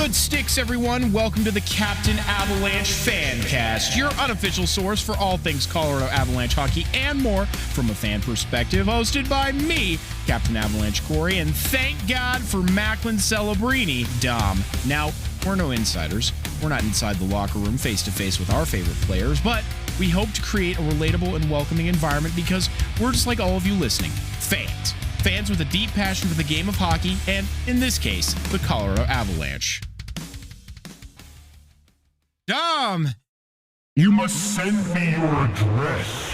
Good sticks, everyone. Welcome to the Captain Avalanche Fancast, your unofficial source for all things Colorado Avalanche hockey and more from a fan perspective, hosted by me, Captain Avalanche Corey, and thank God for Macklin Celebrini, Dom. Now, we're no insiders. We're not inside the locker room face-to-face with our favorite players, but we hope to create a relatable and welcoming environment because we're just like all of you listening, fans. Fans with a deep passion for the game of hockey, and in this case, the Colorado Avalanche. Dom! You must send me your address.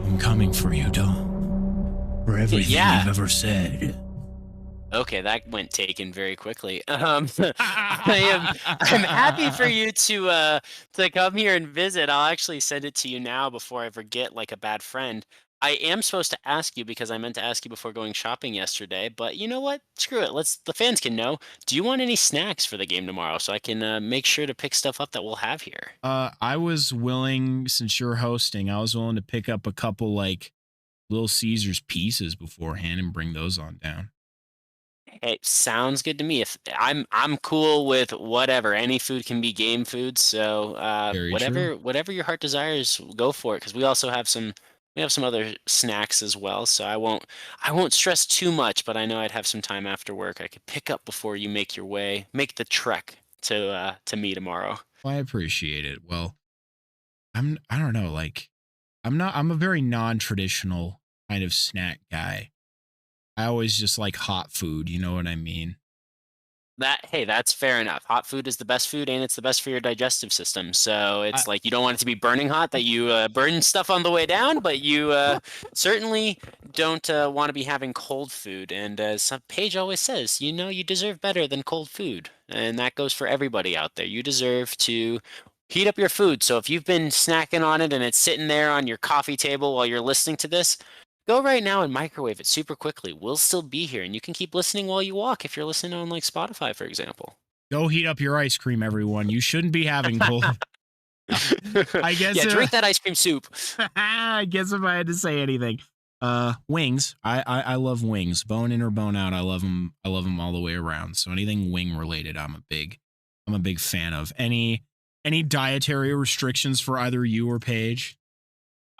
I'm coming for you, Dom. For everything you've ever said. Okay, that went taken very quickly. I'm happy for you to come here and visit. I'll actually send it to you now before I forget, like a bad friend. I am supposed to ask you because I meant to ask you before going shopping yesterday, but you know what? Screw it. The fans can know. Do you want any snacks for the game tomorrow so I can make sure to pick stuff up that we'll have here? I was willing, since you're hosting, I was willing to pick up a couple like Little Caesars pieces beforehand and bring those on down. Hey, sounds good to me. If I'm cool with whatever. Any food can be game food, so whatever your heart desires, go for it. Because we also have some other snacks as well, so I won't stress too much. But I know I'd have some time after work I could pick up before you make the trek to me tomorrow. Well, I appreciate it. Well, I don't know, like I'm a very non-traditional kind of snack guy. I always just like hot food, you know what I mean? That's fair enough. Hot food is the best food, and it's the best for your digestive system. So it's like you don't want it to be burning hot, that you burn stuff on the way down, but you certainly don't want to be having cold food. And as Paige always says, you deserve better than cold food. And that goes for everybody out there. You deserve to heat up your food. So if you've been snacking on it and it's sitting there on your coffee table while you're listening to this, go right now and microwave it super quickly. We'll still be here, and you can keep listening while you walk if you're listening on like Spotify, for example. Go heat up your ice cream, everyone. You shouldn't be having cold. I guess. Yeah, drink that ice cream soup. I guess if I had to say anything, wings. I love wings, bone in or bone out. I love them. I love them all the way around. So anything wing related, I'm a big fan of. Any dietary restrictions for either you or Paige?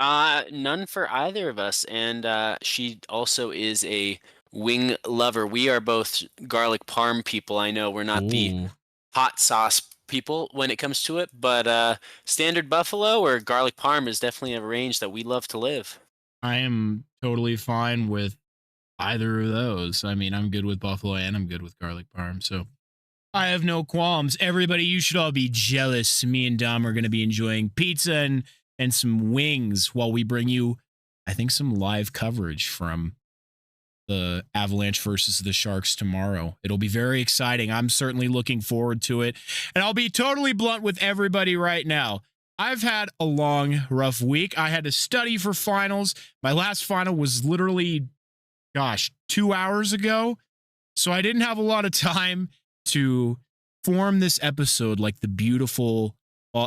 None for either of us, and she also is a wing lover. We are both garlic parm people. I know we're not the hot sauce people when it comes to it, but standard buffalo or garlic parm is definitely a range that we love to live. I am totally fine with either of those. I mean, I'm good with buffalo and I'm good with garlic parm, so I have no qualms. Everybody, you should all be jealous. Me and Dom are going to be enjoying pizza and some wings while we bring you, I think, some live coverage from the Avalanche versus the Sharks tomorrow. It'll be very exciting. I'm certainly looking forward to it. And I'll be totally blunt with everybody right now. I've had a long, rough week. I had to study for finals. My last final was literally, 2 hours ago. So I didn't have a lot of time to form this episode like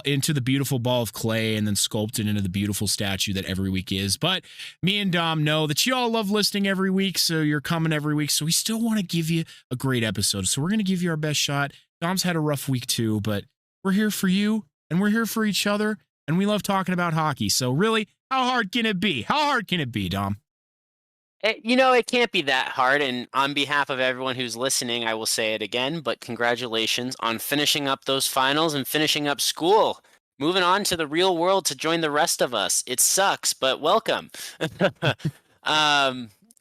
into the beautiful ball of clay and then sculpt it into the beautiful statue that every week is. But me and Dom know that you all love listening every week, so you're coming every week. So we still want to give you a great episode. So we're going to give you our best shot. Dom's had a rough week too, but we're here for you and we're here for each other. And we love talking about hockey. So really, how hard can it be? How hard can it be, Dom? It can't be that hard, and on behalf of everyone who's listening, I will say it again, but congratulations on finishing up those finals and finishing up school. Moving on to the real world to join the rest of us. It sucks, but welcome.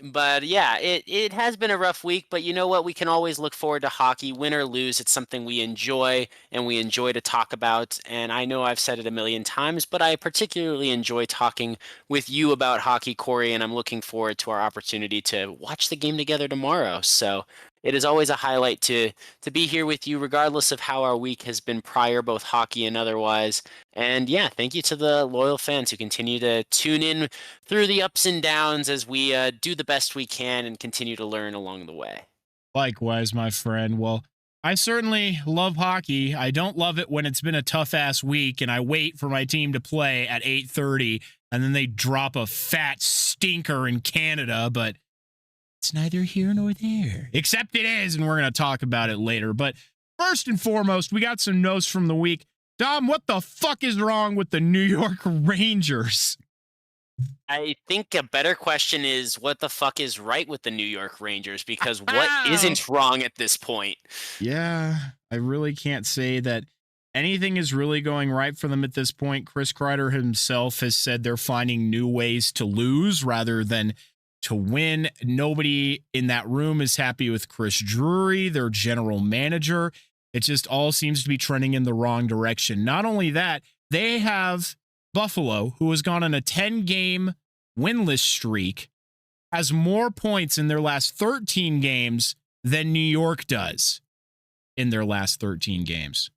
But yeah, it has been a rough week, but you know what? We can always look forward to hockey, win or lose. It's something we enjoy and we enjoy to talk about. And I know I've said it a million times, but I particularly enjoy talking with you about hockey, Corey, and I'm looking forward to our opportunity to watch the game together tomorrow. So it is always a highlight to be here with you, regardless of how our week has been prior, both hockey and otherwise. And yeah, thank you to the loyal fans who continue to tune in through the ups and downs as we do the best we can and continue to learn along the way. Likewise, my friend. Well, I certainly love hockey. I don't love it when it's been a tough-ass week and I wait for my team to play at 8:30 and then they drop a fat stinker in Canada, but it's neither here nor there. Except it is, and we're going to talk about it later. But First and foremost, we got some notes from the week. Dom, what the fuck is wrong with the New York Rangers? I think a better question is what the fuck is right with the New York Rangers? Because what isn't wrong at this point? Yeah, I really can't say that anything is really going right for them at this point. Chris Kreider himself has said they're finding new ways to lose rather than to win. Nobody in that room is happy with Chris Drury, their general manager. It just all seems to be trending in the wrong direction. Not only that, they have Buffalo, who has gone on a 10-game winless streak, has more points in their last 13 games than New York does in their last 13 games.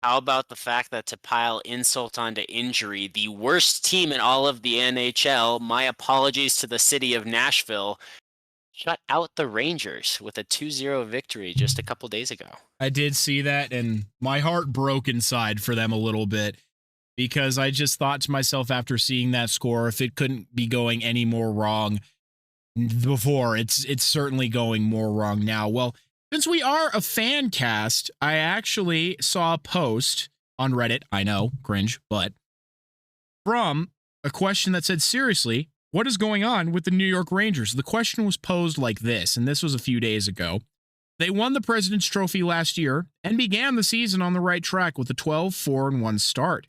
How about the fact that to pile insult onto injury, the worst team in all of the NHL, my apologies to the city of Nashville, shut out the Rangers with a 2-0 victory just a couple days ago. I did see that, and my heart broke inside for them a little bit because I just thought to myself after seeing that score, if it couldn't be going any more wrong before, it's certainly going more wrong now. Well, since we are a fan cast, I actually saw a post on Reddit, I know, cringe, but from a question that said, seriously, what is going on with the New York Rangers? The question was posed like this, and this was a few days ago. They won the President's Trophy last year and began the season on the right track with a 12-4-1 start.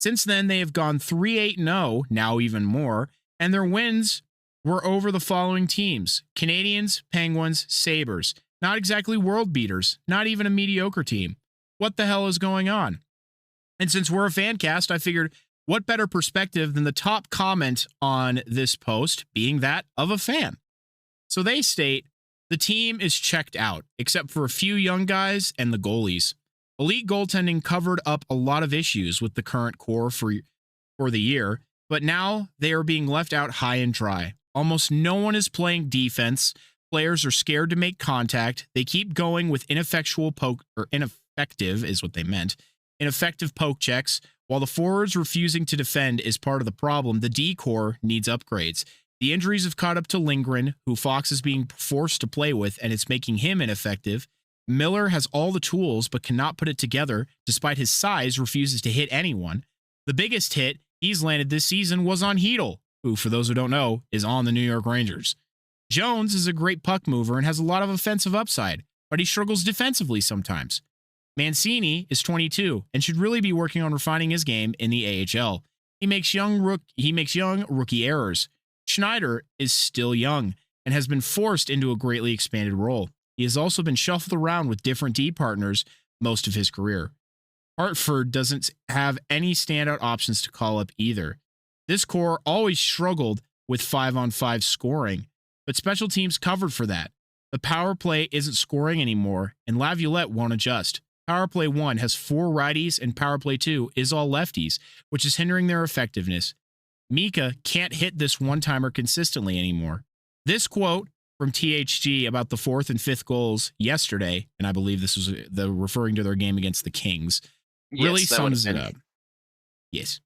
Since then, they have gone 3-8-0, now even more, and their wins were over the following teams: Canadiens, Penguins, Sabres. Not exactly world beaters, not even a mediocre team. What the hell is going on? And since we're a fan cast, I figured what better perspective than the top comment on this post being that of a fan. So they state, the team is checked out, except for a few young guys and the goalies. Elite goaltending covered up a lot of issues with the current core for the year, but now they are being left out high and dry. Almost no one is playing defense. Players are scared to make contact. They keep going with ineffective is what they meant. Ineffective poke checks. While the forwards refusing to defend is part of the problem, the D-core needs upgrades. The injuries have caught up to Lindgren, who Fox is being forced to play with, and it's making him ineffective. Miller has all the tools but cannot put it together, despite his size refuses to hit anyone. The biggest hit he's landed this season was on Hedl, who, for those who don't know, is on the New York Rangers. Jones is a great puck mover and has a lot of offensive upside, but he struggles defensively sometimes. Mancini is 22 and should really be working on refining his game in the AHL. He makes young rookie errors. Schneider is still young and has been forced into a greatly expanded role. He has also been shuffled around with different D partners most of his career. Hartford doesn't have any standout options to call up either. This core always struggled with 5-on-5 scoring, but special teams covered for that. The power play isn't scoring anymore, and Laviolette won't adjust. Power play 1 has 4 righties, and power play 2 is all lefties, which is hindering their effectiveness. Mika can't hit this one-timer consistently anymore. This quote from THG about the 4th and 5th goals yesterday, and I believe this was referring to their game against the Kings, really sums it up. Yes.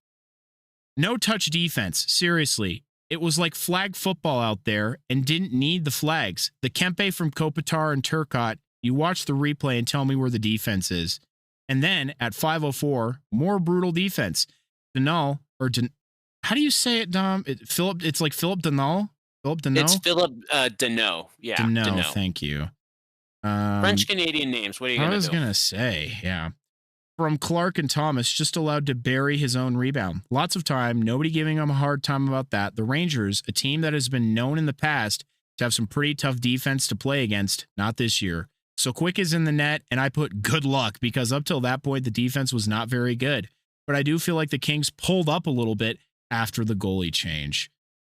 No touch defense. Seriously. It was like flag football out there and didn't need the flags. The Kempe from Kopitar and Turcotte, you watch the replay and tell me where the defense is. And then at 5:04, more brutal defense. Denal, how do you say it, Dom? It's like Philip Denal? Philip Deneau? It's Philip Deneau. Yeah. Deneau, thank you. French-Canadian names. What are you going to do? I was going to say, yeah. From Clark and Thomas, just allowed to bury his own rebound. Lots of time, nobody giving him a hard time about that. The Rangers, a team that has been known in the past to have some pretty tough defense to play against, not this year. So Quick is in the net, and I put good luck because up till that point, the defense was not very good. But I do feel like the Kings pulled up a little bit after the goalie change.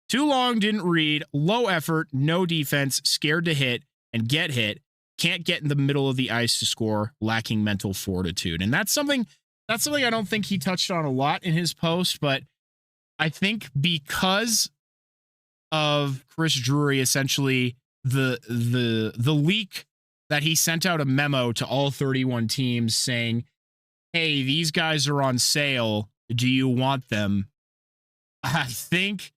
Too long, didn't read, low effort, no defense, scared to hit and get hit. Can't get in the middle of the ice to score, lacking mental fortitude. And that's something I don't think he touched on a lot in his post, but I think because of Chris Drury, essentially the leak that he sent out a memo to all 31 teams saying, hey, these guys are on sale. Do you want them? I think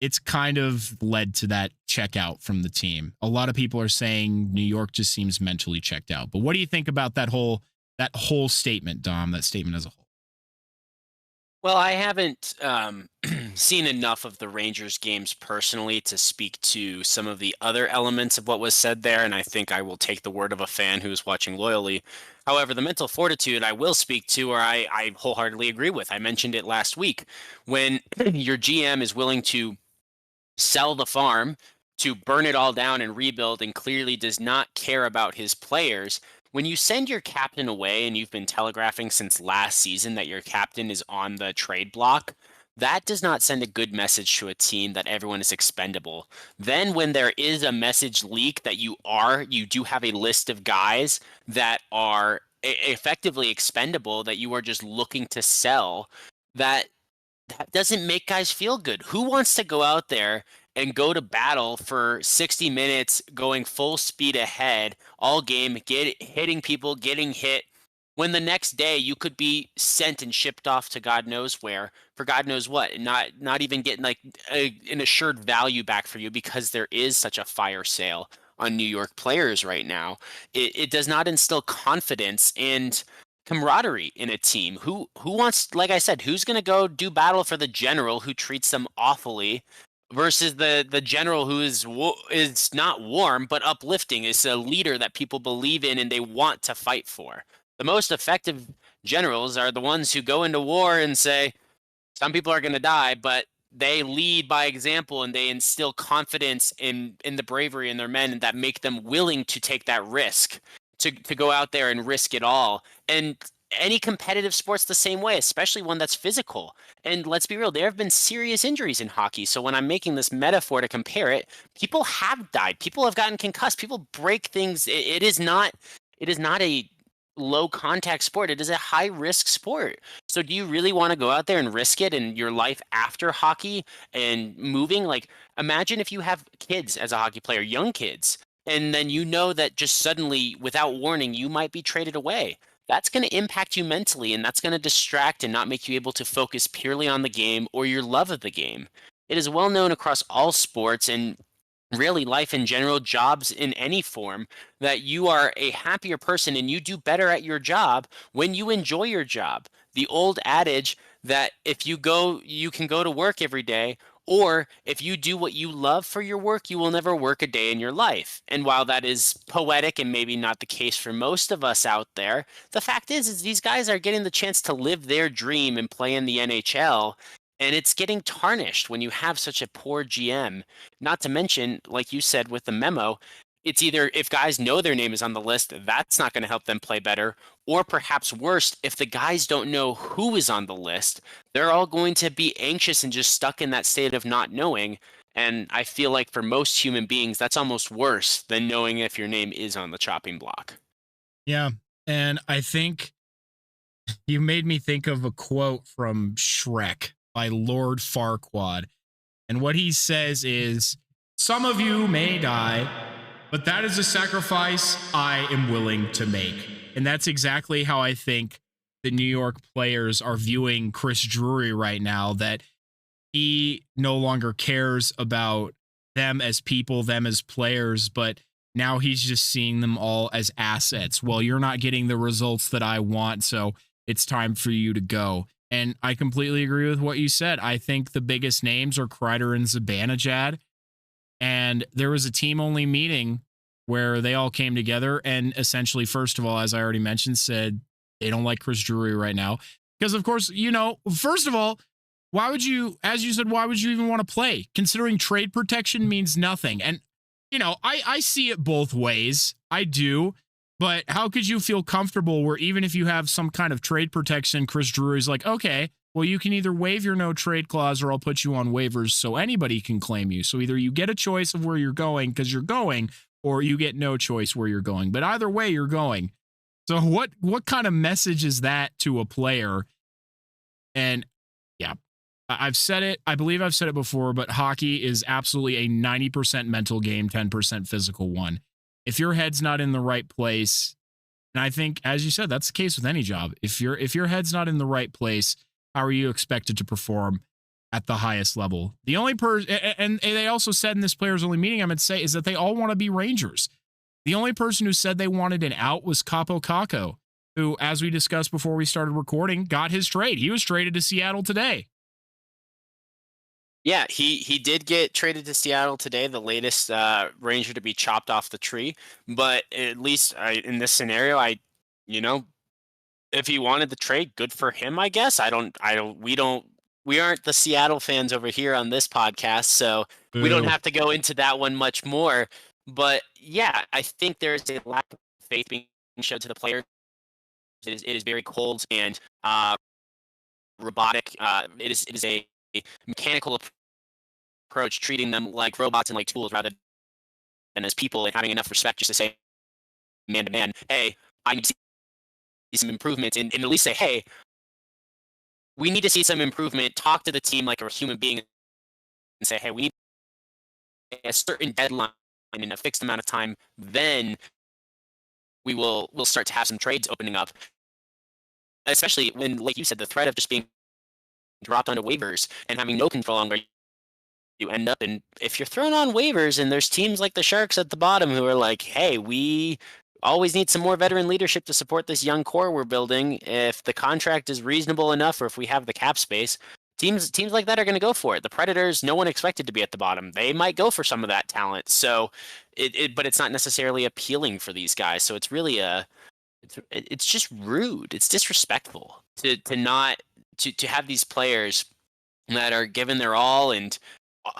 it's kind of led to that checkout from the team. A lot of people are saying New York just seems mentally checked out. But what do you think about that whole statement, Dom? That statement as a whole? Well, I haven't seen enough of the Rangers games personally to speak to some of the other elements of what was said there, and I think I will take the word of a fan who's watching loyally. However, the mental fortitude I will speak to, or I wholeheartedly agree with. I mentioned it last week. When your GM is willing to sell the farm, to burn it all down and rebuild, and clearly does not care about his players. When you send your captain away, and you've been telegraphing since last season that your captain is on the trade block, that does not send a good message to a team that everyone is expendable. Then when there is a message leak that you do have a list of guys that are effectively expendable, that you are just looking to sell, that doesn't make guys feel good. Who wants to go out there and go to battle for 60 minutes, going full speed ahead all game, hitting people, getting hit, when the next day you could be sent and shipped off to God knows where for God knows what, and not even getting like an assured value back for you because there is such a fire sale on New York players right now. It does not instill confidence and camaraderie in a team. Who wants, like I said, who's going to go do battle for the general who treats them awfully versus the general who is not warm but uplifting, is a leader that people believe in and they want to fight for. The most effective generals are the ones who go into war and say some people are going to die, but they lead by example and they instill confidence in the bravery in their men, and that make them willing to take that risk to go out there and risk it all. And any competitive sport's the same way, especially one that's physical. And let's be real, there have been serious injuries in hockey. So when I'm making this metaphor to compare it, people have died. People have gotten concussed. People break things. It is not a low contact sport. It is a high risk sport. So do you really want to go out there and risk it in your life after hockey and moving? Like, imagine if you have kids as a hockey player, young kids, and then you know that just suddenly, without warning, you might be traded away. That's going to impact you mentally, and that's going to distract and not make you able to focus purely on the game or your love of the game. It is well known across all sports and really life in general, jobs in any form, that you are a happier person and you do better at your job when you enjoy your job. The old adage that if you can go to work every day, or if you do what you love for your work, you will never work a day in your life. And while that is poetic and maybe not the case for most of us out there, the fact is these guys are getting the chance to live their dream and play in the NHL. And it's getting tarnished when you have such a poor GM. Not to mention, like you said with the memo, it's either if guys know their name is on the list, that's not going to help them play better, or perhaps worse, if the guys don't know who is on the list, they're all going to be anxious and just stuck in that state of not knowing. And I feel like for most human beings, that's almost worse than knowing if your name is on the chopping block. Yeah. And I think you made me think of a quote from Shrek by Lord Farquaad. And what he says is, "Some of you may die, but that is a sacrifice I am willing to make." And that's exactly how I think the New York players are viewing Chris Drury right now, that he no longer cares about them as people, them as players, but now he's just seeing them all as assets. Well, you're not getting the results that I want, so it's time for you to go. And I completely agree with what you said. I think the biggest names are Kreider and Zibanejad. And there was a team-only meeting where they all came together and essentially, first of all, as I already mentioned, said they don't like Chris Drury right now. Because, of course, first of all, why would you, as you said, why would you even want to play? Considering trade protection means nothing. And, I see it both ways. I do. But how could you feel comfortable where even if you have some kind of trade protection, Chris Drury's like, okay, well, you can either waive your no trade clause or I'll put you on waivers so anybody can claim you. So either you get a choice of where you're going because you're going, or you get no choice where you're going. But either way, you're going. So what kind of message is that to a player? And yeah, I've said it. I believe I've said it before, but hockey is absolutely a 90% mental game, 10% physical one. If your head's not in the right place, and I think, as you said, that's the case with any job. If your head's not in the right place, how are you expected to perform? at the highest level. The only person, and they also said in this players only meeting, I'm going to say, is that they all want to be Rangers. The only person who said they wanted an out was Capo Caco, who, as we discussed before we started recording, got his trade. He was traded to Seattle today. Yeah, he did get traded to Seattle today, the latest Ranger to be chopped off the tree. But at least in this scenario, you know, if he wanted the trade, good for him, I guess. We aren't the Seattle fans over here on this podcast, so we don't Boo. have to go into that one much more. But yeah, I think there's a lack of faith being showed to the players. It is very cold and robotic. It is a mechanical approach, treating them like robots and like tools rather than as people, and having enough respect just to say man to man, hey, I need to see some improvement, and at least say, hey, we need to see some improvement. Talk to the team like a human being and say, hey, we need a certain deadline in a fixed amount of time. Then we'll start to have some trades opening up, especially when, like you said, the threat of just being dropped onto waivers and having no control on where you end up. And if you're thrown on waivers and there's teams like the Sharks at the bottom who are like, hey, we always need some more veteran leadership to support this young core we're building. If the contract is reasonable enough, or if we have the cap space, teams like that are going to go for it. The Predators, no one expected to be at the bottom. They might go for some of that talent. So but it's not necessarily appealing for these guys. So it's really it's just rude. It's disrespectful to not to have these players that are given their all and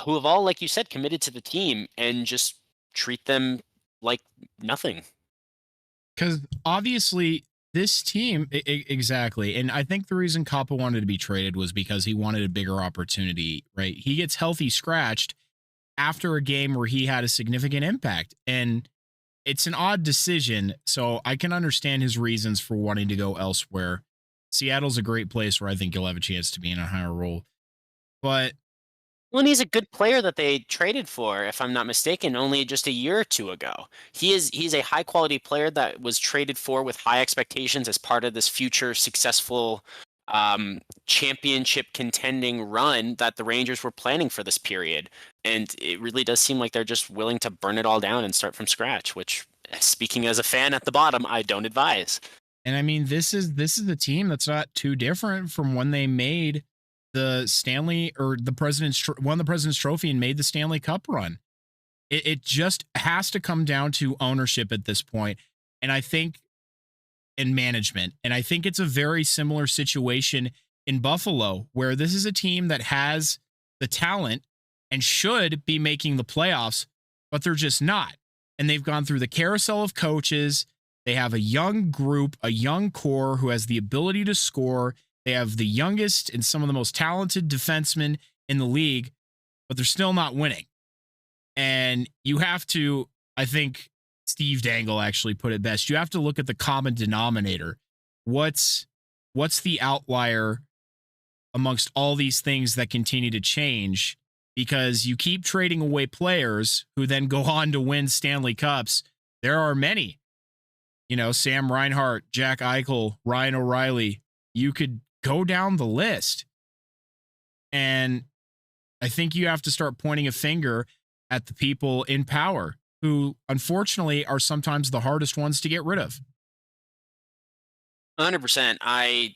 who have all, like you said, committed to the team, and just treat them like nothing. Because obviously this team, exactly. And I think the reason Kappa wanted to be traded was because he wanted a bigger opportunity, right? He gets healthy scratched after a game where he had a significant impact. And it's an odd decision. So I can understand his reasons for wanting to go elsewhere. Seattle's a great place where I think you'll have a chance to be in a higher role. But well, and he's a good player that they traded for, if I'm not mistaken, only just a year or two ago. He's a high quality player that was traded for with high expectations as part of this future successful championship contending run that the Rangers were planning for this period. And it really does seem like they're just willing to burn it all down and start from scratch, which, speaking as a fan at the bottom, I don't advise. And I mean, this is a team that's not too different from when they made the Stanley or the President's won the President's Trophy and made the Stanley Cup run. It just has to come down to ownership at this point. And I think in management, and I think it's a very similar situation in Buffalo, where this is a team that has the talent and should be making the playoffs, but they're just not. And they've gone through the carousel of coaches. They have a young group, a young core who has the ability to score. They have the youngest and some of the most talented defensemen in the league, but they're still not winning. And you have to, I think Steve Dangle actually put it best, you have to look at the common denominator. What's the outlier amongst all these things that continue to change? Because you keep trading away players who then go on to win Stanley Cups. There are many. You know, Sam Reinhart, Jack Eichel, Ryan O'Reilly. You could go down the list. And I think you have to start pointing a finger at the people in power who, unfortunately, are sometimes the hardest ones to get rid of. 100%. I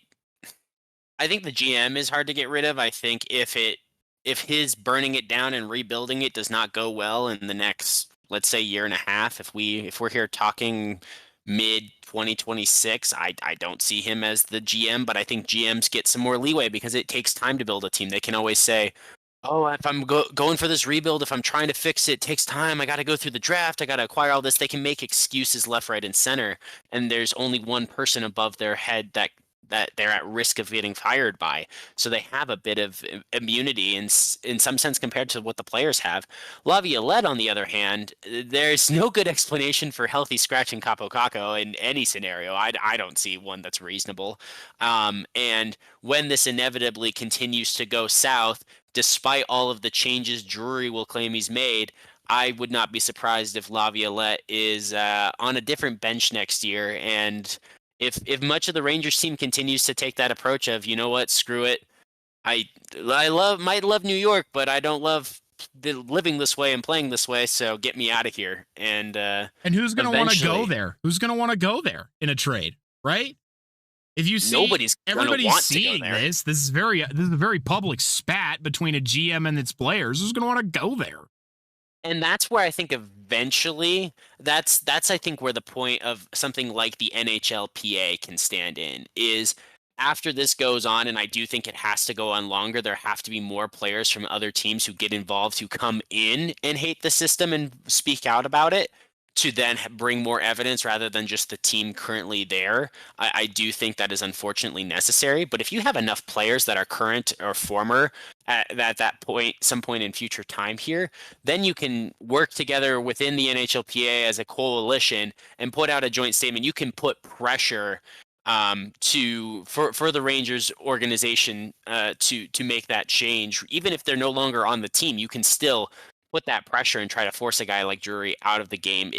think the GM is hard to get rid of. I think if his burning it down and rebuilding it does not go well in the next, let's say, year and a half, if we're here talking mid 2026, I don't see him as the GM, but I think GMs get some more leeway because it takes time to build a team. They can always say, oh, if I'm going for this rebuild, if I'm trying to fix it, it takes time. I got to go through the draft. I got to acquire all this. They can make excuses left, right, and center. And there's only one person above their head that they're at risk of getting fired by. So they have a bit of immunity in some sense compared to what the players have. Laviolette, on the other hand, there's no good explanation for healthy scratching Capo Caco in any scenario. I don't see one that's reasonable. And when this inevitably continues to go south, despite all of the changes Drury will claim he's made, I would not be surprised if Laviolette is on a different bench next year. And if much of the Rangers team continues to take that approach of, you know what, screw it, might love New York, but I don't love living this way and playing this way. So get me out of here. And who's going to want to go eventually, there? Who's going to want to go there in a trade, right? If you see nobody's gonna everybody's want to go seeing there. this is a very public spat between a GM and its players. Who's going to want to go there? And that's where I think eventually that's I think where the point of something like the NHLPA can stand in is after this goes on, and I do think it has to go on longer, there have to be more players from other teams who get involved, who come in and hate the system and speak out about it, to then bring more evidence rather than just the team currently there. I do think that is unfortunately necessary. But if you have enough players that are current or former at that point, some point in future time here, then you can work together within the NHLPA as a coalition and put out a joint statement. You can put pressure for the Rangers organization to make that change. Even if they're no longer on the team, you can still put that pressure and try to force a guy like Drury out of the game.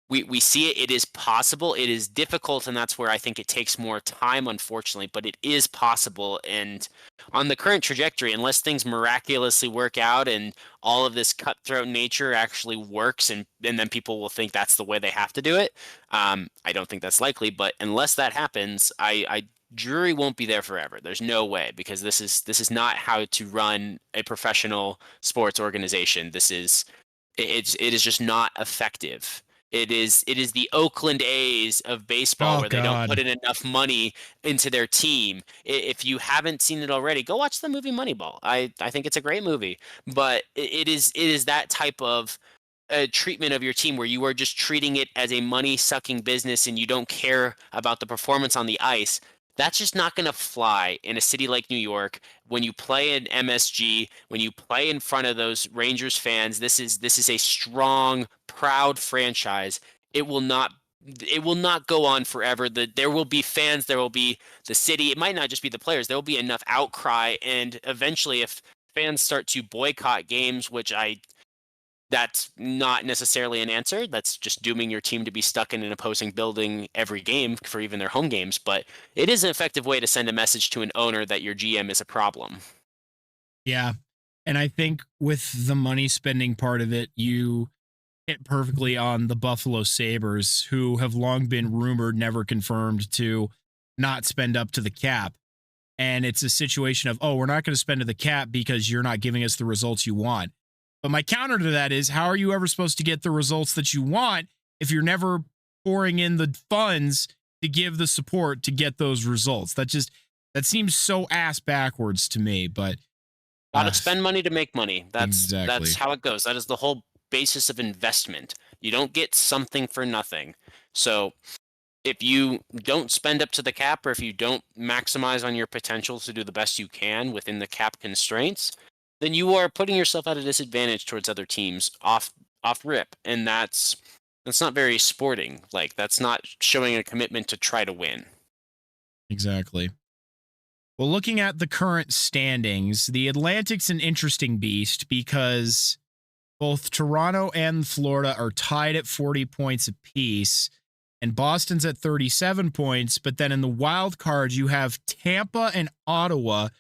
We see it. It is possible. It is difficult, and that's where I think it takes more time, unfortunately. But it is possible. And on the current trajectory, unless things miraculously work out and all of this cutthroat nature actually works, and then people will think that's the way they have to do it. I don't think that's likely. But unless that happens, Drury won't be there forever. There's no way, because this is not how to run a professional sports organization. It is just not effective. It is the Oakland A's of baseball, where they don't put in enough money into their team. If you haven't seen it already, go watch the movie Moneyball. I think it's a great movie, but it is that type of treatment of your team where you are just treating it as a money-sucking business and you don't care about the performance on the ice. That's just not going to fly in a city like New York. When you play in MSG, when you play in front of those Rangers fans, this is a strong, proud franchise. It will not go on forever. There will be fans, there will be the city. It might not just be the players. There will be enough outcry, and eventually if fans start to boycott games, that's not necessarily an answer. That's just dooming your team to be stuck in an opposing building every game for even their home games. But it is an effective way to send a message to an owner that your GM is a problem. Yeah. And I think with the money spending part of it, you hit perfectly on the Buffalo Sabres, who have long been rumored, never confirmed, to not spend up to the cap. And it's a situation of, we're not going to spend to the cap because you're not giving us the results you want. But my counter to that is, how are you ever supposed to get the results that you want if you're never pouring in the funds to give the support to get those results? That seems so ass backwards to me. But gotta spend money to make money. That's how it goes. That is the whole basis of investment. You don't get something for nothing. So if you don't spend up to the cap, or if you don't maximize on your potential to do the best you can within the cap constraints, then you are putting yourself at a disadvantage towards other teams off rip. And that's not very sporting. Like, that's not showing a commitment to try to win. Exactly. Well, looking at the current standings, the Atlantic's an interesting beast because both Toronto and Florida are tied at 40 points apiece, and Boston's at 37 points. But then in the wild card, you have Tampa and Ottawa,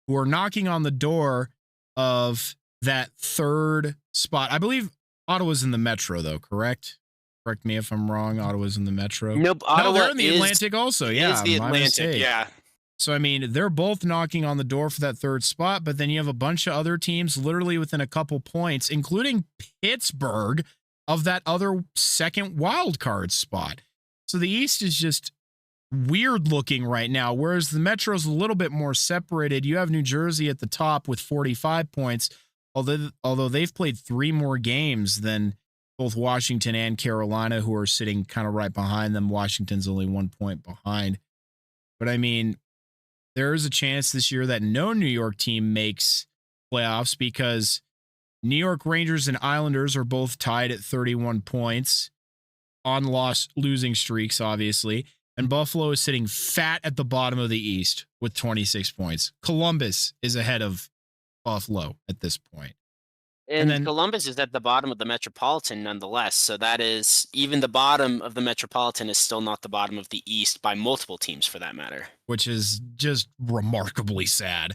who are knocking on the door of that third spot. I believe Ottawa's in the Metro, though, correct? Correct me if I'm wrong. Ottawa's in the Metro. Nope, Ottawa they're in the Atlantic also. Yeah, is the Atlantic, yeah. So, I mean, they're both knocking on the door for that third spot, but then you have a bunch of other teams literally within a couple points, including Pittsburgh, of that other second wild card spot. So the East is just weird looking right now, whereas the Metro's a little bit more separated. You have New Jersey at the top with 45 points, although they've played 3 more games than both Washington and Carolina, who are sitting kind of right behind them. Washington's only 1 point behind. But I mean, there is a chance this year that no New York team makes playoffs, because New York Rangers and Islanders are both tied at 31 points on losing streaks, obviously. And Buffalo is sitting fat at the bottom of the East with 26 points. Columbus is ahead of Buffalo at this point. And then Columbus is at the bottom of the Metropolitan nonetheless. So that is, even the bottom of the Metropolitan is still not the bottom of the East by multiple teams for that matter. Which is just remarkably sad.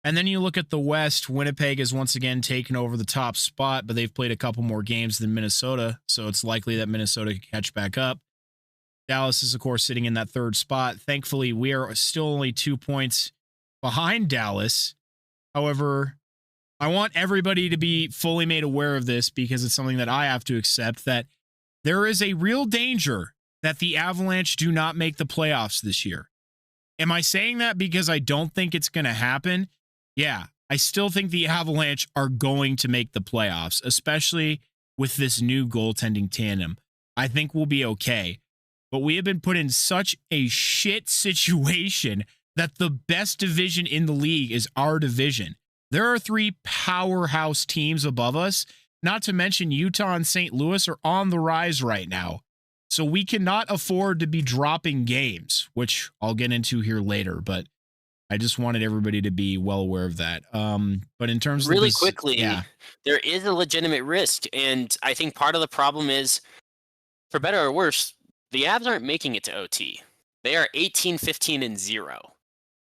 And then you look at the West, Winnipeg has once again taken over the top spot, but they've played a couple more games than Minnesota, so it's likely that Minnesota can catch back up. Dallas is, of course, sitting in that third spot. Thankfully, we are still only 2 points behind Dallas. However, I want everybody to be fully made aware of this because it's something that I have to accept, that there is a real danger that the Avalanche do not make the playoffs this year. Am I saying that because I don't think it's going to happen? Yeah, I still think the Avalanche are going to make the playoffs, especially with this new goaltending tandem. I think we'll be okay. But we have been put in such a shit situation that the best division in the league is our division. There are 3 powerhouse teams above us, not to mention Utah and St. Louis are on the rise right now. So we cannot afford to be dropping games, which I'll get into here later, but I just wanted everybody to be well aware of that. But in terms Really of this, quickly, yeah, there is a legitimate risk, and I think part of the problem is, for better or worse, the Avs aren't making it to OT. They are 18-15-0.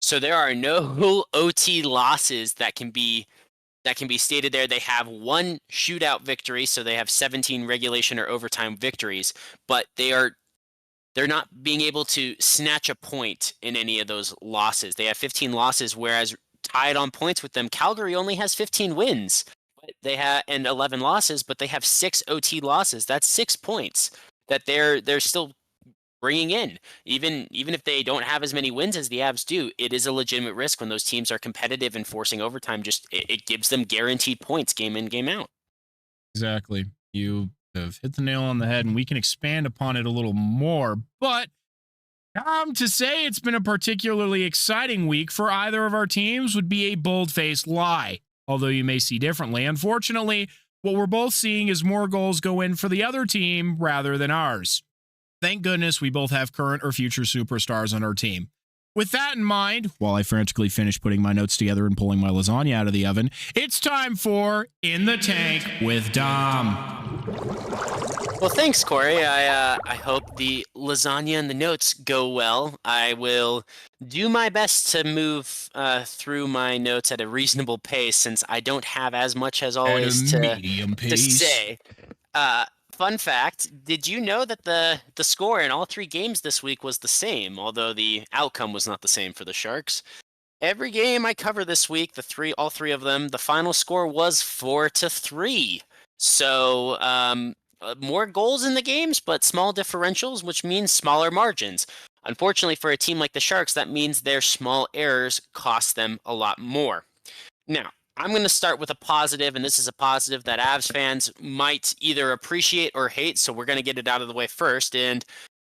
So there are no OT losses that can be stated there. They have 1 shootout victory, so they have 17 regulation or overtime victories, but they're not being able to snatch a point in any of those losses. They have 15 losses, whereas tied on points with them, Calgary only has 15 wins. They have and 11 losses, but they have 6 OT losses. That's 6 points that they're still bringing in. Even if they don't have as many wins as the Avs do, it is a legitimate risk when those teams are competitive and forcing overtime. Just it gives them guaranteed points game in, game out. exactly. You have hit the nail on the head, and we can expand upon it a little more. But to say it's been a particularly exciting week for either of our teams would be a bold-faced lie, although you may see differently. Unfortunately, what we're both seeing is more goals go in for the other team rather than ours. Thank goodness we both have current or future superstars on our team. With that in mind, while I frantically finish putting my notes together and pulling my lasagna out of the oven, it's time for In the Tank with Dom. Well, thanks, Corey. I hope the lasagna and the notes go well. I will do my best to move through my notes at a reasonable pace, since I don't have as much as always At a medium to pace. say. Fun fact, did you know that the score in all 3 games this week was the same, although the outcome was not the same for the Sharks? Every game I cover this week, all three of them, the final score was 4-3. So, more goals in the games, but small differentials, which means smaller margins. Unfortunately, for a team like the Sharks, that means their small errors cost them a lot more. Now, I'm going to start with a positive, and this is a positive that Avs fans might either appreciate or hate, so we're going to get it out of the way first. And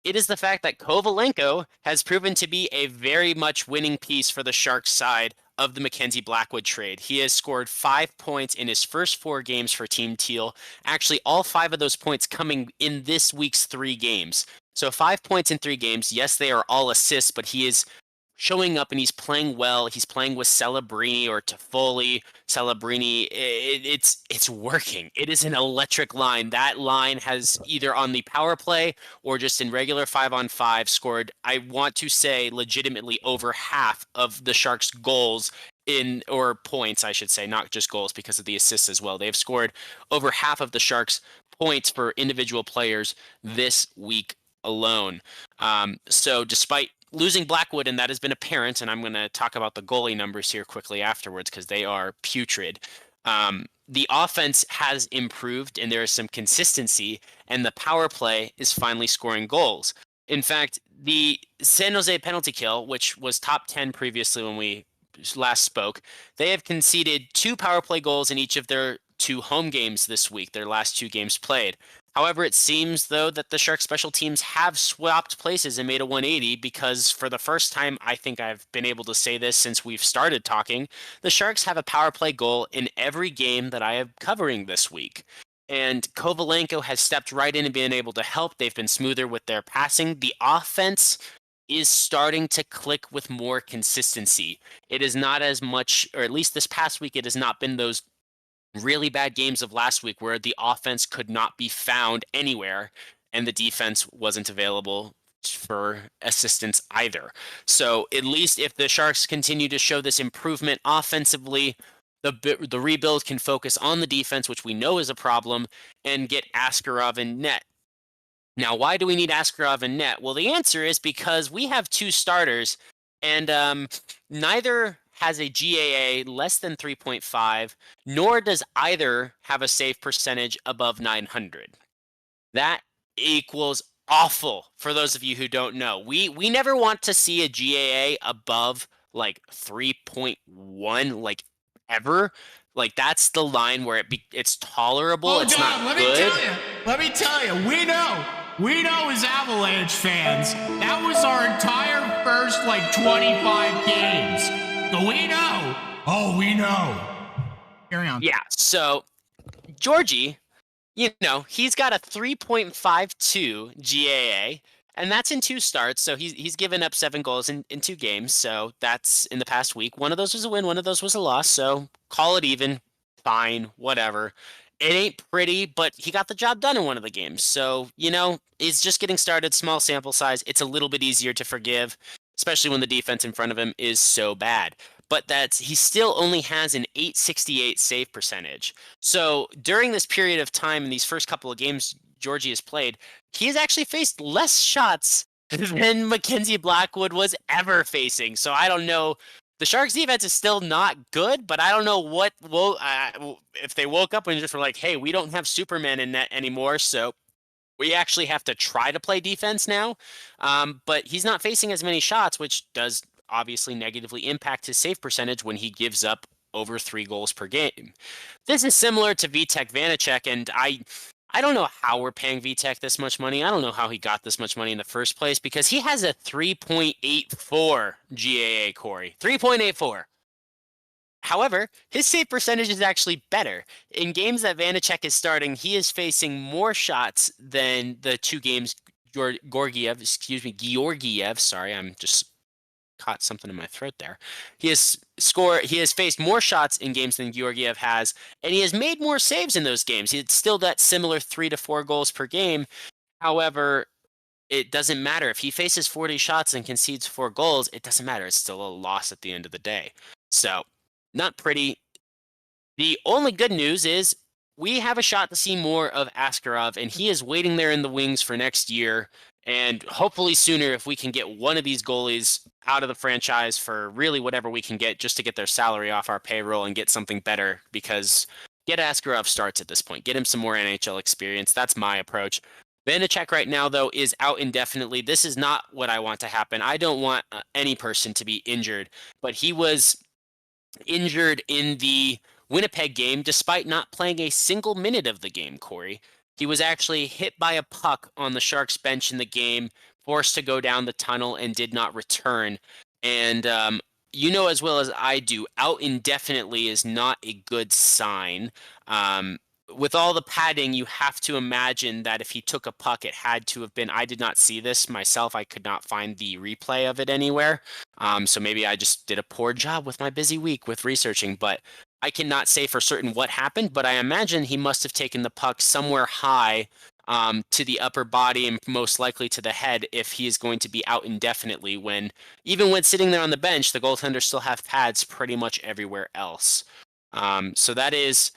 it is the fact that Kovalenko has proven to be a very much winning piece for the Sharks side of the Mackenzie Blackwood trade. He has scored 5 points in his first 4 games for Team Teal. Actually, all 5 of those points coming in this week's 3 games. So 5 points in 3 games. Yes, they are all assists, but he is showing up and he's playing well. He's playing with Celebrini or Toffoli. Celebrini, it's working. It is an electric line. That line has either on the power play or just in regular 5-on-5 scored, I want to say, legitimately over half of the Sharks' goals or points, I should say, not just goals because of the assists as well. They've scored over half of the Sharks' points for individual players this week alone. So despite losing Blackwood, and that has been apparent, and I'm going to talk about the goalie numbers here quickly afterwards because they are putrid. The offense has improved, and there is some consistency, and the power play is finally scoring goals. In fact, the San Jose penalty kill, which was top 10 previously when we last spoke, they have conceded 2 power play goals in each of their 2 home games this week, their last 2 games played. However, it seems, though, that the Sharks special teams have swapped places and made a 180 because for the first time, I think I've been able to say this since we've started talking, the Sharks have a power play goal in every game that I am covering this week. And Kovalenko has stepped right in and been able to help. They've been smoother with their passing. The offense is starting to click with more consistency. It is not as much, or at least this past week, it has not been those really bad games of last week where the offense could not be found anywhere and the defense wasn't available for assistance either. So at least if the Sharks continue to show this improvement offensively, the rebuild can focus on the defense, which we know is a problem, and get Askarov in net. Now, why do we need Askarov in net? Well, the answer is because we have 2 starters, and neither has a GAA less than 3.5, nor does either have a save percentage above 900. That equals awful for those of you who don't know. We never want to see a GAA above like 3.1, like ever. Like that's the line where it's tolerable. It's not good. Let me tell you, we know as Avalanche fans, that was our entire first like 25 games. So we know. Oh, we know. Carry on. Yeah. So Georgie, he's got a 3.52 GAA, and that's in 2 starts. So he's given up 7 goals in 2 games. So that's in the past week. One of those was a win, one of those was a loss. So call it even. Fine, whatever. It ain't pretty, but he got the job done in one of the games. So, he's just getting started, small sample size. It's a little bit easier to forgive, especially when the defense in front of him is so bad. But he still only has an 868 save percentage. So during this period of time in these first couple of games Georgie has played, he has actually faced less shots than Mackenzie Blackwood was ever facing. So I don't know. The Sharks defense is still not good, but I don't know if they woke up and just were like, hey, we don't have Superman in net anymore, so we actually have to try to play defense now. But he's not facing as many shots, which does obviously negatively impact his save percentage when he gives up over 3 goals per game. This is similar to Vitek Vanacek, and I don't know how we're paying Vitek this much money. I don't know how he got this much money in the first place because he has a 3.84 GAA, Corey. 3.84. However, his save percentage is actually better. In games that Vanacek is starting, he is facing more shots than the 2 games Georgiev, sorry, I'm just caught something in my throat there. He has faced more shots in games than Georgiev has, and he has made more saves in those games. It's still that similar 3 to 4 goals per game. However, it doesn't matter. If he faces 40 shots and concedes 4 goals, it doesn't matter. It's still a loss at the end of the day. So, not pretty. The only good news is we have a shot to see more of Askarov, and he is waiting there in the wings for next year. And hopefully sooner if we can get one of these goalies out of the franchise for really whatever we can get just to get their salary off our payroll and get something better, because get Askarov starts at this point. Get him some more NHL experience. That's my approach. Vanacek right now, though, is out indefinitely. This is not what I want to happen. I don't want any person to be injured, but he was injured in the Winnipeg game despite not playing a single minute of the game, Corey. He was actually hit by a puck on the Sharks bench in the game, forced to go down the tunnel, and did not return. And you know as well as I do, out indefinitely is not a good sign. With all the padding, you have to imagine that if he took a puck, it had to have been. I did not see this myself. I could not find the replay of it anywhere. So maybe I just did a poor job with my busy week with researching, but I cannot say for certain what happened, but I imagine he must have taken the puck somewhere high to the upper body and most likely to the head if he is going to be out indefinitely even when sitting there on the bench, the goaltenders still have pads pretty much everywhere else. So that is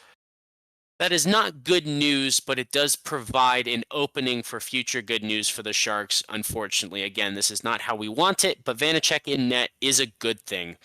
not good news, but it does provide an opening for future good news for the Sharks, unfortunately. Again, this is not how we want it, but Vanacek in net is a good thing.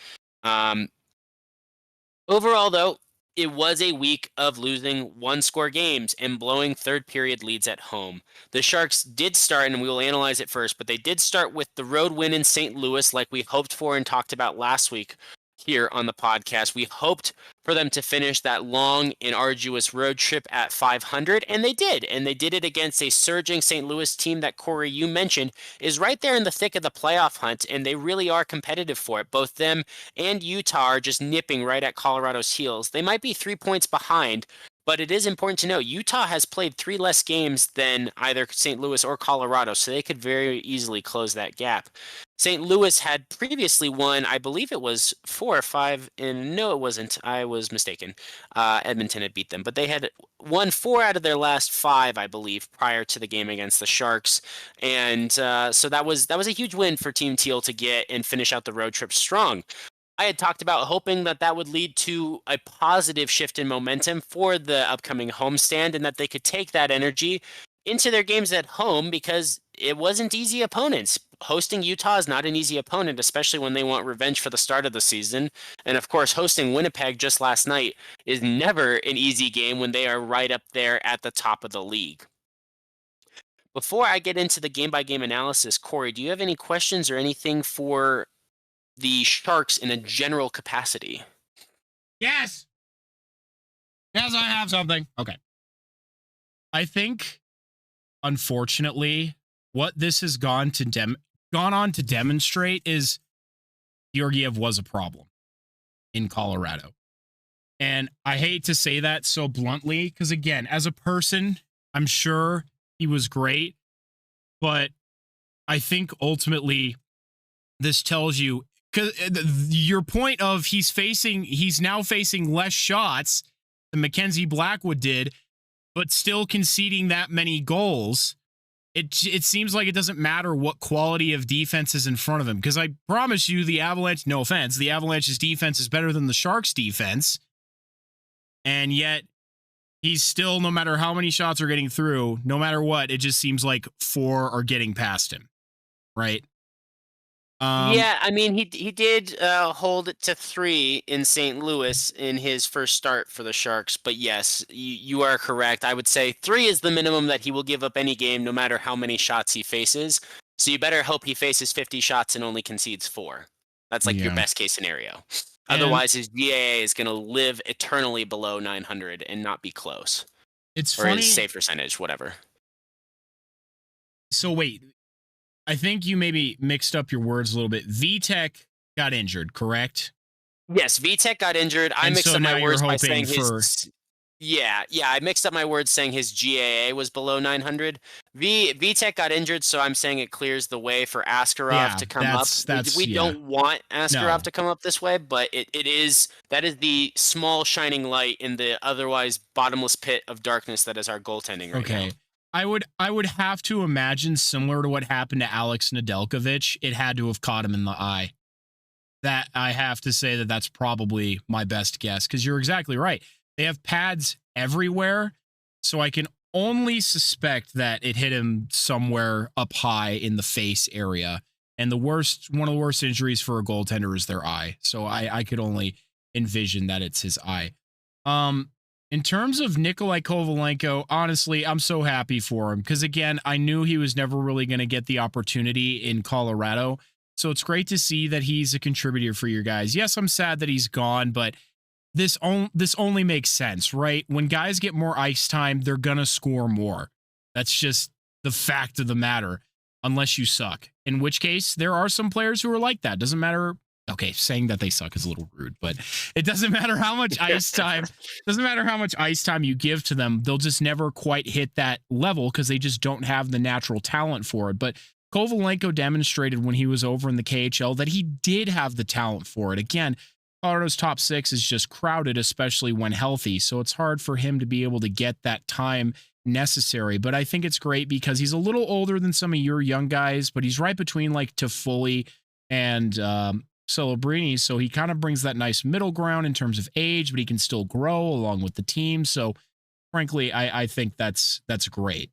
Overall, though, it was a week of losing 1-score games and blowing third-period leads at home. The Sharks did start, and we will analyze it first, but they did start with the road win in St. Louis like we hoped for and talked about last week here on the podcast. We hoped for them to finish that long and arduous road trip at 500, and they did. And they did it against a surging St. Louis team that, Corey, you mentioned, is right there in the thick of the playoff hunt, and they really are competitive for it. Both them and Utah are just nipping right at Colorado's heels. They might be 3 points behind, but it is important to know Utah has played 3 less games than either St. Louis or Colorado, so they could very easily close that gap. St. Louis had previously won, I believe it was 4 or 5, and no, it wasn't. I was mistaken. Edmonton had beat them, but they had won 4 out of their last 5, I believe, prior to the game against the Sharks, and so that was a huge win for Team Teal to get and finish out the road trip strong. I had talked about hoping that that would lead to a positive shift in momentum for the upcoming homestand and that they could take that energy into their games at home because it wasn't easy opponents. Hosting Utah is not an easy opponent, especially when they want revenge for the start of the season. And of course, hosting Winnipeg just last night is never an easy game when they are right up there at the top of the league. Before I get into the game by game analysis, Corey, do you have any questions or anything for the Sharks in a general capacity? Yes. Yes, I have something. Okay. I think, unfortunately, what this has gone on to demonstrate is Georgiev was a problem in Colorado. And I hate to say that so bluntly, because again, as a person, I'm sure he was great. But I think ultimately this tells you, because your point of he's now facing less shots than Mackenzie Blackwood did, but still conceding that many goals. It seems like it doesn't matter what quality of defense is in front of him, because I promise you the Avalanche, no offense, the Avalanche's defense is better than the Sharks' defense. And yet he's still, no matter how many shots are getting through, no matter what, it just seems like 4 are getting past him. Right? Yeah, I mean, he did hold it to 3 in St. Louis in his first start for the Sharks. But yes, you are correct. I would say 3 is the minimum that he will give up any game, no matter how many shots he faces. So you better hope he faces 50 shots and only concedes 4. That's like your best case scenario. Otherwise, his GAA is going to live eternally below 900 and not be close. It's or funny. His save percentage, whatever. So wait. I think you maybe mixed up your words a little bit. VTech got injured, correct? Yes, VTech got injured. I mixed up my words by saying his. Yeah, I mixed up my words saying his GAA was below 900. VTech got injured, so I'm saying it clears the way for Askarov to come up. We don't want Askarov to come up this way, but that is the small shining light in the otherwise bottomless pit of darkness that is our goaltending right now. I would have to imagine, similar to what happened to Alex Nedeljkovic, it had to have caught him in the eye. That I have to say that's probably my best guess, because you're exactly right. They have pads everywhere, so I can only suspect that it hit him somewhere up high in the face area. And one of the worst injuries for a goaltender is their eye. So I could only envision that it's his eye. In terms of Nikolai Kovalenko, honestly, I'm so happy for him because, again, I knew he was never really going to get the opportunity in Colorado. So it's great to see that he's a contributor for your guys. Yes, I'm sad that he's gone, but this only makes sense, right? When guys get more ice time, they're going to score more. That's just the fact of the matter, unless you suck. In which case, there are some players who are like that. Doesn't matter. Okay, saying that they suck is a little rude, but it doesn't matter how much ice time. Doesn't matter how much ice time you give to them. They'll just never quite hit that level because they just don't have the natural talent for it. But Kovalenko demonstrated when he was over in the KHL that he did have the talent for it. Again, Colorado's top 6 is just crowded, especially when healthy. So it's hard for him to be able to get that time necessary. But I think it's great because he's a little older than some of your young guys, but he's right between like Toffoli and Celebrini, so he kind of brings that nice middle ground in terms of age, but he can still grow along with the team. So, frankly, I think that's great.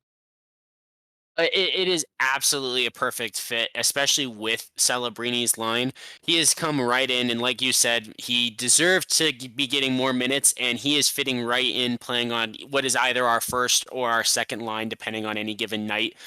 It is absolutely a perfect fit, especially with Celebrini's line. He has come right in, and like you said, he deserved to be getting more minutes, and he is fitting right in playing on what is either our first or our second line, depending on any given night.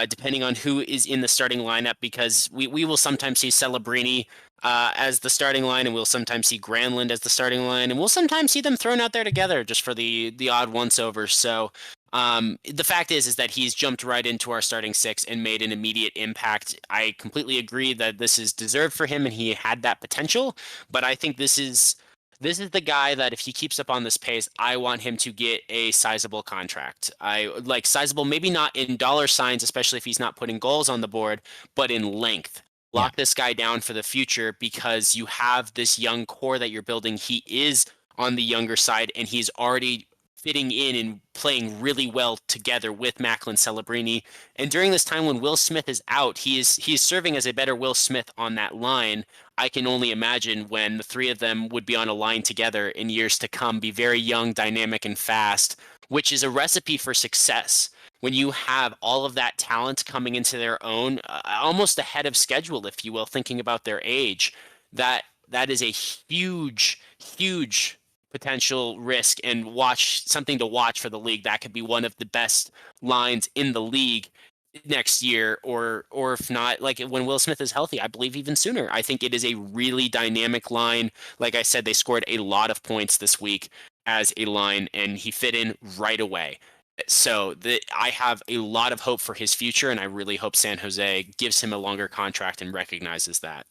Depending on who is in the starting lineup, because we will sometimes see Celebrini as the starting line, and we'll sometimes see Granlund as the starting line, and we'll sometimes see them thrown out there together just for the odd once-over. So the fact is that he's jumped right into our starting 6 and made an immediate impact. I completely agree that this is deserved for him, and he had that potential, but I think this is the guy that if he keeps up on this pace, I want him to get a sizable contract. I like sizable, maybe not in dollar signs, especially if he's not putting goals on the board, but in length. Yeah. Lock this guy down for the future because you have this young core that you're building. He is on the younger side, and he's already fitting in and playing really well together with Macklin, Celebrini. And during this time when Will Smith is out, he is serving as a better Will Smith on that line. I can only imagine when the three of them would be on a line together in years to come, be very young, dynamic, and fast, which is a recipe for success. When you have all of that talent coming into their own, almost ahead of schedule, if you will, thinking about their age, that is a huge potential risk and something to watch for the league. That could be one of the best lines in the league next year, or if not, like when Will Smith is healthy, I believe even sooner. I think it is a really dynamic line. Like I said, they scored a lot of points this week as a line, and he fit in right away. So I have a lot of hope for his future, and I really hope San Jose gives him a longer contract and recognizes that.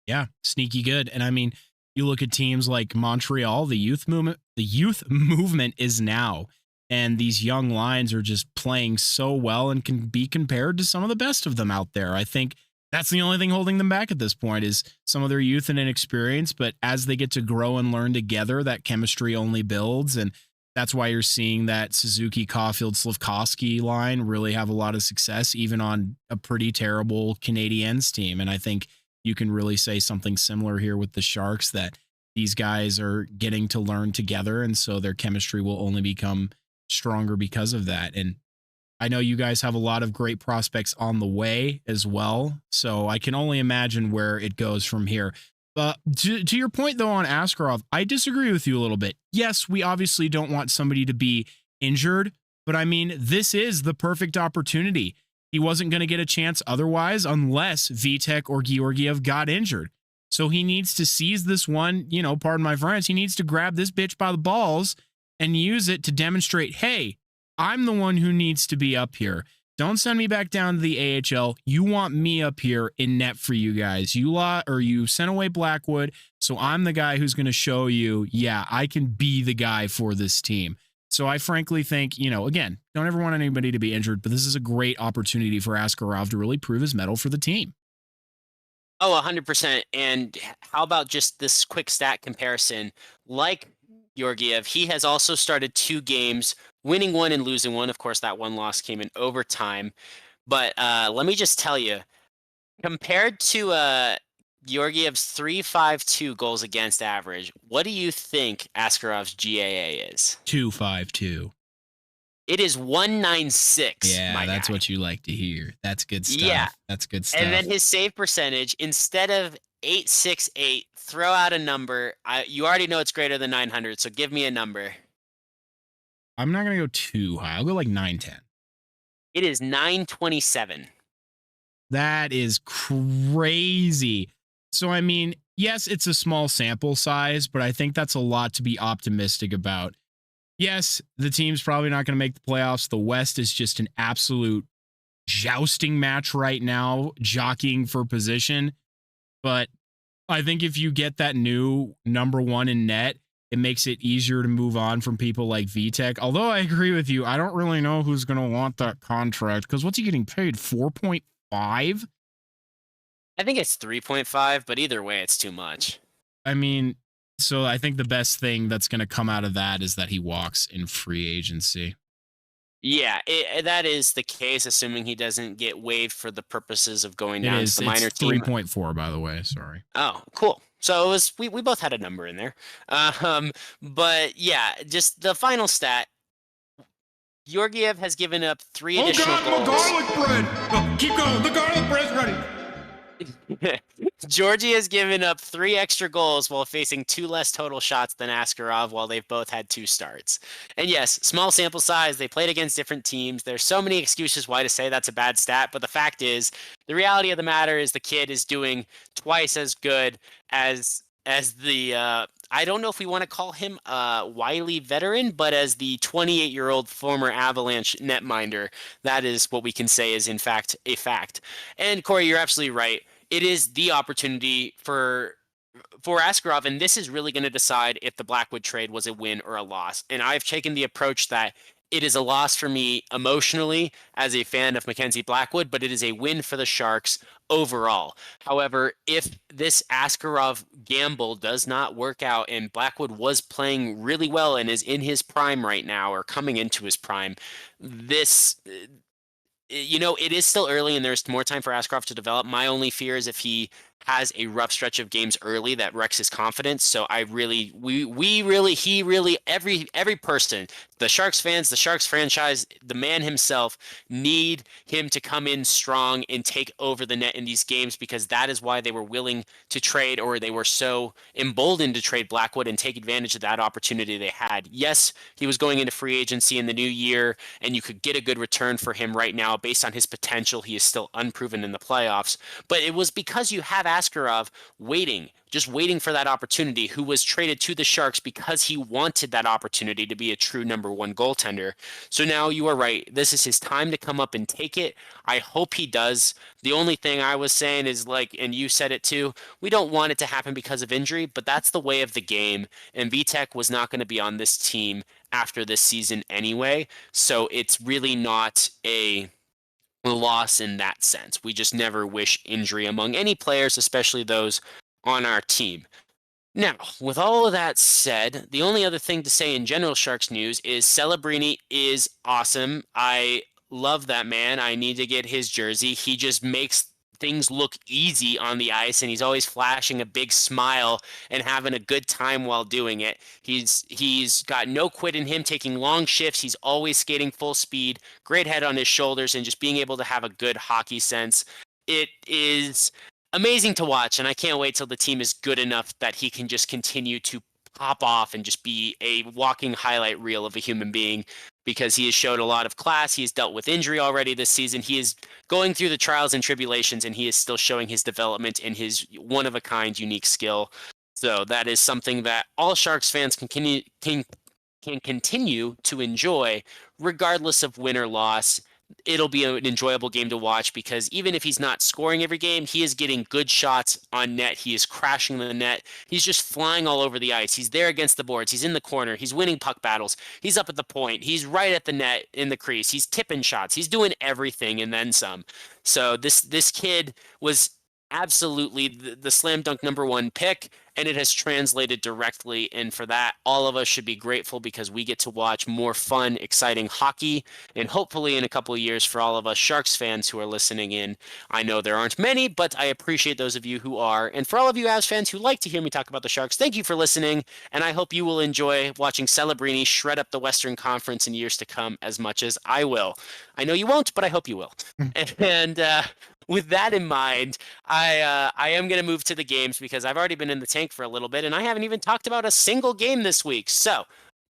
Yeah, sneaky good. And I mean, you look at teams like Montreal, the youth movement is now, and these young lines are just playing so well and can be compared to some of the best of them out there. I think that's the only thing holding them back at this point is some of their youth and inexperience, but as they get to grow and learn together, that chemistry only builds. And that's why you're seeing that Suzuki, Caulfield, Slafkovsky line really have a lot of success, even on a pretty terrible Canadiens team. And I think you can really say something similar here with the Sharks, that these guys are getting to learn together. And so their chemistry will only become stronger because of that. And I know you guys have a lot of great prospects on the way as well. So I can only imagine where it goes from here. To your point, though, on Askarov, I disagree with you a little bit. Yes, we obviously don't want somebody to be injured, but I mean, this is the perfect opportunity. He wasn't going to get a chance otherwise unless Vitek or Georgiev got injured. So he needs to seize this one, pardon my French, he needs to grab this bitch by the balls and use it to demonstrate, hey, I'm the one who needs to be up here. Don't send me back down to the AHL. You want me up here in net for you guys. You sent away Blackwood, so I'm the guy who's going to show you, yeah, I can be the guy for this team. So I frankly think, again, don't ever want anybody to be injured, but this is a great opportunity for Askarov to really prove his mettle for the team. Oh, 100%. And how about just this quick stat comparison? Like Georgiev, he has also started 2 games, winning one and losing one. Of course, that one loss came in overtime. But let me just tell you, compared to Georgiev's 3.52 goals against average, what do you think Askarov's GAA is? 2.52. It is 1.96. Yeah, that's what you like to hear. That's good stuff. Yeah. That's good stuff. And then his save percentage, instead of 868, throw out a number. You already know it's greater than 900, so give me a number. I'm not going to go too high. I'll go like 910. It is 927. That is crazy. So, I mean, yes, it's a small sample size, but I think that's a lot to be optimistic about. Yes, the team's probably not going to make the playoffs. The West is just an absolute jousting match right now, jockeying for position. But I think if you get that new number one in net, it makes it easier to move on from people like Vitek. Although I agree with you, I don't really know who's going to want that contract, because what's he getting paid? 4.5? I think it's 3.5, but either way, it's too much. I mean, so I think the best thing that's going to come out of that is that he walks in free agency. Yeah, that is the case, assuming he doesn't get waived for the purposes of going down to the minor it's team. 3.4, by the way. Sorry. Oh, cool. So it was we both had a number in there. But yeah, just the final stat. Georgiev has given up 3 additional goals. The garlic bread! Oh, keep going. The garlic bread's ready. Georgie has given up 3 extra goals while facing 2 less total shots than Askarov, while they've both had 2 starts. And yes, small sample size, they played against different teams. There's so many excuses why to say that's a bad stat, but the fact is, the reality of the matter is the kid is doing twice as good as the I don't know if we want to call him a wily veteran, but as the 28-year-old former Avalanche netminder, that is what we can say is in fact a fact. And Corey, you're absolutely right. It is the opportunity for Askarov, and this is really going to decide if the Blackwood trade was a win or a loss. And I've taken the approach that It is a loss for me emotionally as a fan of Mackenzie Blackwood, but it is a win for the Sharks overall. However, if this Askarov gamble does not work out and Blackwood was playing really well and is in his prime right now or coming into his prime, this it is still early and there's more time for Askarov to develop. My only fear is if he has a rough stretch of games early that wrecks his confidence. So he really, every person, the Sharks fans, the Sharks franchise, the man himself, need him to come in strong and take over the net in these games, because that is why they were willing to trade, or they were so emboldened to trade Blackwood and take advantage of that opportunity they had. Yes, he was going into free agency in the new year, and you could get a good return for him right now based on his potential. He is still unproven in the playoffs, but it was because you have Askarov just waiting for that opportunity, who was traded to the Sharks because he wanted that opportunity to be a true number one goaltender. So now you are right. This is his time to come up and take it. I hope he does. The only thing I was saying is, and you said it too, we don't want it to happen because of injury, but that's the way of the game. And Vitek was not going to be on this team after this season anyway. So it's really not a loss in that sense. We just never wish injury among any players, especially those on our team. Now, with all of that said, the only other thing to say in general Sharks news is Celebrini is awesome. I love that man. I need to get his jersey. He just makes things look easy on the ice, and he's always flashing a big smile and having a good time while doing it. He's got no quit in him, taking long shifts. He's always skating full speed, great head on his shoulders, and just being able to have a good hockey sense. It is amazing to watch, and I can't wait till the team is good enough that he can just continue to pop off and just be a walking highlight reel of a human being, because he has showed a lot of class. He has dealt with injury already this season. He is going through the trials and tribulations, and he is still showing his development in his one-of-a-kind unique skill. So that is something that all Sharks fans can continue to enjoy, regardless of win or loss. It'll be an enjoyable game to watch, because even if he's not scoring every game, he is getting good shots on net. He is crashing the net. He's just flying all over the ice. He's there against the boards. He's in the corner. He's winning puck battles. He's up at the point. He's right at the net in the crease. He's tipping shots. He's doing everything and then some. So this kid was absolutely the slam dunk number one pick, and it has translated directly. And for that, all of us should be grateful, because we get to watch more fun, exciting hockey. And hopefully in a couple of years, for all of us Sharks fans who are listening in, I know there aren't many, but I appreciate those of you who are. And for all of you Avs fans who like to hear me talk about the Sharks, thank you for listening. And I hope you will enjoy watching Celebrini shred up the Western Conference in years to come as much as I will. I know you won't, but I hope you will. And with that in mind, I am going to move to the games, because I've already been in the tank for a little bit, and I haven't even talked about a single game this week. So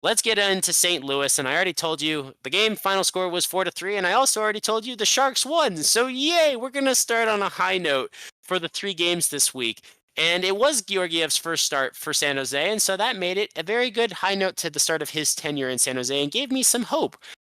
let's get into St. Louis. And I already told you the game final score was 4-3, and I also already told you the Sharks won. So yay, we're going to start on a high note for the 3 games this week. And it was Georgiev's first start for San Jose, and so that made it a very good high note to the start of his tenure in San Jose and gave me some hope.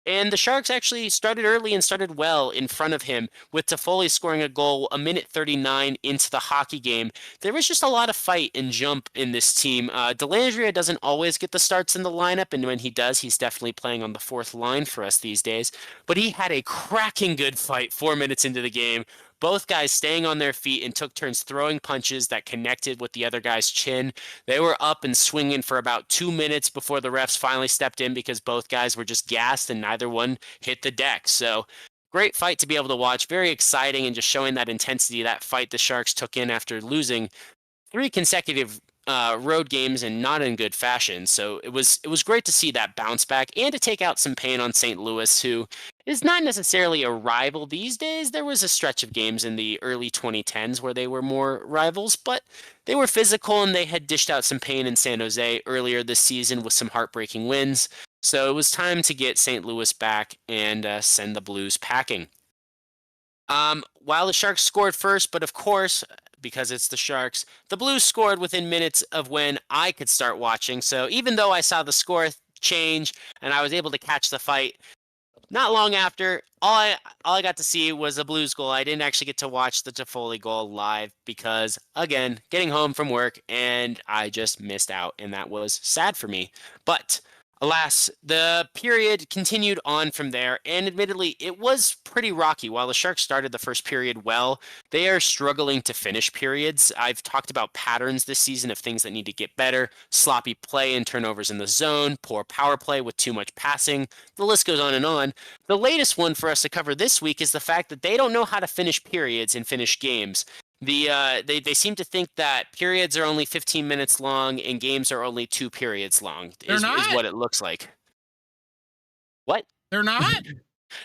And the Sharks actually started early and started well in front of him, with Toffoli scoring a goal a minute 39 into the hockey game. There was just a lot of fight and jump in this team. Dellandrea doesn't always get the starts in the lineup, and when he does, he's definitely playing on the 4th line for us these days. But he had a cracking good fight 4 minutes into the game. Both guys staying on their feet and took turns throwing punches that connected with the other guy's chin. They were up and swinging for about 2 minutes before the refs finally stepped in, because both guys were just gassed and neither one hit the deck. So great fight to be able to watch. Very exciting, and just showing that intensity, that fight the Sharks took in after losing 3 consecutive road games, and not in good fashion. So it was great to see that bounce back and to take out some pain on St. Louis, who is not necessarily a rival these days. There was a stretch of games in the early 2010s where they were more rivals, but they were physical, and they had dished out some pain in San Jose earlier this season with some heartbreaking wins. So it was time to get St. Louis back and send the Blues packing. While the Sharks scored first, but of course, because it's the Sharks, the Blues scored within minutes of when I could start watching. So even though I saw the score change and I was able to catch the fight, not long after, all I got to see was a Blues goal. I didn't actually get to watch the Toffoli goal live because, again, getting home from work, and I just missed out, and that was sad for me. But Alas, the period continued on from there, and admittedly, it was pretty rocky. While the Sharks started the first period well, they are struggling to finish periods. I've talked about patterns this season of things that need to get better: sloppy play and turnovers in the zone, poor power play with too much passing. The list goes on and on. The latest one for us to cover this week is the fact that they don't know how to finish periods and finish games. They seem to think that periods are only 15 minutes long and games are only 2 periods long They're is not. what it looks like. What? They're not.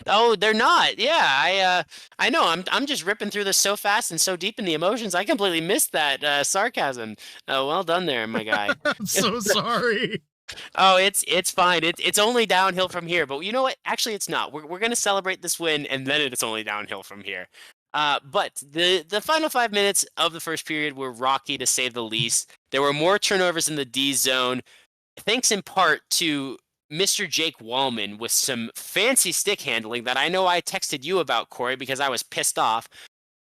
Oh, they're not. Yeah, I know. I'm just ripping through this so fast and so deep in the emotions. I completely missed that sarcasm. Well done there, my guy. I'm so sorry. Oh, it's fine. It's only downhill from here. But you know what? Actually, it's not. We're gonna celebrate this win, and then it's only downhill from here. But the final 5 minutes of the first period were rocky to say the least. There were more turnovers in the D zone, thanks in part to Mr. Jake Wallman with some fancy stick handling that I know I texted you about, Corey, because I was pissed off.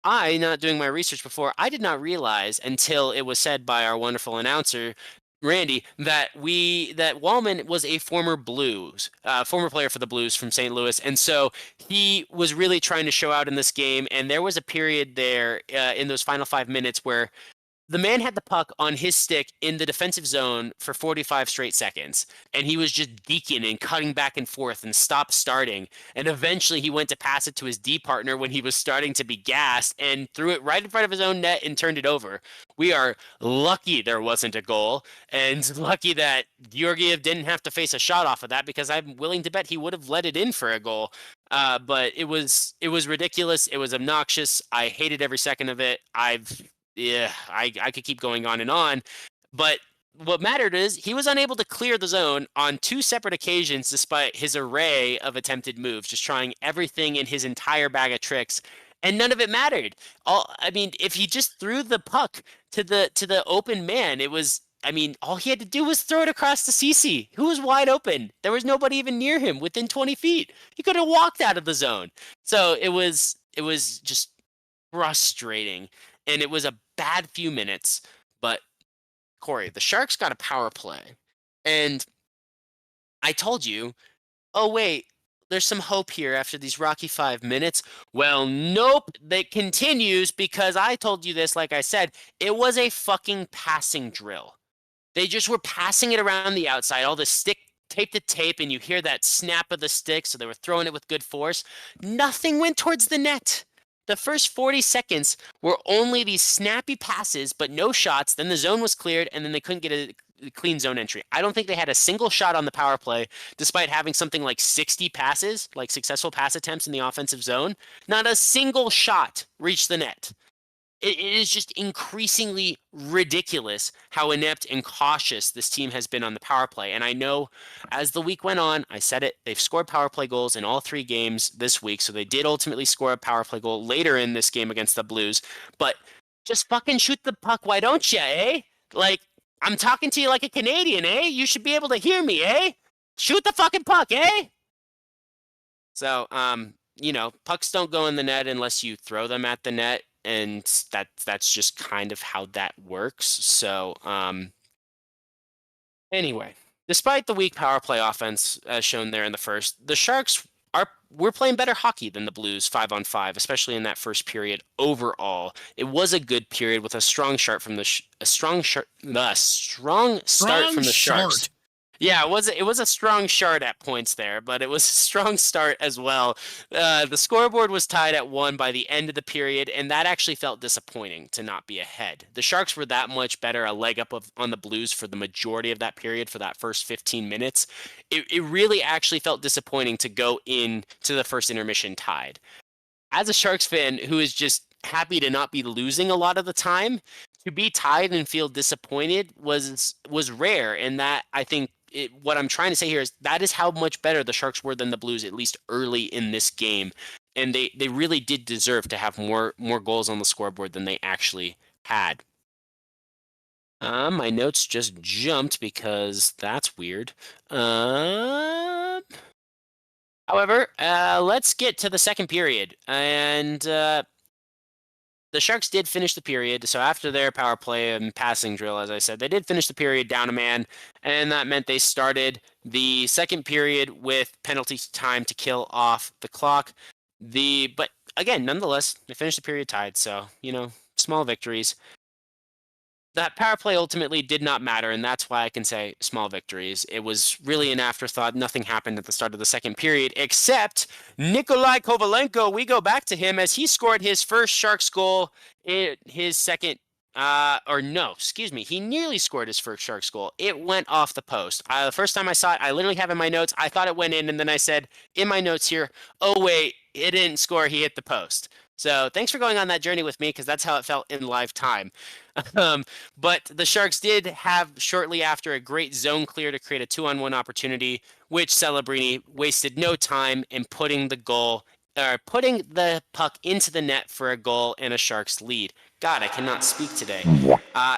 I, not doing my research before, I did not realize until it was said by our wonderful announcer, Randy, that Wallman was a former former player for the Blues from St. Louis, and so he was really trying to show out in this game. And there was a period there in those final 5 minutes where the man had the puck on his stick in the defensive zone for 45 straight seconds, and he was just deking and cutting back and forth and stop starting. And eventually he went to pass it to his D partner when he was starting to be gassed and threw it right in front of his own net and turned it over. We are lucky there wasn't a goal, and lucky that Georgiev didn't have to face a shot off of that, because I'm willing to bet he would have let it in for a goal. But it was ridiculous. It was obnoxious. I hated every second of it. I could keep going on, but what mattered is he was unable to clear the zone on 2 separate occasions despite his array of attempted moves, just trying everything in his entire bag of tricks, and none of it mattered. I mean, if he just threw the puck to the open man, all he had to do was throw it across to Cece, who was wide open. There was nobody even near him within 20 feet. He could have walked out of the zone. So it was just frustrating, and it was a bad few minutes. But Corey, the Sharks got a power play, and I told you, oh wait, there's some hope here after these rocky 5 minutes. Well, nope, that continues, because I told you this, like I said, it was a fucking passing drill. They just were passing it around the outside, all the stick tape to tape, and you hear that snap of the stick, so they were throwing it with good force. Nothing went towards the net. The first 40 seconds were only these snappy passes, but no shots. Then the zone was cleared, and then they couldn't get a clean zone entry. I don't think they had a single shot on the power play, despite having something like 60 passes, like successful pass attempts in the offensive zone. Not a single shot reached the net. It is just increasingly ridiculous how inept and cautious this team has been on the power play. And I know as the week went on, I said it, they've scored power play goals in all 3 games this week. So they did ultimately score a power play goal later in this game against the Blues. But just fucking shoot the puck, why don't you, eh? Like, I'm talking to you like a Canadian, eh? You should be able to hear me, eh? Shoot the fucking puck, eh? So, pucks don't go in the net unless you throw them at the net, and that's just kind of how that works. So, anyway, despite the weak power play offense as shown there in the first, the Sharks we're playing better hockey than the Blues 5-on-5, especially in that first period. Overall, it was a good period with a strong start from the Sharks. Yeah, it was a strong start at points there, but it was a strong start as well. The scoreboard was tied at 1 by the end of the period, and that actually felt disappointing to not be ahead. The Sharks were that much better, a leg up on the Blues for the majority of that period, for that first 15 minutes. It really actually felt disappointing to go into the first intermission tied. As a Sharks fan who is just happy to not be losing a lot of the time, to be tied and feel disappointed was rare, and that, I think, what I'm trying to say here is that is how much better the Sharks were than the Blues, at least early in this game. And they really did deserve to have more goals on the scoreboard than they actually had. My notes just jumped because that's weird. However, let's get to the second period. And the Sharks did finish the period. So after their power play and passing drill, as I said, they did finish the period down a man, and that meant they started the second period with penalty time to kill off the clock. But again, nonetheless, they finished the period tied. So, small victories. That power play ultimately did not matter, and that's why I can say small victories. It was really an afterthought. Nothing happened at the start of the second period, except Nikolai Kovalenko. We go back to him as he scored his first Sharks goal in his second. He nearly scored his first Sharks goal. It went off the post. The first time I saw it, I literally have in my notes, I thought it went in, and then I said in my notes here, oh wait, it didn't score, he hit the post. So thanks for going on that journey with me, because that's how it felt in live time. But the Sharks did have shortly after a great zone clear to create a 2-on-1 opportunity, which Celebrini wasted no time in putting the puck into the net for a goal and a Sharks lead. God, I cannot speak today.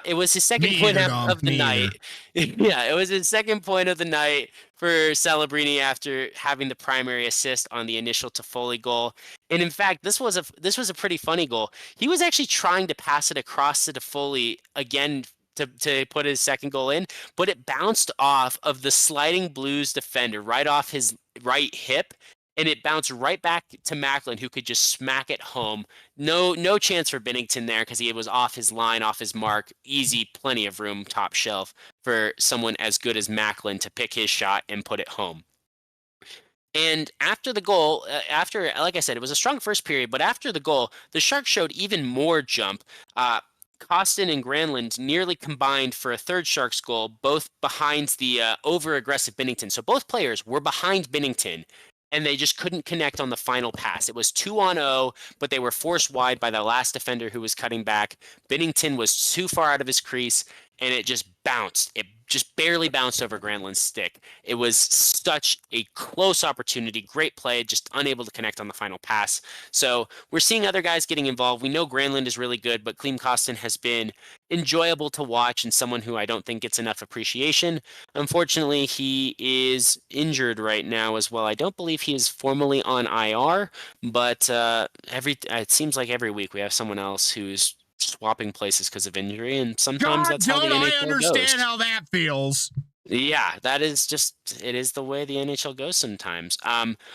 It was his second point of the night. Yeah, it was his second point of the night for Celebrini after having the primary assist on the initial Toffoli goal. And in fact, this was a pretty funny goal. He was actually trying to pass it across to Toffoli again to put his second goal in, but it bounced off of the sliding Blues defender right off his right hip. And it bounced right back to Macklin, who could just smack it home. No chance for Binnington there because he was off his line, off his mark. Easy, plenty of room, top shelf for someone as good as Macklin to pick his shot and put it home. And after the goal, like I said, it was a strong first period, but after the goal, the Sharks showed even more jump. Kostin and Granlund nearly combined for a third Sharks goal, both behind the over-aggressive Binnington. So both players were behind Binnington, and they just couldn't connect on the final pass. It was 2-on-0, but they were forced wide by the last defender who was cutting back. Binnington was too far out of his crease, and it just bounced. It just barely bounced over Granlund's stick. It was such a close opportunity. Great play, just unable to connect on the final pass. So we're seeing other guys getting involved. We know Granlund is really good, but Klim Kostin has been enjoyable to watch and someone who I don't think gets enough appreciation. Unfortunately, he is injured right now as well. I don't believe he is formally on IR, but it seems like every week we have someone else who's swapping places because of injury, and sometimes that's how the NHL goes. I understand how that feels. Yeah, it is the way the NHL goes sometimes.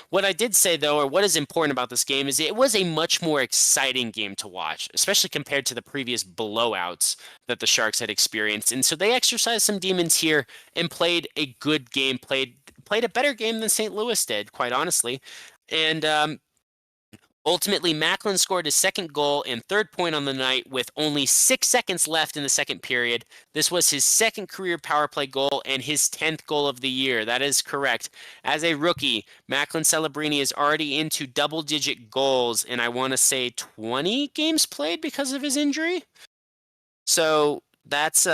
What I did say, though, or what is important about this game, is it was a much more exciting game to watch, especially compared to the previous blowouts that the Sharks had experienced. And so they exercised some demons here and played a good game, played a better game than St. Louis did, quite honestly. And ultimately, Macklin scored his second goal and third point on the night with only 6 seconds left in the second period. This was his second career power play goal and his 10th goal of the year. That is correct. As a rookie, Macklin Celebrini is already into double-digit goals, and I want to say 20 games played because of his injury. So that's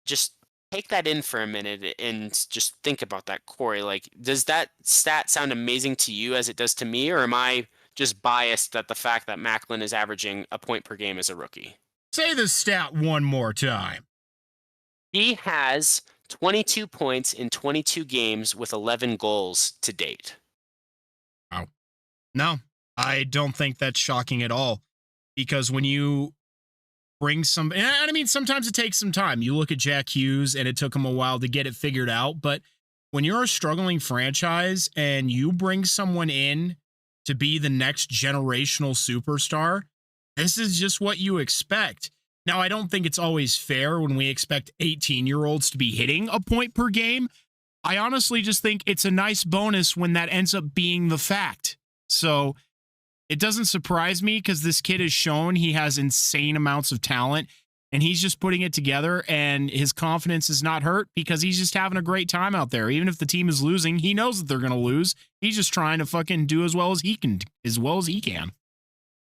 just take that in for a minute and just think about that, Corey. Like, does that stat sound amazing to you as it does to me, or am I just biased at the fact that Macklin is averaging a point per game as a rookie? Say the stat one more time. He has 22 points in 22 games with 11 goals to date. Wow. No, I don't think that's shocking at all, because when you bring and I mean, sometimes it takes some time. You look at Jack Hughes and it took him a while to get it figured out, but when you're a struggling franchise and you bring someone in to be the next generational superstar, this is just what you expect. Now, I don't think it's always fair when we expect 18-year-olds to be hitting a point per game. I honestly just think it's a nice bonus when that ends up being the fact. So it doesn't surprise me, because this kid has shown he has insane amounts of talent, and he's just putting it together, and his confidence is not hurt because he's just having a great time out there. Even if the team is losing, he knows that they're going to lose. He's just trying to fucking do as well as he can.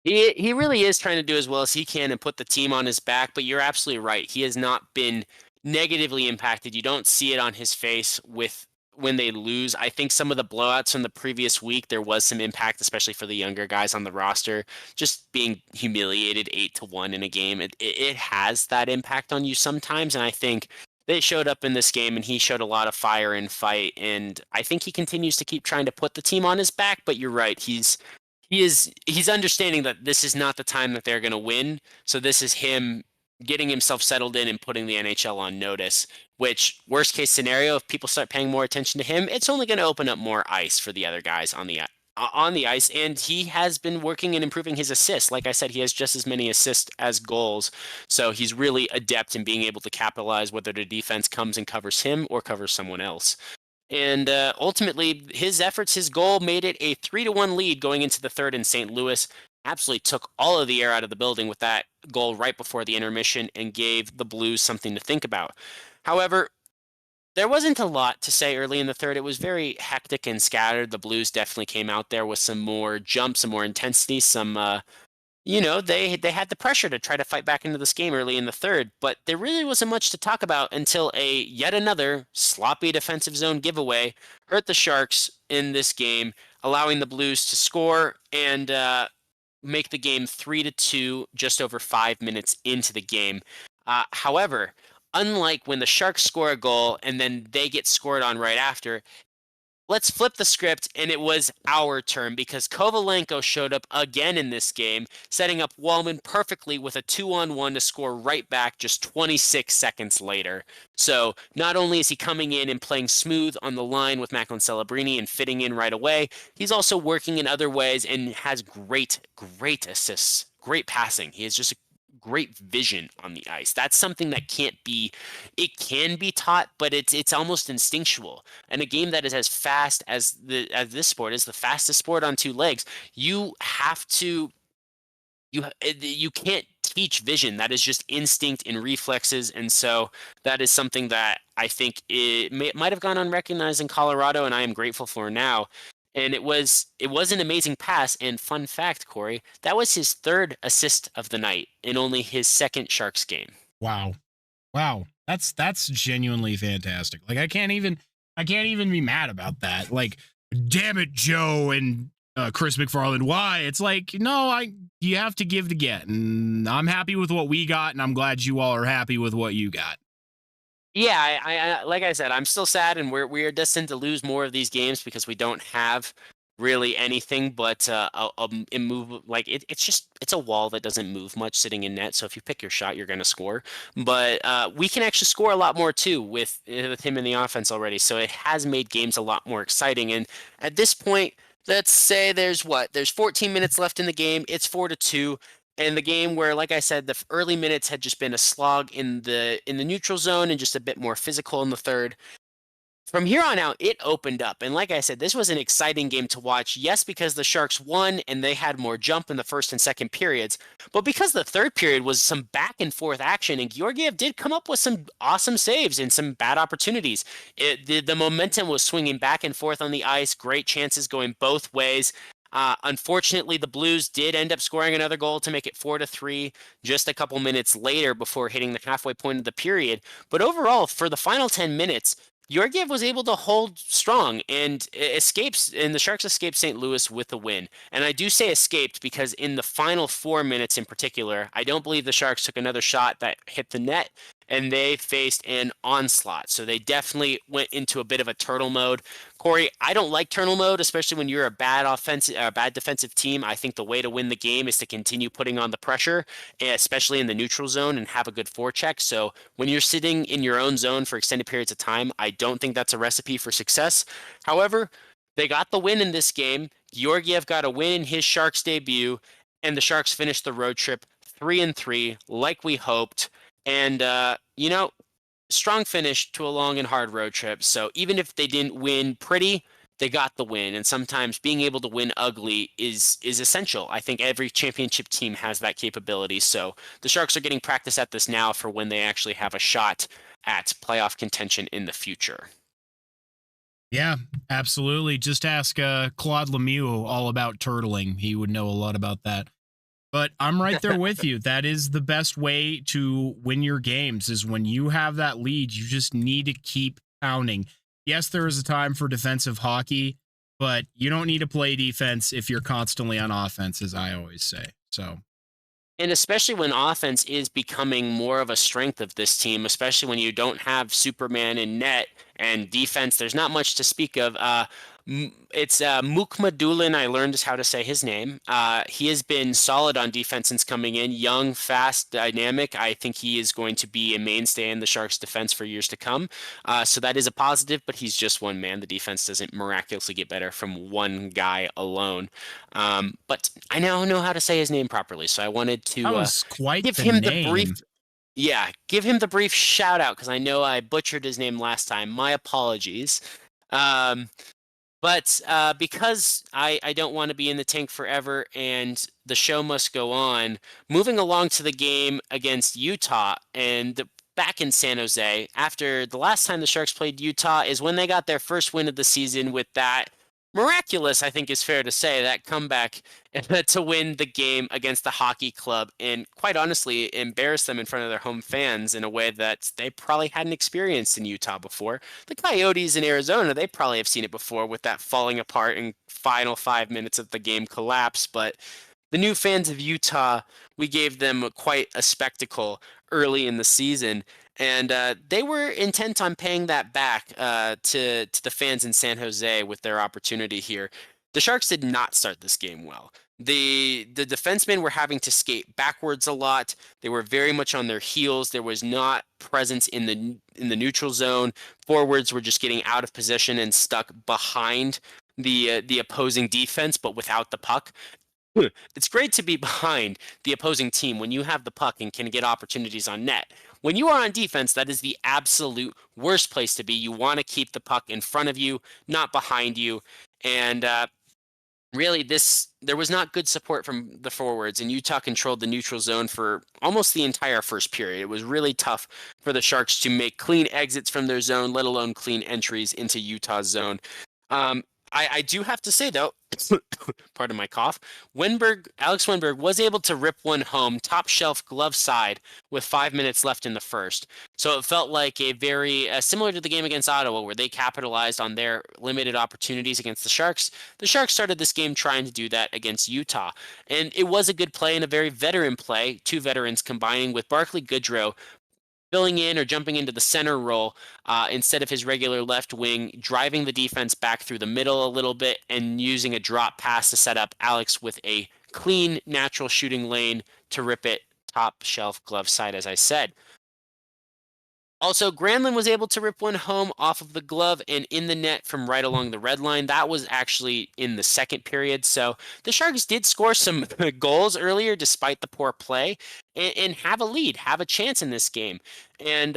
He really is trying to do as well as he can and put the team on his back, but you're absolutely right. He has not been negatively impacted. You don't see it on his face when they lose. I think some of the blowouts from the previous week, there was some impact, especially for the younger guys on the roster, just being humiliated 8-1 in a game. It has that impact on you sometimes, and I think they showed up in this game, and he showed a lot of fire and fight, and I think he continues to keep trying to put the team on his back, but you're right. He's he's understanding that this is not the time that they're going to win. So this is him getting himself settled in and putting the NHL on notice, which worst case scenario, if people start paying more attention to him, it's only going to open up more ice for the other guys on the ice. And he has been working and improving his assists. Like I said, he has just as many assists as goals. So he's really adept in being able to capitalize whether the defense comes and covers him or covers someone else. And ultimately, his efforts, his goal made it a 3-1 lead going into the third in St. Louis. Absolutely took all of the air out of the building with that goal right before the intermission and gave the Blues something to think about. However, there wasn't a lot to say early in the third. It was very hectic and scattered. The Blues definitely came out there with some more jumps, some more intensity, some they had the pressure to try to fight back into this game early in the third, but there really wasn't much to talk about until a yet another sloppy defensive zone giveaway hurt the Sharks in this game, allowing the Blues to score and make the game 3-2 just over 5 minutes into the game. However, unlike when the Sharks score a goal and then they get scored on right after, let's flip the script, and it was our turn because Kovalenko showed up again in this game, setting up Wallman perfectly with a 2-on-1 to score right back just 26 seconds later. So not only is he coming in and playing smooth on the line with Macklin Celebrini and fitting in right away, he's also working in other ways and has great assists, great passing. He has just a great vision on the ice. That's something that it can be taught, but it's almost instinctual. And a game that is as fast as this sport is the fastest sport on two legs, you can't teach vision. That is just instinct and reflexes. And so that is something that I think might have gone unrecognized in Colorado, and I am grateful for now. And it was an amazing pass. And fun fact, Corey, that was his third assist of the night in only his second Sharks game. Wow. That's genuinely fantastic. Like I can't even be mad about that. Like, damn it, Joe and Chris McFarland. Why? It's like, no, you have to give to get. And I'm happy with what we got, and I'm glad you all are happy with what you got. Yeah, I like I said, I'm still sad, and we are destined to lose more of these games because we don't have really anything but a move. Like it's a wall that doesn't move much sitting in net. So if you pick your shot, you're going to score. But we can actually score a lot more too with him in the offense already. So it has made games a lot more exciting. And at this point, let's say there's 14 minutes left in the game. It's 4-2. And the game where, like I said, the early minutes had just been a slog in the neutral zone and just a bit more physical in the third. From here on out, it opened up. And like I said, this was an exciting game to watch. Yes, because the Sharks won and they had more jump in the first and second periods, but because the third period was some back and forth action, and Georgiev did come up with some awesome saves and some bad opportunities. The momentum was swinging back and forth on the ice, great chances going both ways. Unfortunately, the Blues did end up scoring another goal to make it 4-3 just a couple minutes later before hitting the halfway point of the period. But overall, for the final 10 minutes, Georgiev was able to hold strong and the Sharks escaped St. Louis with a win. And I do say escaped because in the final 4 minutes in particular, I don't believe the Sharks took another shot that hit the net, and they faced an onslaught. So they definitely went into a bit of a turtle mode. Corey, I don't like turtle mode, especially when you're a bad defensive team. I think the way to win the game is to continue putting on the pressure, especially in the neutral zone, and have a good forecheck. So when you're sitting in your own zone for extended periods of time, I don't think that's a recipe for success. However, they got the win in this game. Georgiev got a win in his Sharks debut, and the Sharks finished the road trip 3-3 like we hoped. And, strong finish to a long and hard road trip. So even if they didn't win pretty, they got the win. And sometimes being able to win ugly is essential. I think every championship team has that capability. So the Sharks are getting practice at this now for when they actually have a shot at playoff contention in the future. Yeah, absolutely. Just ask Claude Lemieux all about turtling. He would know a lot about that. But I'm right there with you. That is the best way to win your games, is when you have that lead, you just need to keep pounding. Yes, there is a time for defensive hockey, but you don't need to play defense if you're constantly on offense, as I always say. So, and especially when offense is becoming more of a strength of this team, especially when you don't have Superman in net, and defense, there's not much to speak of. It's Mukmadulin. I learned how to say his name. He has been solid on defense since coming in. Young, fast, dynamic. I think he is going to be a mainstay in the Sharks' defense for years to come. So that is a positive, but he's just one man. The defense doesn't miraculously get better from one guy alone. But I now know how to say his name properly, so I wanted to That was quite give the him name. the brief. Yeah, give him the brief shout out because I know I butchered his name last time. My apologies. But because I don't want to be in the tank forever and the show must go on, moving along to the game against Utah and back in San Jose, after the last time the Sharks played Utah is when they got their first win of the season with that miraculous, I think is fair to say, that comeback to win the game against the hockey club and quite honestly embarrass them in front of their home fans in a way that they probably hadn't experienced in Utah before. The Coyotes in Arizona, they probably have seen it before with that falling apart in final 5 minutes of the game collapse, but the new fans of Utah, we gave them quite a spectacle early in the season, and they were intent on paying that back to the fans in San Jose with their opportunity here. The Sharks did not start this game well. The defensemen were having to skate backwards a lot. They were very much on their heels. There was not presence in the neutral zone. Forwards were just getting out of position and stuck behind the opposing defense, but without the puck. It's great to be behind the opposing team when you have the puck and can get opportunities on net. When you are on defense, that is the absolute worst place to be. You want to keep the puck in front of you, not behind you. And really, there was not good support from the forwards, and Utah controlled the neutral zone for almost the entire first period. It was really tough for the Sharks to make clean exits from their zone, let alone clean entries into Utah's zone. I do have to say, though, pardon my cough, Alex Wenberg was able to rip one home, top shelf glove side, with 5 minutes left in the first. So it felt like a very similar to the game against Ottawa, where they capitalized on their limited opportunities against the Sharks. The Sharks started this game trying to do that against Utah. And it was a good play and a very veteran play, two veterans combining with Barclay Goodrow filling in or jumping into the center role instead of his regular left wing, driving the defense back through the middle a little bit and using a drop pass to set up Alex with a clean, natural shooting lane to rip it top shelf glove side, as I said. Also, Granlund was able to rip one home off of the glove and in the net from right along the red line. That was actually in the second period. So the Sharks did score some goals earlier despite the poor play and have a lead, have a chance in this game. And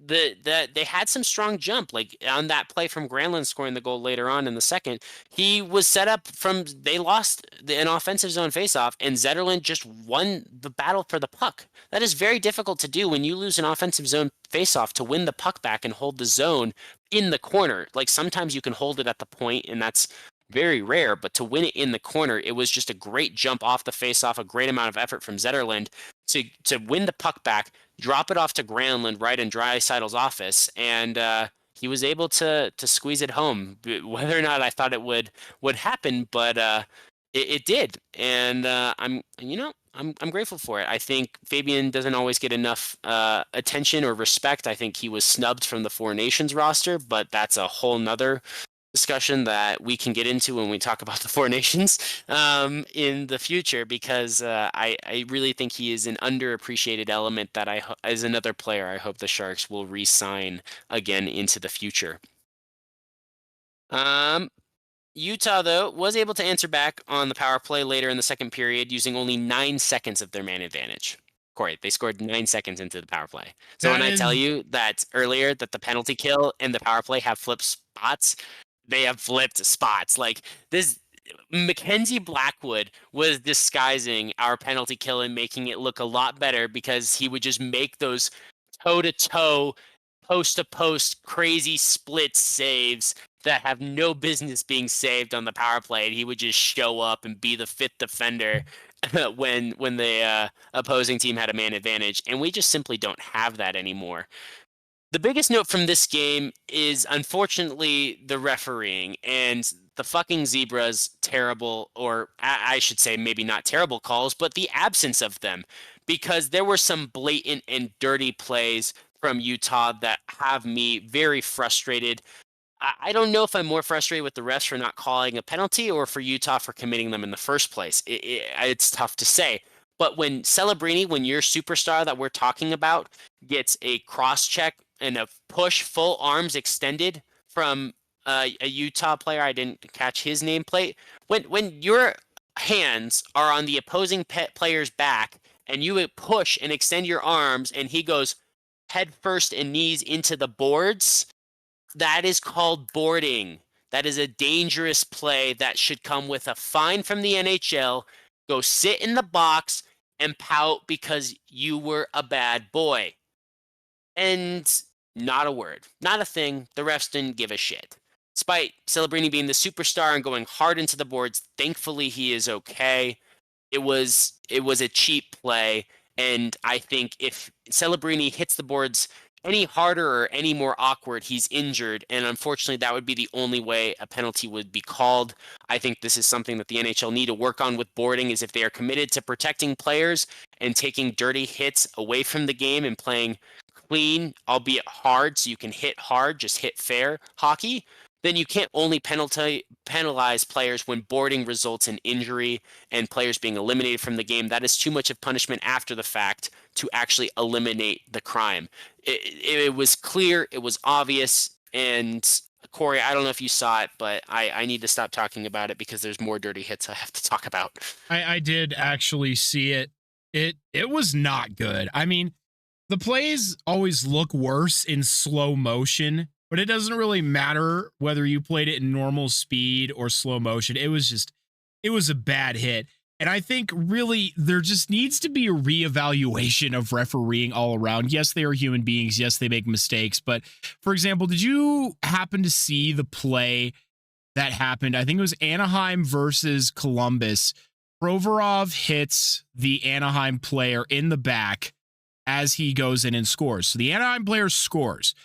they had some strong jump, like on that play from Granlund scoring the goal later on in the second. He was set up they lost an offensive zone faceoff, and Zetterlund just won the battle for the puck. That is very difficult to do when you lose an offensive zone faceoff, to win the puck back and hold the zone in the corner. Like sometimes you can hold it at the point, and that's very rare, but to win it in the corner, it was just a great jump off the faceoff, a great amount of effort from Zetterlund to win the puck back, drop it off to Granlund right in Draisaitl's office, and he was able to squeeze it home. Whether or not I thought it would happen, but it did, and I'm grateful for it. I think Fabian doesn't always get enough attention or respect. I think he was snubbed from the Four Nations roster, but that's a whole nother discussion that we can get into when we talk about the Four Nations in the future, because I really think he is an underappreciated element that as another player, I hope the Sharks will re-sign again into the future. Utah, though, was able to answer back on the power play later in the second period using only 9 seconds of their man advantage. Corey, they scored 9 seconds into the power play. So when I tell you that earlier that the penalty kill and the power play have flipped spots, they have flipped spots. Like this, Mackenzie Blackwood was disguising our penalty kill and making it look a lot better, because he would just make those toe-to-toe, post-to-post crazy split saves that have no business being saved on the power play. And he would just show up and be the fifth defender when the opposing team had a man advantage. And we just simply don't have that anymore. The biggest note from this game is, unfortunately, the refereeing and the fucking Zebras' terrible, or I should say maybe not terrible calls, but the absence of them, because there were some blatant and dirty plays from Utah that have me very frustrated. I don't know if I'm more frustrated with the refs for not calling a penalty or for Utah for committing them in the first place. It's tough to say. But when Celebrini, when your superstar that we're talking about gets a cross check and a push full arms extended from a Utah player, I didn't catch his nameplate. When your hands are on the opposing player's back and you push and extend your arms and he goes head first and knees into the boards, that is called boarding. That is a dangerous play that should come with a fine from the NHL. Go sit in the box and pout because you were a bad boy. And not a word, not a thing. The refs didn't give a shit. Despite Celebrini being the superstar and going hard into the boards, thankfully he is okay. It was a cheap play, and I think if Celebrini hits the boards any harder or any more awkward, he's injured, and unfortunately that would be the only way a penalty would be called. I think this is something that the NHL need to work on with boarding, is if they are committed to protecting players and taking dirty hits away from the game and playing clean, albeit hard, so you can hit hard, just hit fair hockey, then you can't only penalize players when boarding results in injury and players being eliminated from the game. That is too much of punishment after the fact to actually eliminate the crime. It was clear, it was obvious, and Corey, I don't know if you saw it, but I need to stop talking about it because there's more dirty hits I have to talk about. I did actually see it. It was not good. I mean, the plays always look worse in slow motion, but it doesn't really matter whether you played it in normal speed or slow motion. It was a bad hit. And I think really there just needs to be a reevaluation of refereeing all around. Yes, they are human beings. Yes, they make mistakes. But for example, did you happen to see the play that happened? I think it was Anaheim versus Columbus. Provorov hits the Anaheim player in the back as he goes in and scores. So the Anaheim player scores.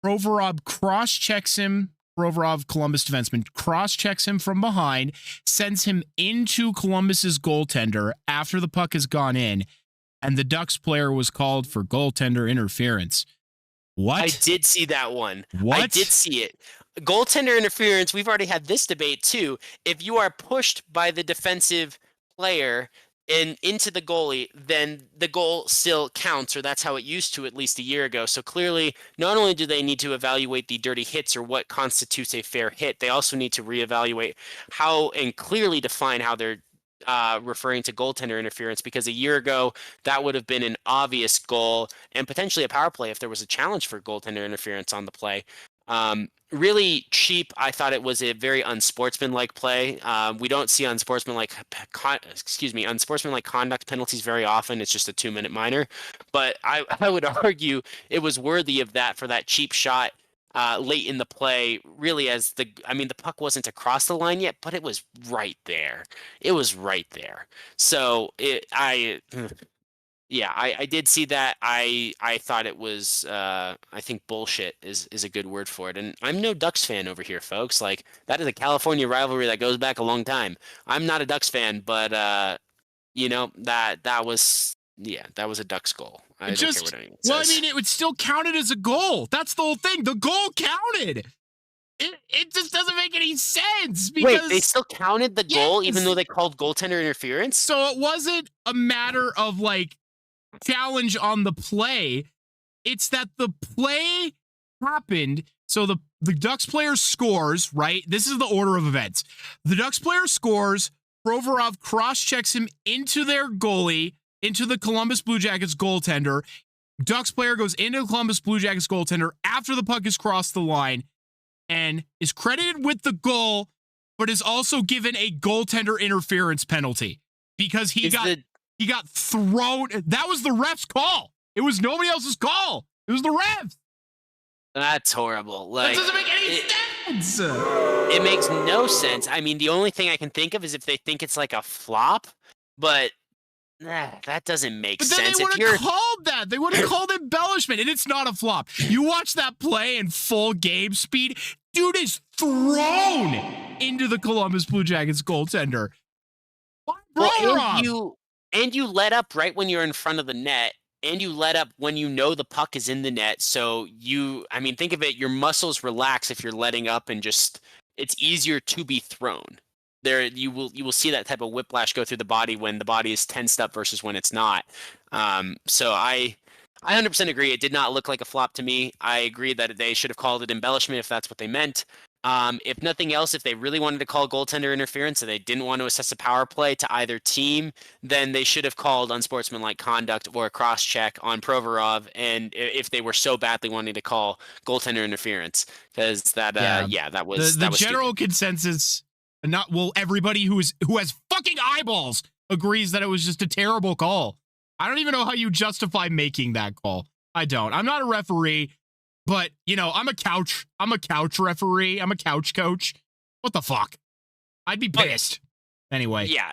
Provorov cross-checks him. Provorov, Columbus defenseman, cross-checks him from behind, sends him into Columbus's goaltender after the puck has gone in, and the Ducks player was called for goaltender interference. What? I did see that one. What? I did see it. Goaltender interference, we've already had this debate too. If you are pushed by the defensive player and into the goalie, then the goal still counts, or that's how it used to at least a year ago. So clearly, not only do they need to evaluate the dirty hits or what constitutes a fair hit, they also need to reevaluate how and clearly define how they're referring to goaltender interference, because a year ago that would have been an obvious goal and potentially a power play if there was a challenge for goaltender interference on the play. Really cheap. I thought it was a very unsportsmanlike play. We don't see unsportsmanlike conduct penalties very often. It's just a 2-minute minor, but I would argue it was worthy of that for that cheap shot late in the play. Really, the puck wasn't across the line yet, but it was right there. It was right there. So I did see that. I thought it was, I think bullshit is a good word for it. And I'm no Ducks fan over here, folks. Like, that is a California rivalry that goes back a long time. I'm not a Ducks fan, but, that was a Ducks goal. I don't care what anyone says. Well, I mean, it would still counted as a goal. That's the whole thing. The goal counted. It just doesn't make any sense. Because, wait, they still counted the goal even though they called goaltender interference? So it wasn't a matter of, like, challenge on the play. It's that the play happened. So the Ducks player scores, right? This is the order of events. The Ducks player scores. Provorov cross-checks him into their goalie, into the Columbus Blue Jackets goaltender. Ducks player goes into the Columbus Blue Jackets goaltender after the puck has crossed the line and is credited with the goal, but is also given a goaltender interference penalty because he got thrown. That was the ref's call. It was nobody else's call. It was the refs. That's horrible. Like, that doesn't make any sense. It makes no sense. I mean, the only thing I can think of is if they think it's like a flop, but that doesn't make sense. But then they would have called that. They would have called embellishment, and it's not a flop. You watch that play in full game speed. Dude is thrown into the Columbus Blue Jackets goaltender. Well, and you let up right when you're in front of the net. and you let up when you know the puck is in the net. So think of it, your muscles relax if you're letting up, and just it's easier to be thrown. There you will see that type of whiplash go through the body when the body is tensed up versus when it's not. So I 100% agree. It did not look like a flop to me. I agree that they should have called it embellishment if that's what they meant. If nothing else, if they really wanted to call goaltender interference and they didn't want to assess a power play to either team, then they should have called unsportsmanlike conduct or a cross check on Provorov. And if they were so badly wanting to call goaltender interference, because that was the was general stupid. consensus. Everybody who has fucking eyeballs agrees that it was just a terrible call. I don't even know how you justify making that call. I don't. I'm not a referee. But, I'm a couch referee. I'm a couch coach. What the fuck? I'd be pissed. Anyway. Yeah.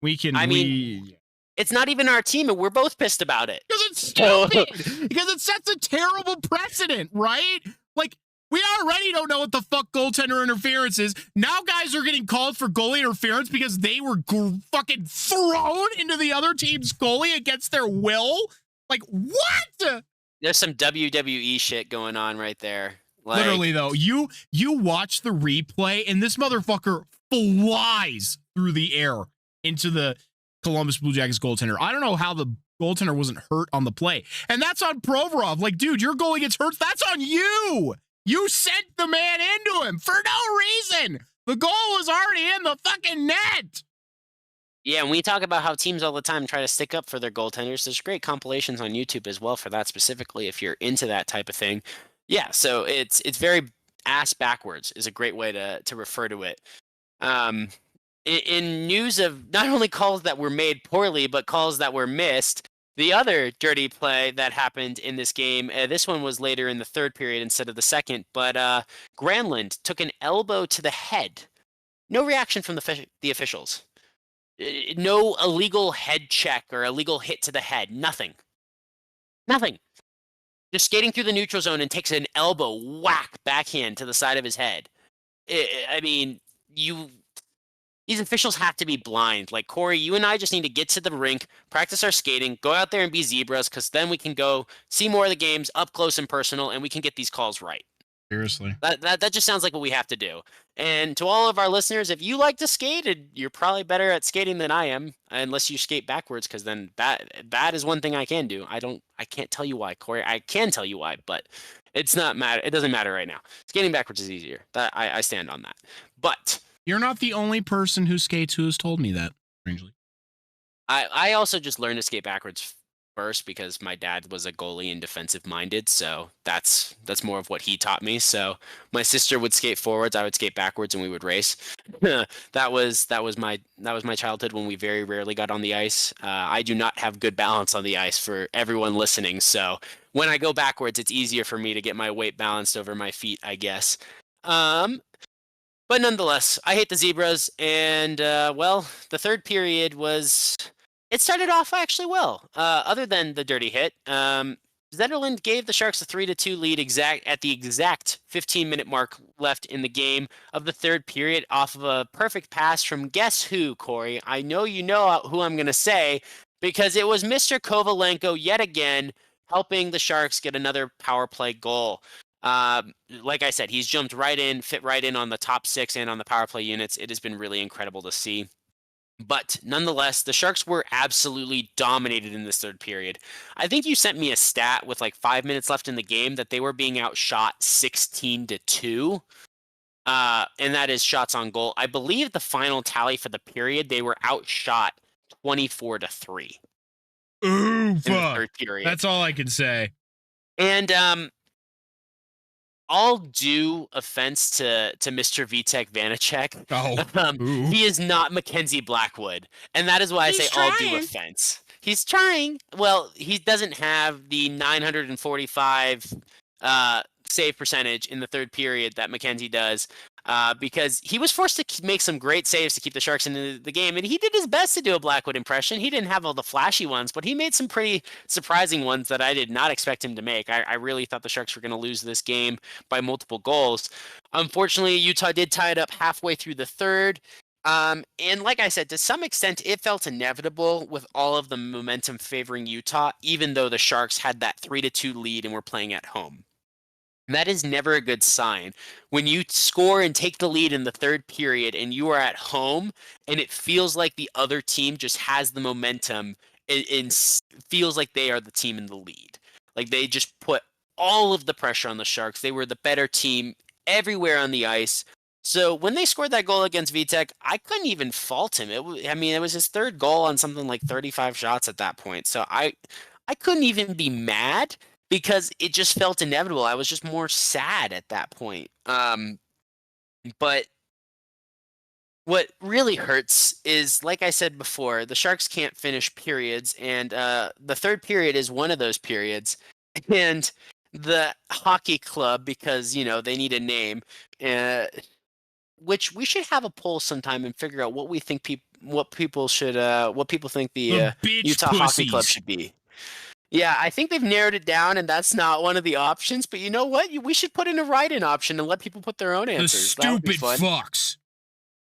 It's not even our team, and we're both pissed about it. Because it's stupid. Because it sets a terrible precedent, right? Like, we already don't know what the fuck goaltender interference is. Now guys are getting called for goalie interference because they were fucking thrown into the other team's goalie against their will? Like, what? There's some WWE shit going on right there. Literally, though, you watch the replay, and this motherfucker flies through the air into the Columbus Blue Jackets goaltender. I don't know how the goaltender wasn't hurt on the play. And that's on Provorov. Like, dude, your goalie gets hurt. That's on you. You sent the man into him for no reason. The goal was already in the fucking net. Yeah, and we talk about how teams all the time try to stick up for their goaltenders. There's great compilations on YouTube as well for that specifically if you're into that type of thing. Yeah, so it's very ass backwards is a great way to refer to it. In news of not only calls that were made poorly, but calls that were missed, the other dirty play that happened in this game, this one was later in the third period instead of the second, but Granlund took an elbow to the head. No reaction from the officials. No illegal head check or illegal hit to the head. Nothing. Just skating through the neutral zone and takes an elbow whack backhand to the side of his head. These officials have to be blind. Like, Corey, you and I just need to get to the rink, practice our skating, go out there and be zebras, because then we can go see more of the games up close and personal, and we can get these calls right. Seriously. That just sounds like what we have to do. And to all of our listeners, if you like to skate, you're probably better at skating than I am, unless you skate backwards, because then that is one thing I can do. I can't tell you why, Corey. I can tell you why, but it's not matter. It doesn't matter right now. Skating backwards is easier. I stand on that. But you're not the only person who skates who has told me that, strangely. I also just learned to skate backwards first because my dad was a goalie and defensive minded, so that's more of what he taught me. So my sister would skate forwards, I would skate backwards, and we would race. that was my childhood when we very rarely got on the ice. I do not have good balance on the ice for everyone listening, so when I go backwards, it's easier for me to get my weight balanced over my feet, I guess. But nonetheless, I hate the Zebras, and the third period it started off actually well, other than the dirty hit. Zetterlund gave the Sharks a 3-2 lead at the exact 15-minute mark left in the game of the third period off of a perfect pass from guess who, Corey? I know you know who I'm going to say, because it was Mr. Kovalenko yet again helping the Sharks get another power play goal. Like I said, he's jumped right in, fit right in on the top six and on the power play units. It has been really incredible to see. But nonetheless, the Sharks were absolutely dominated in this third period. I think you sent me a stat with like 5 minutes left in the game that they were being outshot 16-2. And that is shots on goal. I believe the final tally for the period, they were outshot 24-3. Ooh, fuck. In the third period. That's all I can say. And all due offense to Mr. Vitek Vanacek. He is not Mackenzie Blackwood. And that is why I say all due offense. He's trying. Well, he doesn't have the 945 save percentage in the third period that Mackenzie does, because he was forced to make some great saves to keep the Sharks in the game, and he did his best to do a Blackwood impression. He didn't have all the flashy ones, but he made some pretty surprising ones that I did not expect him to make. I really thought the Sharks were going to lose this game by multiple goals. Unfortunately, Utah did tie it up halfway through the third, And like I said, to some extent, it felt inevitable with all of the momentum favoring Utah, even though the Sharks had that 3-2 lead and were playing at home. That is never a good sign. When you score and take the lead in the third period and you are at home and it feels like the other team just has the momentum and feels like they are the team in the lead. Like they just put all of the pressure on the Sharks. They were the better team everywhere on the ice. So when they scored that goal against Vitek, I couldn't even fault him. It was his third goal on something like 35 shots at that point. So I couldn't even be mad because it just felt inevitable. I was just more sad at that point. But what really hurts is, like I said before, the Sharks can't finish periods, and the third period is one of those periods. And the hockey club, because they need a name, which we should have a poll sometime and figure out what we think what people think the The bitch Utah Hockey Club pussies. should be. Yeah, I think they've narrowed it down, and that's not one of the options. But you know what? We should put in a write-in option and let people put their own The answers. That would be stupid fun. fucks.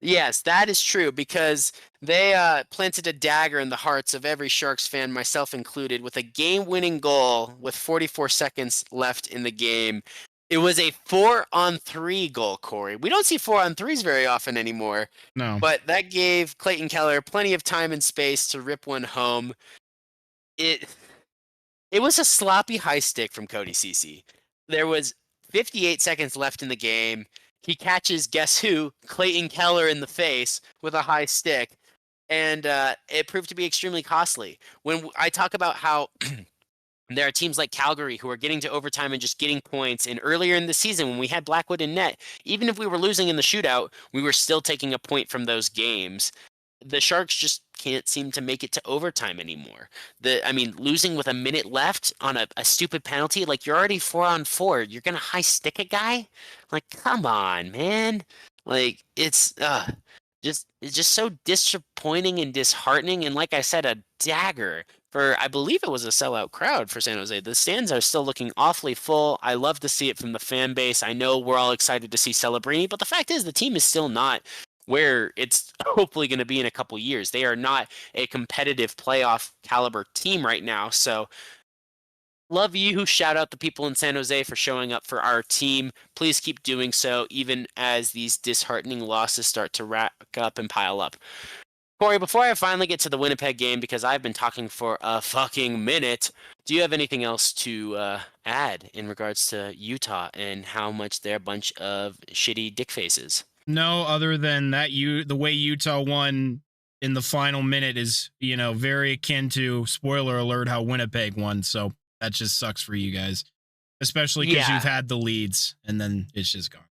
Yes, that is true because they planted a dagger in the hearts of every Sharks fan, myself included, with a game-winning goal with 44 seconds left in the game. It was a 4-on-3 goal, Corey. We don't see 4-on-3s very often anymore, No. but that gave Clayton Keller plenty of time and space to rip one home. It was a sloppy high stick from Cody Ceci. There was 58 seconds left in the game. He catches, guess who? Clayton Keller in the face with a high stick. And it proved to be extremely costly. When I talk about how there are teams like Calgary who are getting to overtime and just getting points, and earlier in the season when we had Blackwood in net, even if we were losing in the shootout, we were still taking a point from those games. The Sharks just can't seem to make it to overtime anymore. Losing with a minute left on a stupid penalty, like you're already 4-on-4, you're gonna high stick a guy? Like, come on, man. Like it's just so disappointing and disheartening. And like I said, a dagger for, I believe it was a sellout crowd for San Jose. The stands are still looking awfully full. I love to see it from the fan base. I know we're all excited to see Celebrini, but the fact is the team is still not where it's hopefully going to be in a couple years. They are not a competitive playoff caliber team right now. So love you. Shout out the people in San Jose for showing up for our team. Please keep doing so, even as these disheartening losses start to rack up and pile up. Corey, before I finally get to the Winnipeg game, because I've been talking for a fucking minute, do you have anything else to add in regards to Utah and how much they're a bunch of shitty dick faces? No, other than that, the way Utah won in the final minute is, very akin to, spoiler alert, how Winnipeg won. So that just sucks for you guys, especially because you've had the leads and then it's just gone.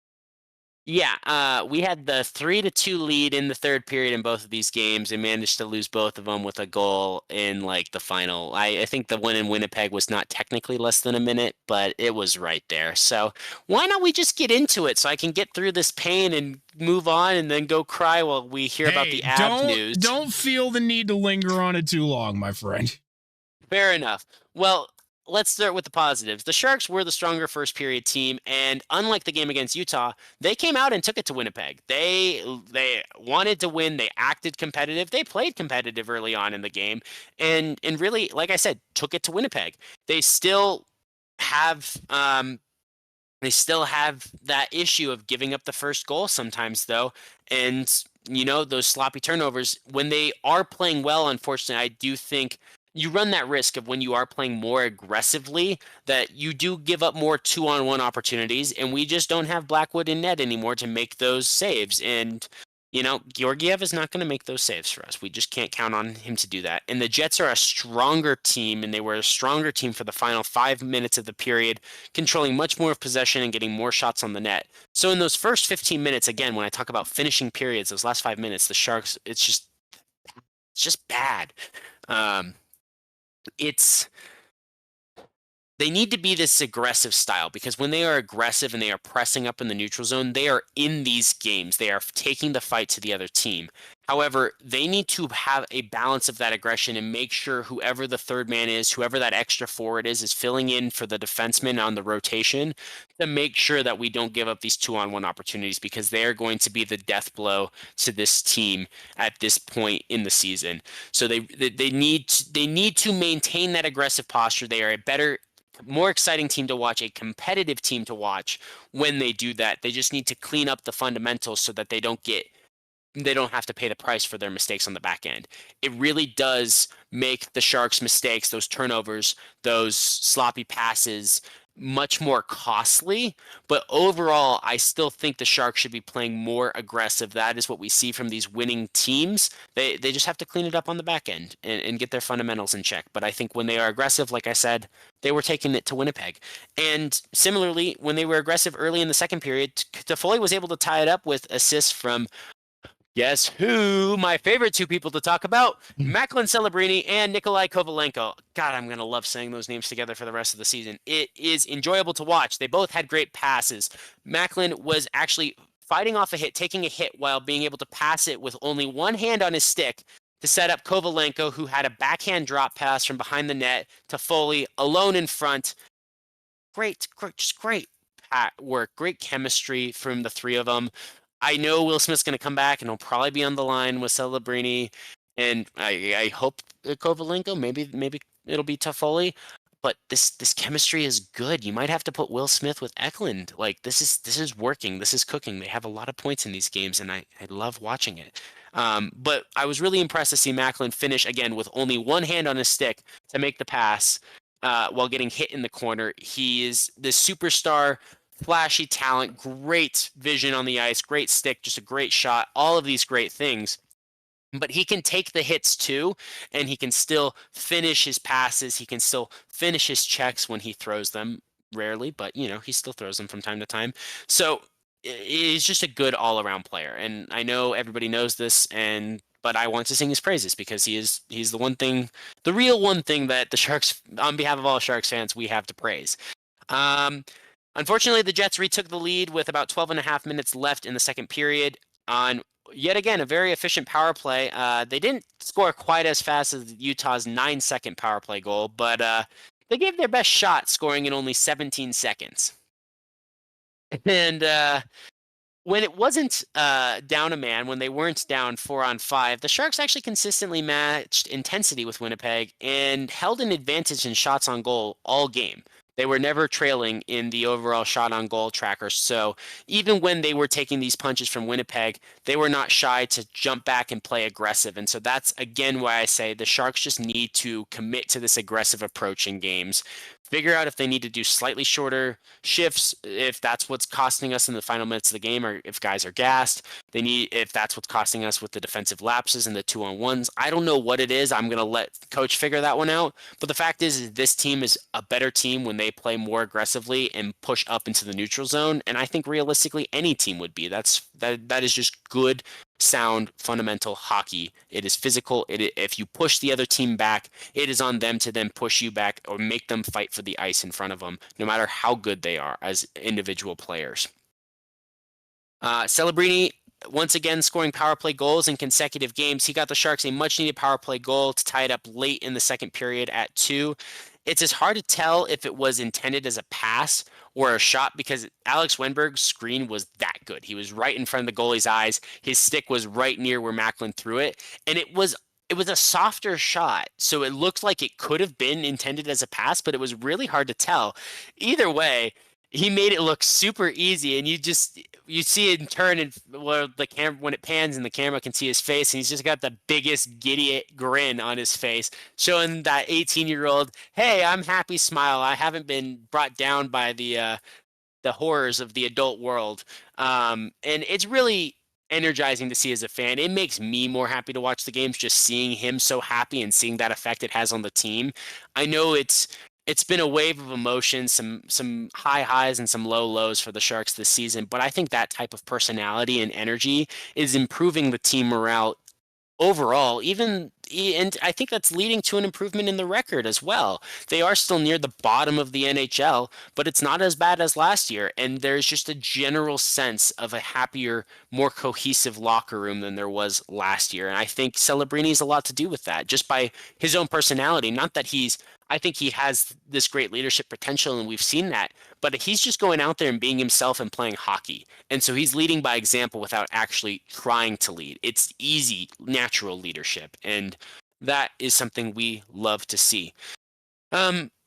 Yeah, we had the 3-2 lead in the third period in both of these games and managed to lose both of them with a goal in like the final. I think the one in Winnipeg was not technically less than a minute, but it was right there. So why not we just get into it so I can get through this pain and move on and then go cry while we hear about the Av news. Don't feel the need to linger on it too long, my friend. Fair enough. Well, let's start with the positives. The Sharks were the stronger first period team, and unlike the game against Utah, they came out and took it to Winnipeg. They wanted to win. They acted competitive. They played competitive early on in the game, and really, like I said, took it to Winnipeg. They still have that issue of giving up the first goal sometimes, though, and those sloppy turnovers when they are playing well. Unfortunately, I do think you run that risk of when you are playing more aggressively that you do give up more 2-on-1 opportunities, and we just don't have Blackwood in net anymore to make those saves. And, Georgiev is not going to make those saves for us. We just can't count on him to do that. And the Jets are a stronger team, and they were a stronger team for the final 5 minutes of the period, controlling much more of possession and getting more shots on the net. So in those first 15 minutes, again, when I talk about finishing periods, those last 5 minutes, the Sharks, it's just bad. they need to be this aggressive style, because when they are aggressive and they are pressing up in the neutral zone, they are in these games. They are taking the fight to the other team. However, they need to have a balance of that aggression and make sure whoever the third man is, whoever that extra forward is filling in for the defenseman on the rotation to make sure that we don't give up these 2-on-1 opportunities, because they are going to be the death blow to this team at this point in the season. So they need to maintain that aggressive posture. They are a better, more exciting team to watch, a competitive team to watch when they do that. They just need to clean up the fundamentals so that they don't have to pay the price for their mistakes on the back end. It really does make the Sharks' mistakes, those turnovers, those sloppy passes, much more costly. But overall, I still think the Sharks should be playing more aggressive. That is what we see from these winning teams. They just have to clean it up on the back end and get their fundamentals in check. But I think when they are aggressive, like I said, they were taking it to Winnipeg. And similarly, when they were aggressive early in the second period, Toffoli was able to tie it up with assists from, guess who? My favorite two people to talk about, Macklin Celebrini and Nikolai Kovalenko. God, I'm going to love saying those names together for the rest of the season. It is enjoyable to watch. They both had great passes. Macklin was actually fighting off a hit, taking a hit while being able to pass it with only one hand on his stick to set up Kovalenko, who had a backhand drop pass from behind the net to Foley, alone in front. Great work. Great chemistry from the three of them. I know Will Smith's going to come back, and he'll probably be on the line with Celebrini, and I hope Kovalenko. Maybe it'll be Toffoli, but this chemistry is good. You might have to put Will Smith with Eklund. Like, this is working. This is cooking. They have a lot of points in these games, and I love watching it. But I was really impressed to see Macklin finish again with only one hand on his stick to make the pass while getting hit in the corner. He is the superstar. Flashy talent, great vision on the ice, great stick, just a great shot, all of these great things. But he can take the hits too, and he can still finish his passes. He can still finish his checks when he throws them, rarely, but he still throws them from time to time. So he's just a good all-around player, and I know everybody knows this, but I want to sing his praises because he's the real one thing that the Sharks, on behalf of all Sharks fans, we have to praise. Unfortunately, the Jets retook the lead with about 12 and a half minutes left in the second period on, yet again, a very efficient power play. They didn't score quite as fast as Utah's 9-second power play goal, but they gave their best shot, scoring in only 17 seconds. And when it wasn't down a man, when they weren't down 4-on-5, the Sharks actually consistently matched intensity with Winnipeg and held an advantage in shots on goal all game. They were never trailing in the overall shot on goal tracker. So even when they were taking these punches from Winnipeg, they were not shy to jump back and play aggressive. And so that's, again, why I say the Sharks just need to commit to this aggressive approach in games. Figure out if they need to do slightly shorter shifts, if that's what's costing us in the final minutes of the game, or if guys are gassed. If that's what's costing us with the defensive lapses and the 2-on-1s. I don't know what it is. I'm going to let coach figure that one out. But the fact is this team is a better team when they play more aggressively and push up into the neutral zone. And I think realistically any team would be. That is just good, sound, fundamental hockey. It is physical. If you push the other team back, it is on them to then push you back or make them fight for the ice in front of them, no matter how good they are as individual players. Celebrini, once again, scoring power play goals in consecutive games. He got the Sharks a much-needed power play goal to tie it up late in the second period at 2. It's as hard to tell if it was intended as a pass or a shot because Alex Wenberg's screen was that good. He was right in front of the goalie's eyes. His stick was right near where Macklin threw it, and it was a softer shot, so it looked like it could have been intended as a pass, but it was really hard to tell. Either way, he made it look super easy, and you see it turn, and the camera, when it pans and the camera can see his face, and he's just got the biggest giddy grin on his face, showing that 18-year-old, hey, I'm happy smile. I haven't been brought down by the horrors of the adult world. And it's really energizing to see as a fan. It makes me more happy to watch the games, just seeing him so happy and seeing that effect it has on the team. I know it's been a wave of emotions, some high highs and some low lows for the Sharks this season, but I think that type of personality and energy is improving the team morale overall, even and I think that's leading to an improvement in the record as well. They are still near the bottom of the NHL, but it's not as bad as last year. And there's just a general sense of a happier, more cohesive locker room than there was last year. And I think Celebrini has a lot to do with that, just by his own personality. Not that I think he has this great leadership potential, and we've seen that, but he's just going out there and being himself and playing hockey. And so he's leading by example without actually trying to lead. It's easy, natural leadership, and that is something we love to see.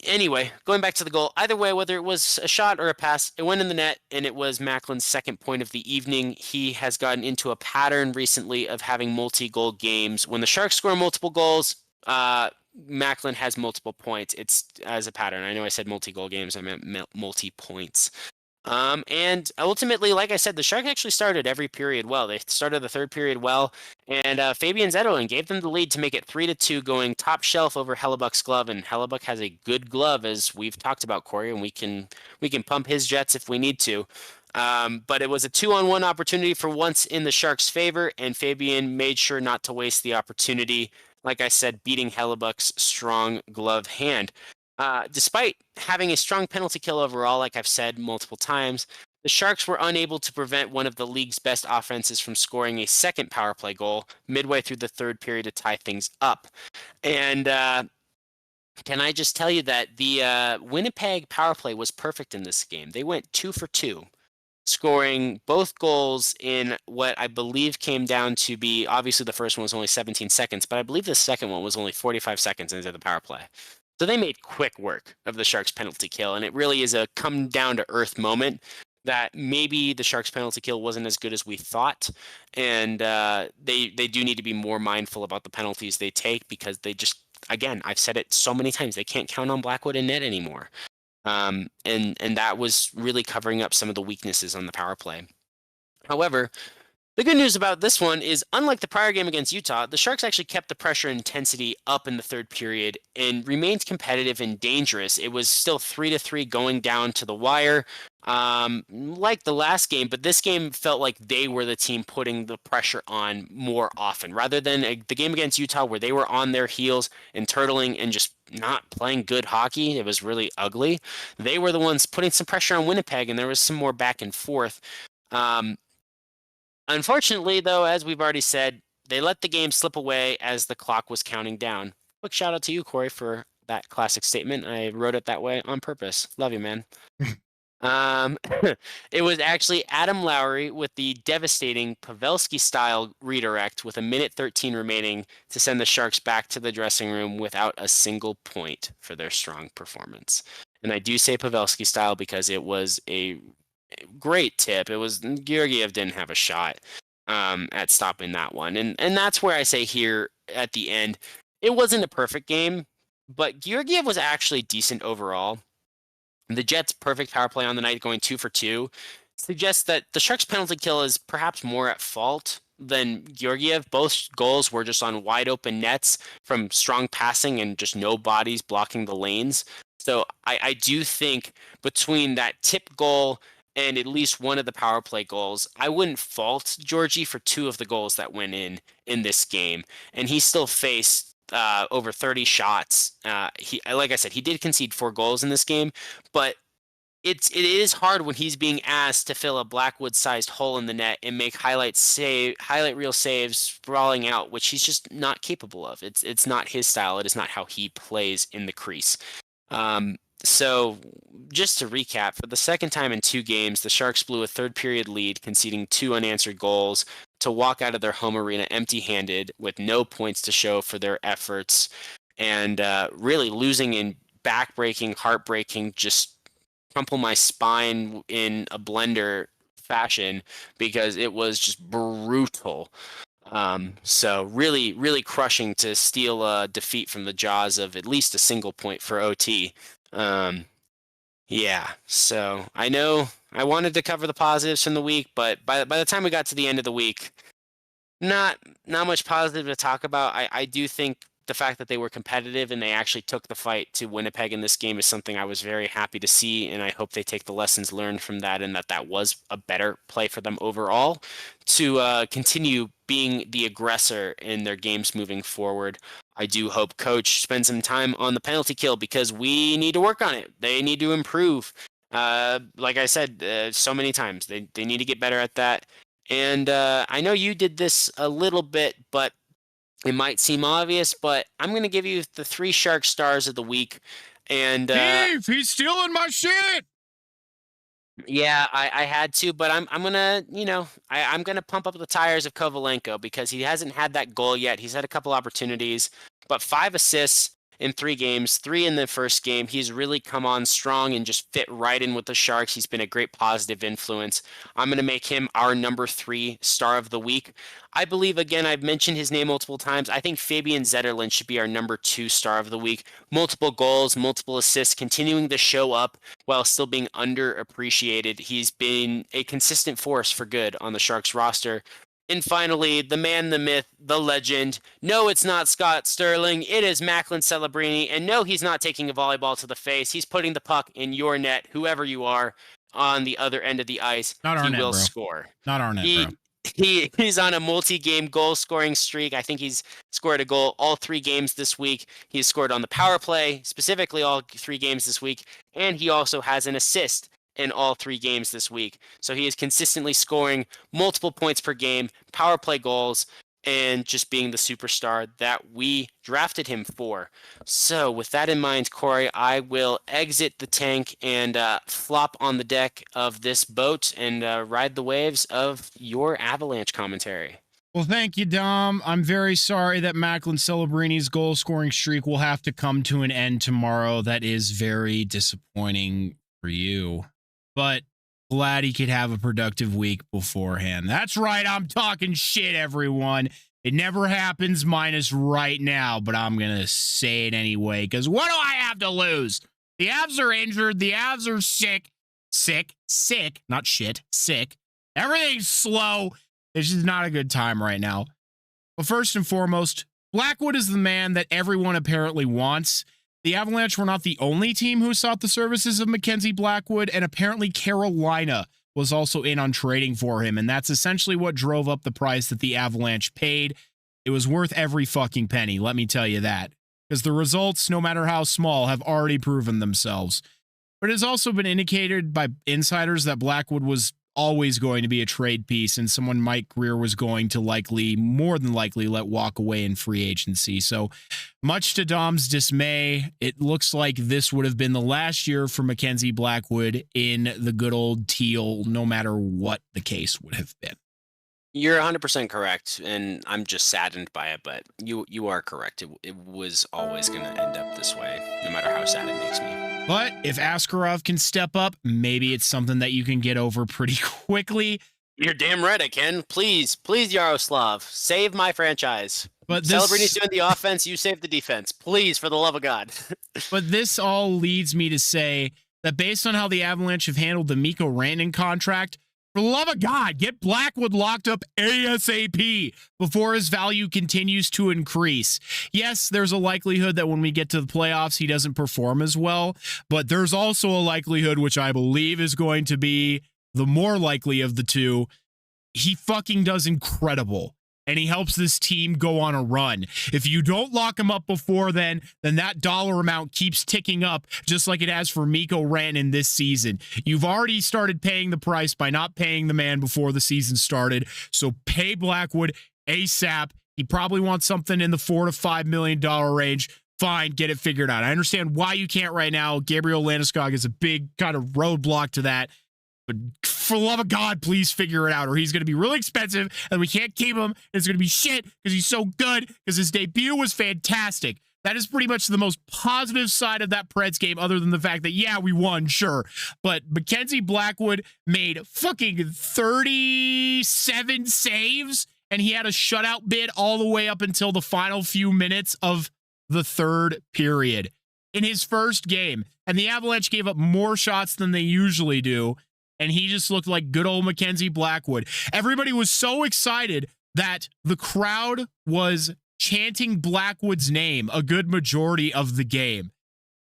Anyway, going back to the goal, either way, whether it was a shot or a pass, it went in the net, and it was Macklin's second point of the evening. He has gotten into a pattern recently of having multi-goal games. When the Sharks score multiple goals, Macklin has multiple points. It's as a pattern. I know I said multi-goal games. I meant multi-points. And ultimately, like I said, the Sharks actually started every period well. They started the third period well, and Fabian Zetterlund gave them the lead to make it 3-2, going top shelf over Hellebuck's glove. And Hellebuck has a good glove, as we've talked about, Corey, and we can pump his jets if we need to. But it was a 2-on-1 opportunity for once in the Sharks' favor, and Fabian made sure not to waste the opportunity. Like I said, beating Hellebuck's strong glove hand. Despite having a strong penalty kill overall, like I've said multiple times, the Sharks were unable to prevent one of the league's best offenses from scoring a second power play goal midway through the third period to tie things up. And can I just tell you that the Winnipeg power play was perfect in this game. They went 2 for 2, scoring both goals in what I believe came down to be, obviously the first one was only 17 seconds, but I believe the second one was only 45 seconds into the power play. So they made quick work of the Sharks penalty kill, and it really is a come down to earth moment that maybe the Sharks penalty kill wasn't as good as we thought, and they do need to be more mindful about the penalties they take, because they just, again, I've said it so many times, they can't count on Blackwood in net anymore. And that was really covering up some of the weaknesses on the power play. However, the good news about this one is, unlike the prior game against Utah, the Sharks actually kept the pressure intensity up in the third period and remained competitive and dangerous. It was still 3-3 going down to the wire, like the last game, but this game felt like they were the team putting the pressure on more often, rather than the game against Utah where they were on their heels and turtling and just not playing good hockey. It was really ugly. They were the ones putting some pressure on Winnipeg, and there was some more back and forth. Unfortunately, though, as we've already said, they let the game slip away as the clock was counting down. Quick shout out to you, Corey, for that classic statement. I wrote it that way on purpose. Love you, man. It was actually Adam Lowry with the devastating Pavelski-style redirect with 1:13 remaining to send the Sharks back to the dressing room without a single point for their strong performance. And I do say Pavelski-style because it was a great tip. It was Georgiev didn't have a shot at stopping that one, and that's where I say here at the end, it wasn't a perfect game, but Georgiev was actually decent overall. The Jets' perfect power play on the night, going 2 for 2, suggests that the Sharks' penalty kill is perhaps more at fault than Georgiev. Both goals were just on wide open nets from strong passing and just no bodies blocking the lanes. So I do think between that tip goal and at least one of the power play goals, I wouldn't fault Georgie for 2 of the goals that went in this game. And he still faced over 30 shots. Like I said, he did concede 4 goals in this game, but it is hard when he's being asked to fill a Blackwood-sized hole in the net and make highlight reel saves sprawling out, which he's just not capable of. It's not his style. It is not how he plays in the crease. So just to recap, for the second time in 2 games, the Sharks blew a third period lead, conceding 2 unanswered goals to walk out of their home arena empty-handed with no points to show for their efforts, and really losing in backbreaking, heartbreaking, just crumple my spine in a blender fashion, because it was just brutal. So really, really crushing to steal a defeat from the jaws of at least a single point for OT. Yeah, so I know I wanted to cover the positives from the week, but by the time we got to the end of the week, not much positive to talk about. I do think the fact that they were competitive and they actually took the fight to Winnipeg in this game is something I was very happy to see, and I hope they take the lessons learned from that and that was a better play for them overall to continue being the aggressor in their games moving forward. I do hope coach spends some time on the penalty kill because we need to work on it. They need to improve. Like I said so many times, they need to get better at that. And I know you did this a little bit, but it might seem obvious, but I'm going to give you the 3 Shark stars of the week. And Steve, he's stealing my shit. yeah, I had to, but I'm gonna, I'm gonna pump up the tires of Kovalenko because he hasn't had that goal yet. He's had a couple opportunities, but 5 assists in 3 games, 3 in the first game. He's really come on strong and just fit right in with the Sharks. He's been a great positive influence. I'm going to make him our number 3 star of the week. I believe, again, I've mentioned his name multiple times. I think Fabian Zetterlund should be our number 2 star of the week. Multiple goals, multiple assists, continuing to show up while still being underappreciated. He's been a consistent force for good on the Sharks roster. And finally, the man, the myth, the legend. No, it's not Scott Sterling. It is Macklin Celebrini. And no, he's not taking a volleyball to the face. He's putting the puck in your net, whoever you are, on the other end of the ice. Not our he net, will bro. score. Not our net, bro. He's on a multi-game goal-scoring streak. I think he's scored a goal all 3 games this week. He's scored on the power play, specifically all 3 games this week. And he also has an assist in all 3 games this week. So he is consistently scoring multiple points per game, power play goals, and just being the superstar that we drafted him for. So with that in mind, Corey, I will exit the tank and flop on the deck of this boat and ride the waves of your Avalanche commentary. Well, thank you, Dom. I'm very sorry that Macklin Celebrini's goal-scoring streak will have to come to an end tomorrow. That is very disappointing for you. But glad he could have a productive week beforehand. That's right, I'm talking shit, everyone. It never happens minus right now, but I'm going to say it anyway, because what do I have to lose? The Avs are injured. The Avs are sick. Sick. Not shit. Sick. Everything's slow. It's just not a good time right now. But first and foremost, Blackwood is the man that everyone apparently wants. The Avalanche were not the only team who sought the services of Mackenzie Blackwood, and apparently Carolina was also in on trading for him, and that's essentially what drove up the price that the Avalanche paid. It was worth every fucking penny, let me tell you that, because the results, no matter how small, have already proven themselves. But it has also been indicated by insiders that Blackwood was always going to be a trade piece and someone Mike Greer was going to more than likely let walk away in free agency. So much to Dom's dismay, it looks like this would have been the last year for Mackenzie Blackwood in the good old teal, no matter what the case would have been. You're 100% correct, and I'm just saddened by it, but you are correct. It was always going to end up this way, no matter how sad it makes me. But if Askarov can step up, maybe it's something that you can get over pretty quickly. You're damn right I can. Please, Yaroslav, save my franchise. But Celebrini's doing the offense, you save the defense. Please, for the love of God. But this all leads me to say that based on how the Avalanche have handled the Mikko Rantanen contract, for the love of God, get Blackwood locked up ASAP before his value continues to increase. Yes, there's a likelihood that when we get to the playoffs, he doesn't perform as well, but there's also a likelihood, which I believe is going to be the more likely of the two, he fucking does incredible. And he helps this team go on a run. If you don't lock him up before then that dollar amount keeps ticking up, just like it has for Mikko Rantanen this season. You've already started paying the price by not paying the man before the season started. So pay Blackwood ASAP. He probably wants something in the $4 to $5 million range. Fine, get it figured out. I understand why you can't right now. Gabriel Landeskog is a big kind of roadblock to that. But for the love of God, please figure it out, or he's going to be really expensive, and we can't keep him, and it's going to be shit because he's so good, because his debut was fantastic. That is pretty much the most positive side of that Preds game, other than the fact that, yeah, we won, sure. But Mackenzie Blackwood made fucking 37 saves, and he had a shutout bid all the way up until the final few minutes of the third period in his first game. And the Avalanche gave up more shots than they usually do. And he just looked like good old Mackenzie Blackwood. Everybody was so excited that the crowd was chanting Blackwood's name a good majority of the game.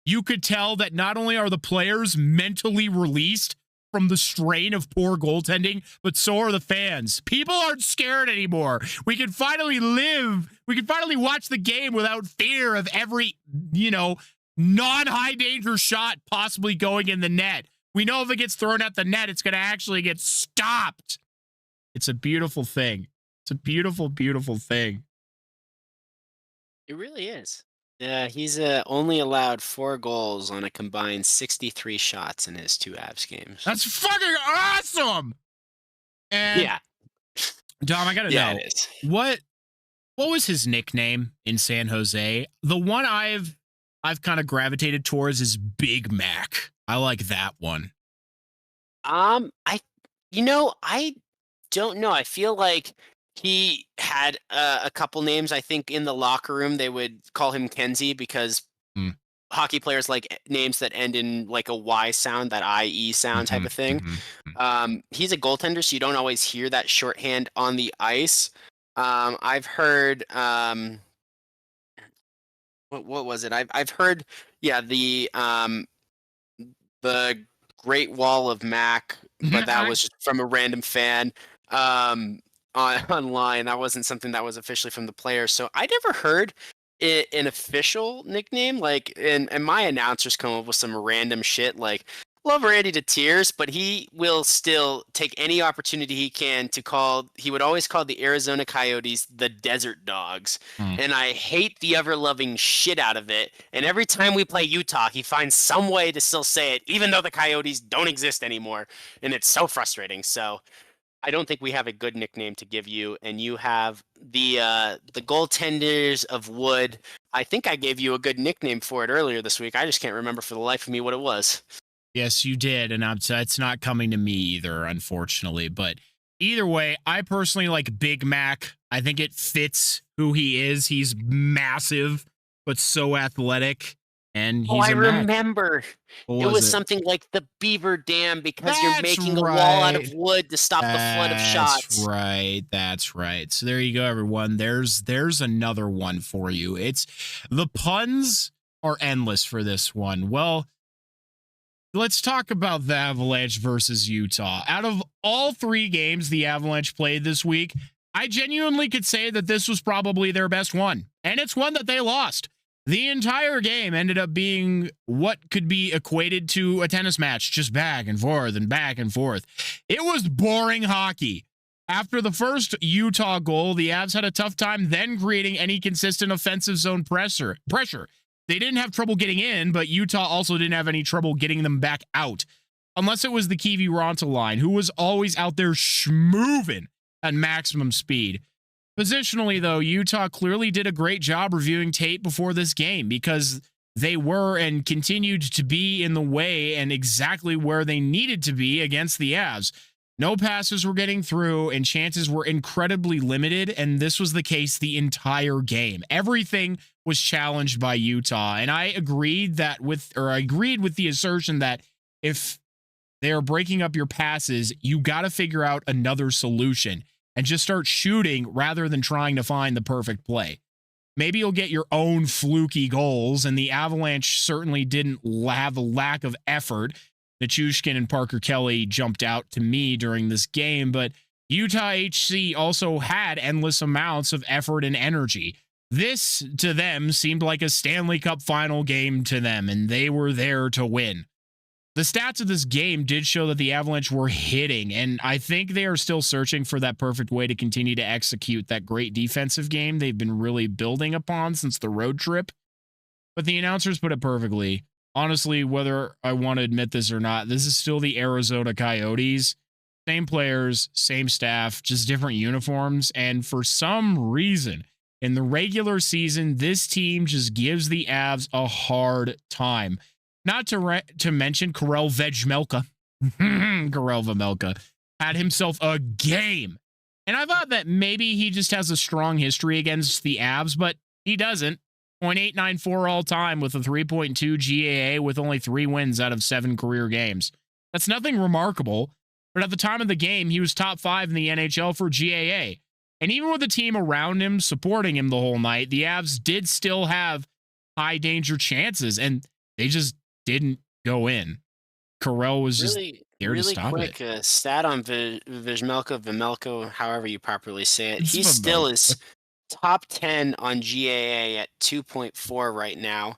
You could tell that not only are the players mentally released from the strain of poor goaltending, but so are the fans. People aren't scared anymore. We can finally watch the game without fear of every, non-high danger shot possibly going in the net. We know if it gets thrown at the net, it's going to actually get stopped. It's a beautiful thing. It's a beautiful, beautiful thing. It really is. Yeah, he's only allowed 4 goals on a combined 63 shots in his 2 Avs games. That's fucking awesome. And yeah. Dom, I gotta know, it is. what was his nickname in San Jose? The one I've kind of gravitated towards is Big Mac. I like that one. I don't know. I feel like he had a couple names. I think in the locker room they would call him Kenzie because hockey players like names that end in like a Y sound, that IE sound type of thing. He's a goaltender, so you don't always hear that shorthand on the ice. I've heard what was it? I've heard the Great Wall of Mac, but that was just from a random fan online. That wasn't something that was officially from the player. So I never heard an official nickname. Like, and my announcers come up with some random shit like, love Randy to tears, but he will still take any opportunity he can to call. He would always call the Arizona Coyotes the Desert Dogs. And I hate the ever-loving shit out of it. And every time we play Utah, he finds some way to still say it, even though the Coyotes don't exist anymore. And it's so frustrating. So I don't think we have a good nickname to give you. And you have the goaltenders of wood. I think I gave you a good nickname for it earlier this week. I just can't remember for the life of me what it was. Yes, you did, and it's not coming to me either, unfortunately. But either way, I personally like Big Mac. I think it fits who he is. He's massive, but so athletic, and he's I remember. It was something like the Beaver Dam because you're making a wall out of wood to stop the flood of shots. That's right. So there you go, everyone. There's another one for you. The puns are endless for this one. Well, let's talk about the Avalanche versus Utah. Out of all 3 games the Avalanche played this week, I genuinely could say that this was probably their best one. And it's one that they lost. The entire game ended up being what could be equated to a tennis match, just back and forth and back and forth. It was boring hockey. After the first Utah goal, the Avs had a tough time then creating any consistent offensive zone pressure. They didn't have trouble getting in, but Utah also didn't have any trouble getting them back out. Unless it was the Kiviranta line, who was always out there schmooving at maximum speed. Positionally, though, Utah clearly did a great job reviewing tape before this game because they were and continued to be in the way and exactly where they needed to be against the Avs. No passes were getting through and chances were incredibly limited, and this was the case the entire game. Everything was challenged by Utah, and I agreed with the assertion that if they are breaking up your passes, you got to figure out another solution and just start shooting rather than trying to find the perfect play. Maybe you'll get your own fluky goals, and the Avalanche certainly didn't have a lack of effort. Nichushkin and Parker Kelly jumped out to me during this game, but Utah HC also had endless amounts of effort and energy. This, to them, seemed like a Stanley Cup final game to them, and they were there to win. The stats of this game did show that the Avalanche were hitting, and I think they are still searching for that perfect way to continue to execute that great defensive game they've been really building upon since the road trip. But the announcers put it perfectly. Honestly, whether I want to admit this or not, this is still the Arizona Coyotes. Same players, same staff, just different uniforms. And for some reason, in the regular season, this team just gives the Avs a hard time. Not to mention Karel Vejmelka. Karel Vejmelka had himself a game. And I thought that maybe he just has a strong history against the Avs, but he doesn't. .894 all time with a 3.2 GAA with only 3 wins out of 7 career games. That's nothing remarkable, but at the time of the game, he was top 5 in the NHL for GAA. And even with the team around him supporting him the whole night, the Avs did still have high danger chances, and they just didn't go in. Carell was just there to stop quick it. stat on Vimelko, however you properly say it. It's He Vimelko. still is top 10 on GAA at 2.4 right now,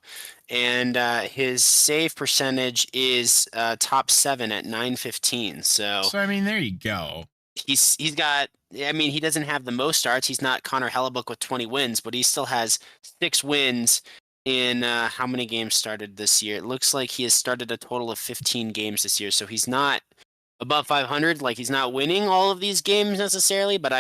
and his save percentage is top 7 at 915. So I mean, there you go. he's got. I mean, he doesn't have the most starts. He's not Connor Hellebuck with 20 wins, but he still has 6 wins in how many games started this year? It looks like he has started a total of 15 games this year, so he's not above 500. Like, he's not winning all of these games necessarily, but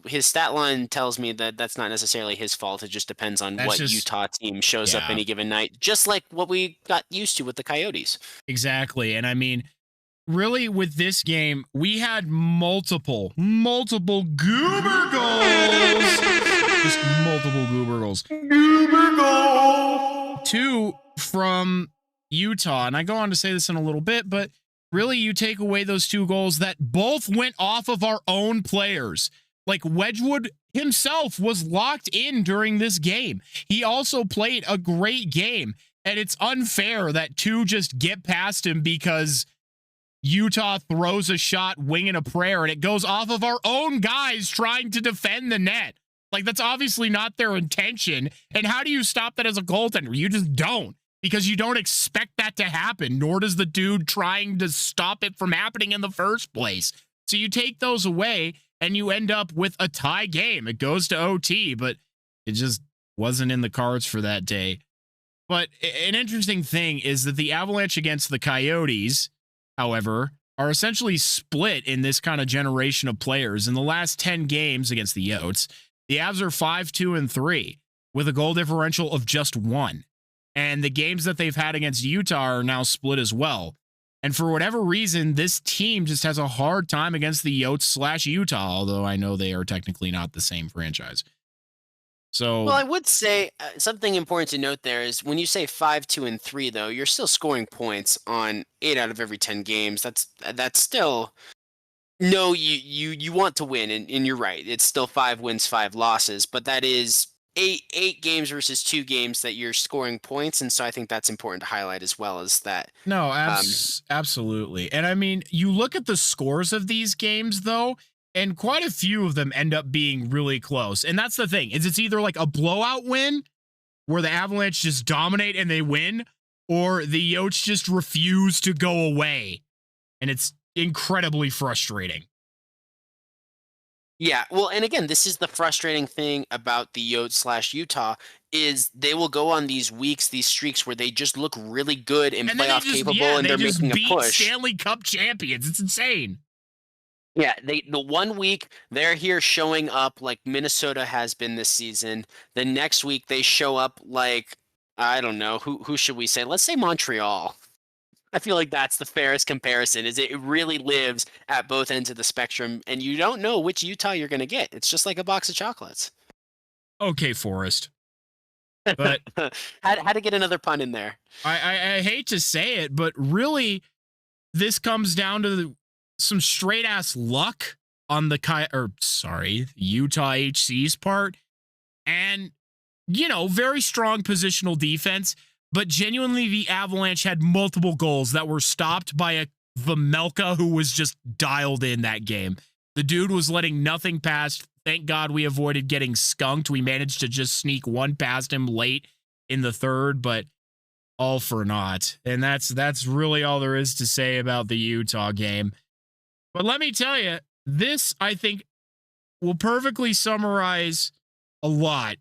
his stat line tells me that that's not necessarily his fault. It just depends on what Utah team shows up any given night, just like what we got used to with the Coyotes. Exactly, and I mean, really, with this game, we had multiple goober goals. Just multiple goober goals. Goober goal! 2 from Utah, and I go on to say this in a little bit, but really, you take away those 2 goals that both went off of our own players. Like, Wedgwood himself was locked in during this game. He also played a great game, and it's unfair that 2 just get past him because Utah throws a shot, winging a prayer, and it goes off of our own guys trying to defend the net. Like, that's obviously not their intention. And how do you stop that as a goaltender? You just don't, because you don't expect that to happen, nor does the dude trying to stop it from happening in the first place. So you take those away, and you end up with a tie game. It goes to OT, but it just wasn't in the cards for that day. But an interesting thing is that the Avalanche against the Coyotes, however, are essentially split in this kind of generation of players. In the last 10 games against the Yotes, the Avs are 5-2-3 with a goal differential of just 1. And the games that they've had against Utah are now split as well. And for whatever reason, this team just has a hard time against the Yotes/Utah, although I know they are technically not the same franchise. So, well, I would say something important to note there is when you say 5-2-3, though, you're still scoring points on 8 out of every 10 games. That's still no. You want to win, and you're right. It's still 5 wins, 5 losses, but that is eight games versus 2 games that you're scoring points, and so I think that's important to highlight as well as that. No, absolutely. And I mean, you look at the scores of these games, though, and quite a few of them end up being really close. And that's the thing, is it's either like a blowout win where the Avalanche just dominate and they win, or the Yotes just refuse to go away. And it's incredibly frustrating. Yeah, well, and again, this is the frustrating thing about the Yotes/Utah is they will go on these weeks, these streaks where they just look really good and playoff capable, and they're making a push. Stanley Cup champions. It's insane. Yeah, the 1 week they're here showing up like Minnesota has been this season. The next week they show up like, I don't know, who should we say? Let's say Montreal. I feel like that's the fairest comparison, is it really lives at both ends of the spectrum, and you don't know which Utah you're going to get. It's just like a box of chocolates. Okay, Forrest. But had to get another pun in there. I hate to say it, but really, this comes down to some straight-ass luck on the Utah HC's part, and, very strong positional defense. But genuinely, the Avalanche had multiple goals that were stopped by a Vimelka who was just dialed in that game. The dude was letting nothing pass. Thank God we avoided getting skunked. We managed to just sneak one past him late in the third, but all for naught. And that's really all there is to say about the Utah game. But let me tell you, this, I think, will perfectly summarize a lot.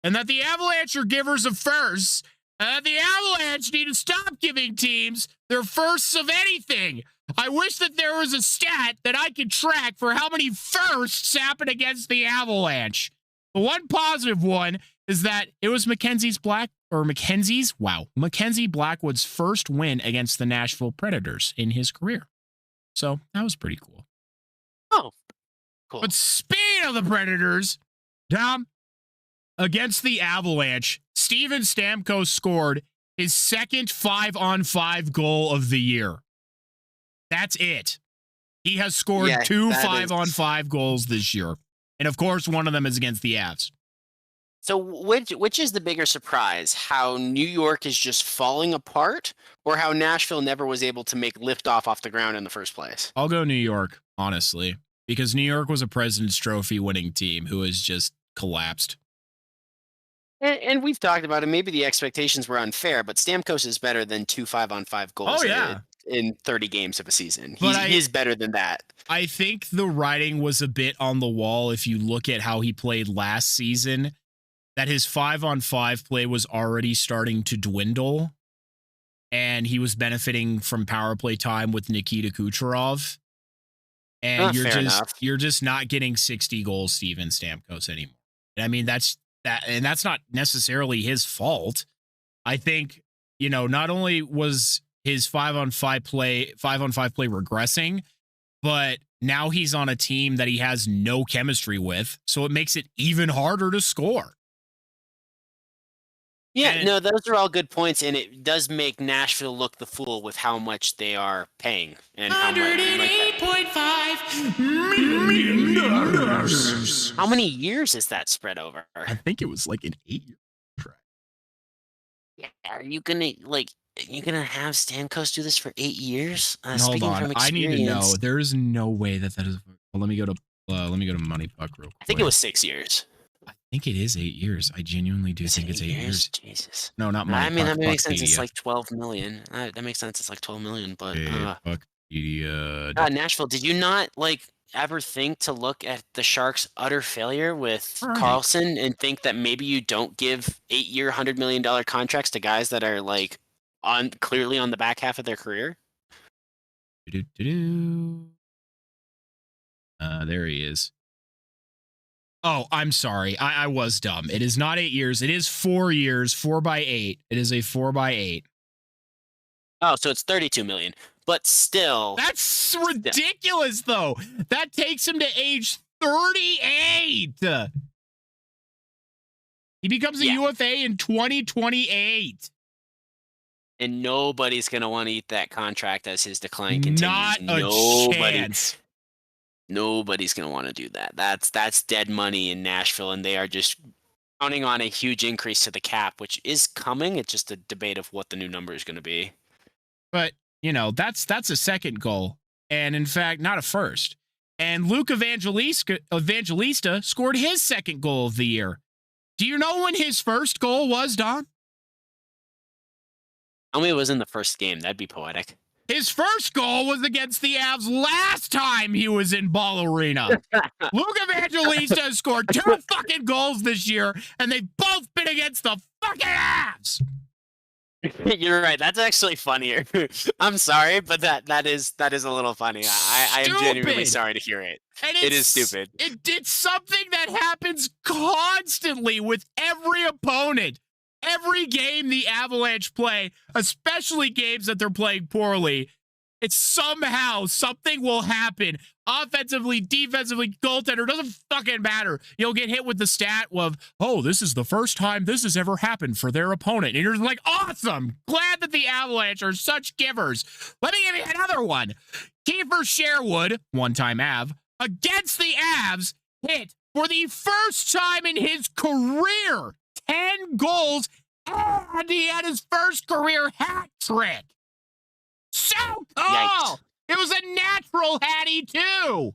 And that the Avalanche are givers of firsts. The Avalanche need to stop giving teams their firsts of anything. I wish that there was a stat that I could track for how many firsts happen against the Avalanche. The one positive one is that it was Mackenzie Blackwood's first win against the Nashville Predators in his career. So that was pretty cool. Oh, cool. But speaking of the Predators, Dom, against the Avalanche, Steven Stamkos scored his second 5-on-5 goal of the year. That's it. He has scored 2 5-on-5 goals this year. And of course, one of them is against the Avs. So which is the bigger surprise? How New York is just falling apart, or how Nashville never was able to make liftoff off the ground in the first place? I'll go New York, honestly, because New York was a President's Trophy winning team who has just collapsed. And we've talked about it. Maybe the expectations were unfair, but Stamkos is better than 2 5-on-5 goals in 30 games of a season. He's better than that. I think the writing was a bit on the wall if you look at how he played last season, that his 5-on-5 play was already starting to dwindle, and he was benefiting from power play time with Nikita Kucherov. And you're just not getting 60 goals, Steven Stamkos, anymore. I mean, that's not necessarily his fault. I think, not only was his 5-on-5 play regressing, but now he's on a team that he has no chemistry with, so it makes it even harder to score. Yeah, no, those are all good points, and it does make Nashville look the fool with how much they are paying and how much. $108.5 million. How many years is that spread over? I think it was like an 8-year contract. Yeah, are you gonna have Stamkos do this for 8 years? Hold on, I need to know. There is no way that is. Well, let me go to Money Puck real quick. I think it was 6 years. I think it is 8 years. I genuinely do think it's 8 years. Jesus. No, not Money Puck. I mean, that makes sense. It's like 12 million. That makes sense. It's like 12 million. But Nashville, did you not ever think to look at the Sharks' utter failure with Carlson and think that maybe you don't give 8-year, $100 million contracts to guys that are clearly on the back half of their career? There he is. Oh, I'm sorry. I was dumb. It is not 8 years. It is 4 years, 4x8. It is a 4x8. Oh, so it's 32 million. But still. That's ridiculous, though. That takes him to age 38. He becomes a UFA in 2028. And nobody's going to want to eat that contract as his decline continues. Not a chance. Nobody's going to want to do that. That's dead money in Nashville, and they are just counting on a huge increase to the cap, which is coming. It's just a debate of what the new number is going to be. But, that's a second goal, and in fact, not a first. And Luke Evangelista scored his second goal of the year. Do you know when his first goal was, Don? Tell me it was in the first game. That'd be poetic. His first goal was against the Avs last time he was in Ball Arena. Luke Evangelista has scored 2 fucking goals this year, and they've both been against the fucking Avs. You're right. That's actually funnier. I'm sorry, but that is a little funny. I am genuinely sorry to hear it. And it is stupid. It's something that happens constantly with every opponent. Every game the Avalanche play, especially games that they're playing poorly, it's somehow something will happen. Offensively, defensively, goaltender, doesn't fucking matter. You'll get hit with the stat of, oh, this is the first time this has ever happened for their opponent. And you're like, awesome. Glad that the Avalanche are such givers. Let me give you another one. Kiefer Sherwood, one-time Av, against the Avs, hit for the first time in his career 10 goals, and he had his first career hat trick. So cool! Yikes. It was a natural hattie, too.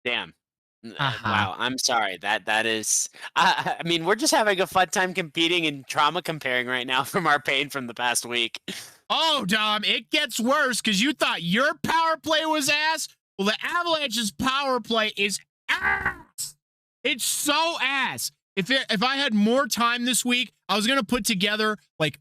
Damn. Wow, I'm sorry. That is... I mean, we're just having a fun time competing and trauma comparing right now from our pain from the past week. Oh, Dom, it gets worse because you thought your power play was ass. Well, the Avalanche's power play is ass. It's so ass. If I had more time this week, I was going to put together,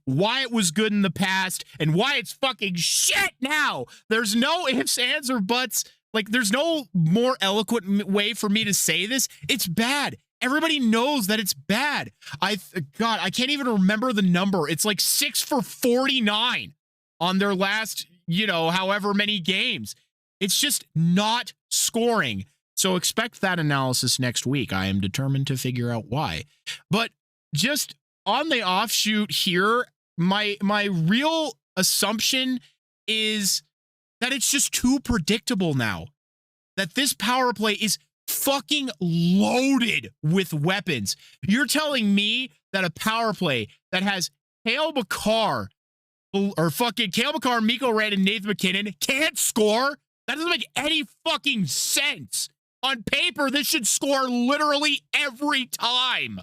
why it was good in the past and why it's fucking shit now. There's no ifs, ands, or buts. There's no more eloquent way for me to say this. It's bad. Everybody knows that it's bad. I can't even remember the number. It's 6 for 49 on their last, however many games. It's just not scoring. So expect that analysis next week. I am determined to figure out why. But just on the offshoot here, my real assumption is that it's just too predictable now. That this power play is fucking loaded with weapons. You're telling me that a power play that has Cale Makar, Mikko Rand, and Nathan MacKinnon can't score? That doesn't make any fucking sense. On paper, this should score literally every time.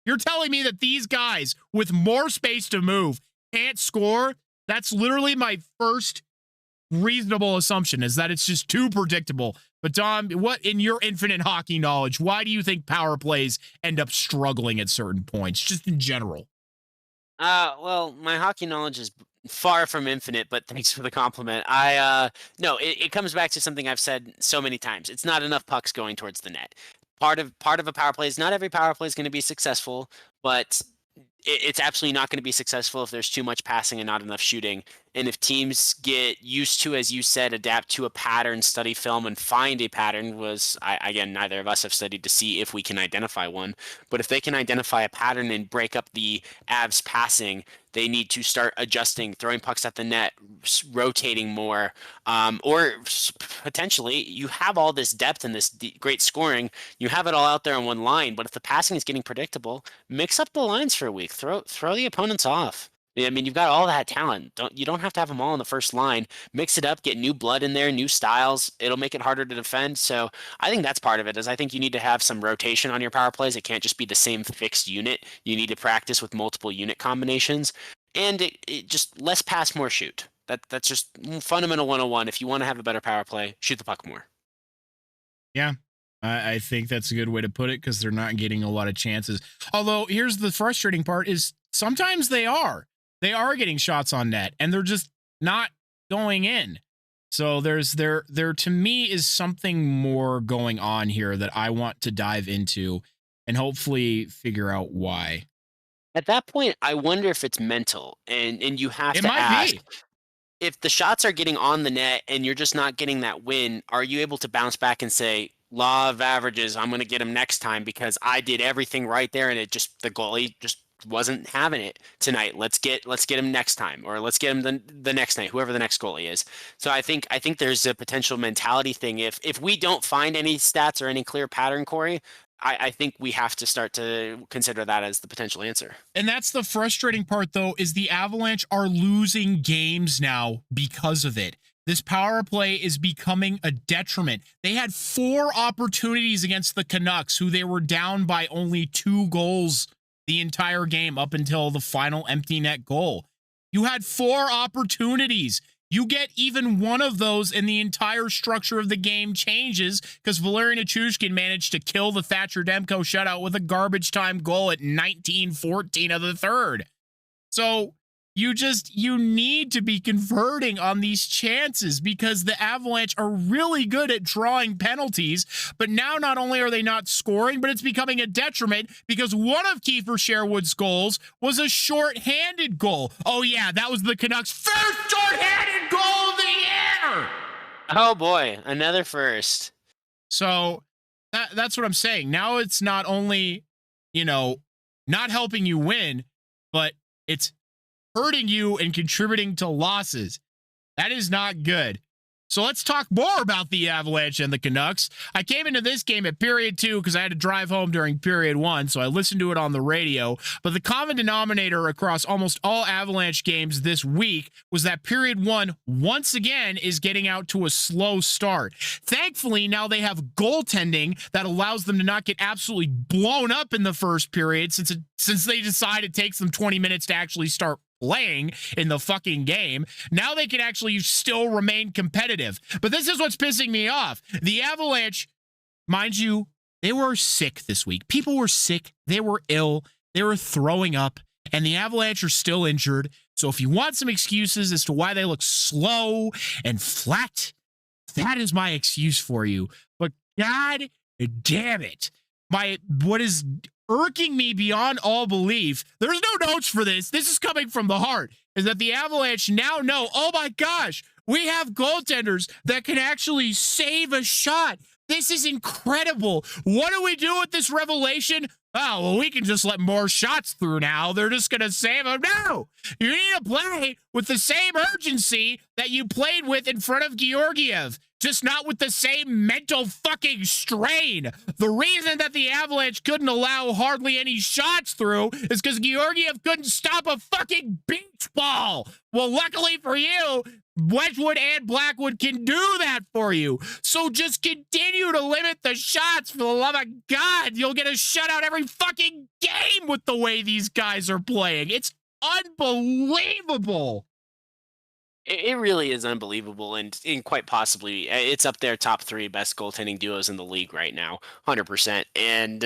You're telling me that these guys with more space to move can't score? That's literally my first reasonable assumption, is that it's just too predictable. But Dom, what, in your infinite hockey knowledge, why do you think power plays end up struggling at certain points, just in general? Well, my hockey knowledge is far from infinite, but thanks for the compliment. No, it comes back to something I've said so many times. It's not enough pucks going towards the net. Part of a power play is not every power play is going to be successful, but it's absolutely not going to be successful if there's too much passing and not enough shooting. And if teams get used to, as you said, adapt to a pattern, study film, and find a pattern, again, neither of us have studied to see if we can identify one. But if they can identify a pattern and break up the Avs passing, they need to start adjusting, throwing pucks at the net, rotating more, or potentially you have all this depth and this great scoring. You have it all out there on one line, but if the passing is getting predictable, mix up the lines for a week. Throw the opponents off. I mean, you've got all that talent. You don't have to have them all on the first line. Mix it up, get new blood in there, new styles. It'll make it harder to defend. So I think that's part of it. Is I think you need to have some rotation on your power plays. It can't just be the same fixed unit. You need to practice with multiple unit combinations, and it just less pass, more shoot. That's just fundamental 101. If you want to have a better power play, shoot the puck more. Yeah. I think that's a good way to put it, because they're not getting a lot of chances. Although here's the frustrating part, is sometimes they are getting shots on net and they're just not going in. So there to me is something more going on here that I want to dive into and hopefully figure out why. At that point, I wonder if it's mental, and you have to ask, if the shots are getting on the net and you're just not getting that win, are you able to bounce back and say, law of averages, I'm going to get him next time because I did everything right there and the goalie just wasn't having it tonight. Let's get him next time, or let's get him the next night, whoever the next goalie is. So I think there's a potential mentality thing. If we don't find any stats or any clear pattern, Corey, I think we have to start to consider that as the potential answer. And that's the frustrating part, though, is the Avalanche are losing games now because of it. This power play is becoming a detriment. They had 4 opportunities against the Canucks, who they were down by only 2 goals the entire game up until the final empty net goal. You had 4 opportunities. You get even one of those and the entire structure of the game changes, because Valeri Nichushkin managed to kill the Thatcher Demko shutout with a garbage time goal at 19:14 of the third. So you need to be converting on these chances, because the Avalanche are really good at drawing penalties. But now not only are they not scoring, but it's becoming a detriment, because one of Kiefer Sherwood's goals was a shorthanded goal. Oh yeah, that was the Canucks' first shorthanded goal of the year. Oh boy, another first. So that's what I'm saying. Now it's not only, not helping you win, but it's hurting you and contributing to losses. That is not good. So let's talk more about the Avalanche and the Canucks. I came into this game at period 2 because I had to drive home during period 1, so I listened to it on the radio. But the common denominator across almost all Avalanche games this week was that period 1, once again, is getting out to a slow start. Thankfully, now they have goaltending that allows them to not get absolutely blown up in the first period, since they decide it takes them 20 minutes to actually start playing in the fucking game. Now they can actually still remain competitive. But this is what's pissing me off. The Avalanche, mind you, they were sick this week. People were sick. They were ill. They were throwing up. And the Avalanche are still injured. So if you want some excuses as to why they look slow and flat, that is my excuse for you. But God damn it. What is irking me beyond all belief, there's no notes for this, is coming from the heart, is that the Avalanche now know, oh my gosh, we have goaltenders that can actually save a shot. This is incredible. What do we do with this revelation? Oh, well, we can just let more shots through now. They're just going to save them. No, you need to play with the same urgency that you played with in front of Georgiev, just not with the same mental fucking strain. The reason that the Avalanche couldn't allow hardly any shots through is because Georgiev couldn't stop a fucking beach ball. Well, luckily for you, Wedgwood and Blackwood can do that for you. So just continue to limit the shots, for the love of God. You'll get a shutout every fucking game with the way these guys are playing. It's unbelievable. It really is unbelievable, and quite possibly it's up there top 3 best goaltending duos in the league right now, 100%. And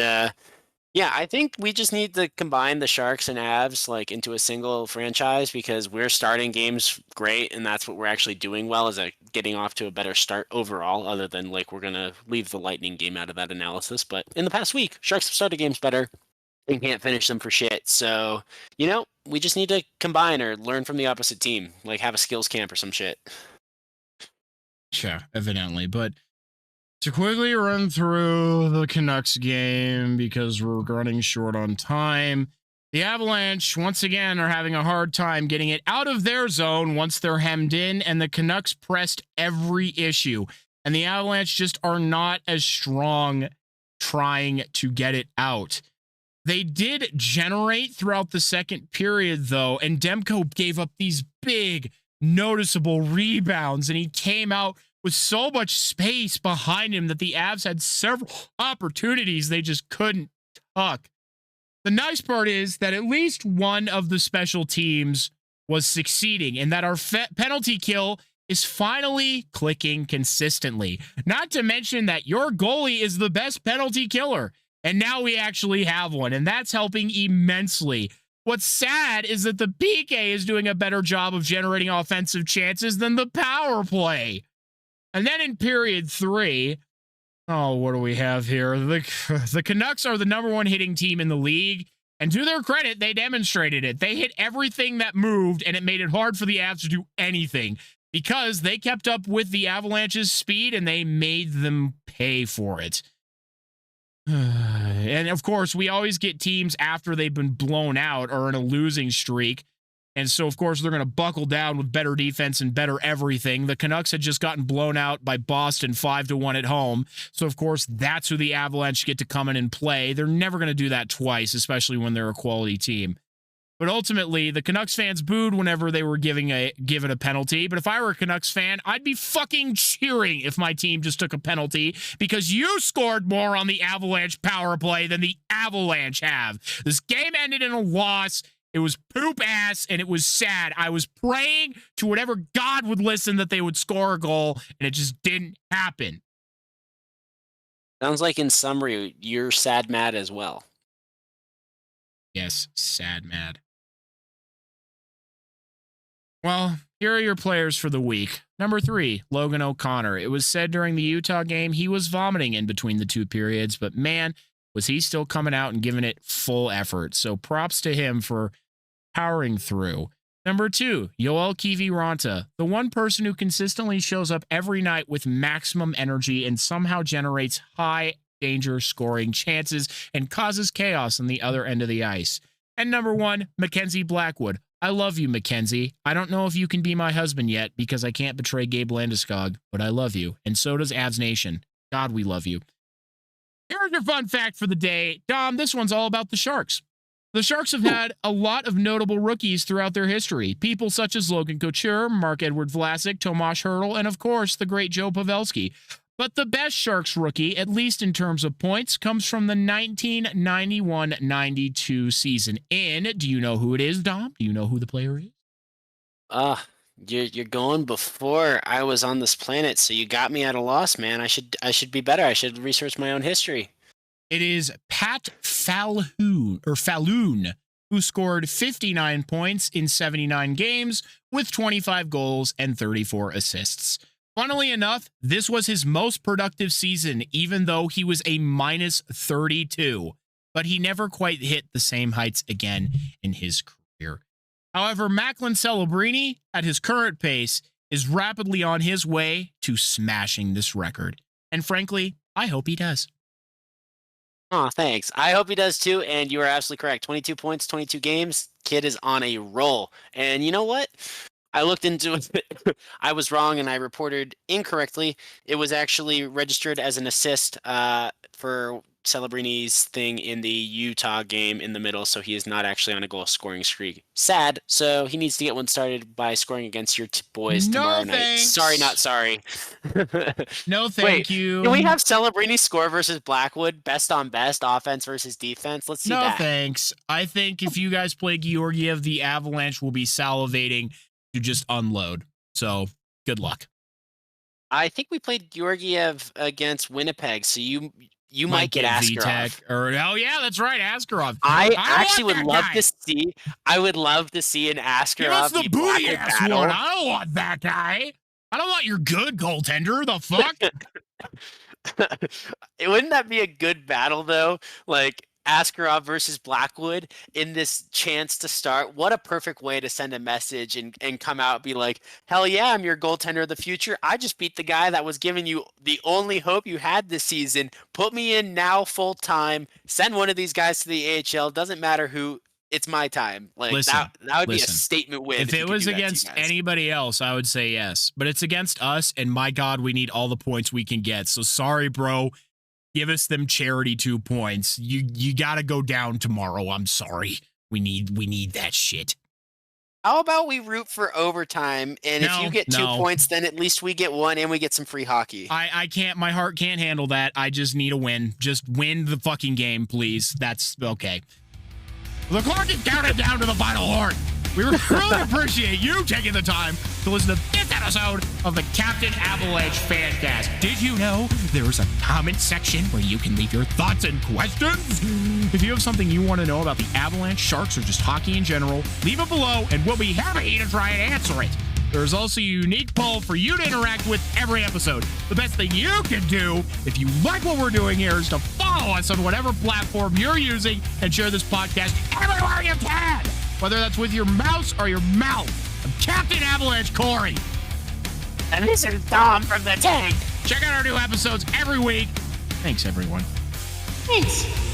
yeah, I think we just need to combine the Sharks and Avs like into a single franchise, because we're starting games great, and that's what we're actually doing well, is getting off to a better start overall, other than like we're going to leave the Lightning game out of that analysis. But in the past week, Sharks have started games better and can't finish them for shit. So, we just need to combine or learn from the opposite team, like have a skills camp or some shit. Yeah, evidently. But to quickly run through the Canucks game, because we're running short on time, the Avalanche, once again, are having a hard time getting it out of their zone once they're hemmed in, and the Canucks pressed every issue. And the Avalanche just are not as strong trying to get it out. They did generate throughout the second period, though, and Demko gave up these big, noticeable rebounds, and he came out with so much space behind him that the Avs had several opportunities they just couldn't tuck. The nice part is that at least one of the special teams was succeeding, and that our penalty kill is finally clicking consistently. Not to mention that your goalie is the best penalty killer. And now we actually have one, and that's helping immensely. What's sad is that the PK is doing a better job of generating offensive chances than the power play. And then in period 3, what do we have here? The Canucks are the #1 hitting team in the league, and to their credit, they demonstrated it. They hit everything that moved, and it made it hard for the Avs to do anything, because they kept up with the Avalanche's speed, and they made them pay for it. And of course, we always get teams after they've been blown out or in a losing streak. And so, of course, they're going to buckle down with better defense and better everything. The Canucks had just gotten blown out by Boston 5-1 at home. So, of course, that's who the Avalanche get to come in and play. They're never going to do that twice, especially when they're a quality team. But ultimately, the Canucks fans booed whenever they were given a penalty. But if I were a Canucks fan, I'd be fucking cheering if my team just took a penalty, because you scored more on the Avalanche power play than the Avalanche have. This game ended in a loss. It was poop ass, and it was sad. I was praying to whatever God would listen that they would score a goal, and it just didn't happen. Sounds like, in summary, you're sad mad as well. Yes, sad mad. Well, here are your players for the week. Number 3, Logan O'Connor. It was said during the Utah game he was vomiting in between the 2 periods, but man, was he still coming out and giving it full effort. So props to him for powering through. Number 2, Yoel Kiviranta, the one person who consistently shows up every night with maximum energy and somehow generates high danger scoring chances and causes chaos on the other end of the ice. And number 1, Mackenzie Blackwood. I love you, Mackenzie. I don't know if you can be my husband yet because I can't betray Gabe Landeskog, but I love you. And so does Avs Nation. God, we love you. Here's your fun fact for the day. Dom, this one's all about the Sharks. The Sharks have had a lot of notable rookies throughout their history. People such as Logan Couture, Mark-Edward Vlasic, Tomas Hertl, and of course, the great Joe Pavelski. But the best Sharks rookie, at least in terms of points, comes from the 1991-92 season. And do you know who it is, Dom? Do you know who the player is? You're going before I was on this planet, so you got me at a loss, man. I should be better. I should research my own history. It is Pat Falloon, who scored 59 points in 79 games with 25 goals and 34 assists. Funnily enough, this was his most productive season, even though he was a -32, but he never quite hit the same heights again in his career. However, Macklin Celebrini, at his current pace, is rapidly on his way to smashing this record. And frankly, I hope he does. Oh, thanks. I hope he does too, and you are absolutely correct. 22 points, 22 games. Kid is on a roll. And you know what? I looked into it. I was wrong and I reported incorrectly. It was actually registered as an assist for Celebrini's thing in the Utah game in the middle, so he is not actually on a goal scoring streak. Sad. So he needs to get one started by scoring against your boys tomorrow night. Sorry, not sorry. No, thank you. Can we have Celebrini score versus Blackwood, best on best, offense versus defense? Let's see no, that. Thanks. I think if you guys play Georgiev, the Avalanche will be salivating to just unload. So good luck. I think we played Georgiev against Winnipeg, so you might get Askarov. VTech, or oh yeah, that's right, Askarov. I actually would love to see. I would love to see an Askarov. Give us the booty ass one. I don't want that guy. I don't want your good goaltender. The fuck? Wouldn't that be a good battle though? Like Askarov versus Blackwood in this chance to start. What a perfect way to send a message and come out and be like, hell yeah, I'm your goaltender of the future. I just beat the guy that was giving you the only hope you had this season. Put me in now full time. Send one of these guys to the AHL. Doesn't matter who. It's my time. Like that would be a statement win. If it was against anybody else, I would say yes. But it's against us, and my God, we need all the points we can get. So sorry, bro. Give us them charity 2 points. You gotta go down tomorrow. I'm sorry. We need that shit. How about we root for overtime? And if you get 2 points, then at least we get one and we get some free hockey. I can't. My heart can't handle that. I just need a win. Just win the fucking game, please. That's okay. The clock is counting down to the final horn. We really appreciate you taking the time to listen to this episode of the Captain Avalanche Fancast. Did you know there is a comment section where you can leave your thoughts and questions? If you have something you want to know about the Avalanche, Sharks, or just hockey in general, leave it below and we'll be happy to try and answer it. There's also a unique poll for you to interact with every episode. The best thing you can do, if you like what we're doing here, is to follow us on whatever platform you're using and share this podcast everywhere you can. Whether that's with your mouse or your mouth. I'm Captain Avalanche Corey. And this is Dom from the tank. Check out our new episodes every week. Thanks, everyone. Thanks.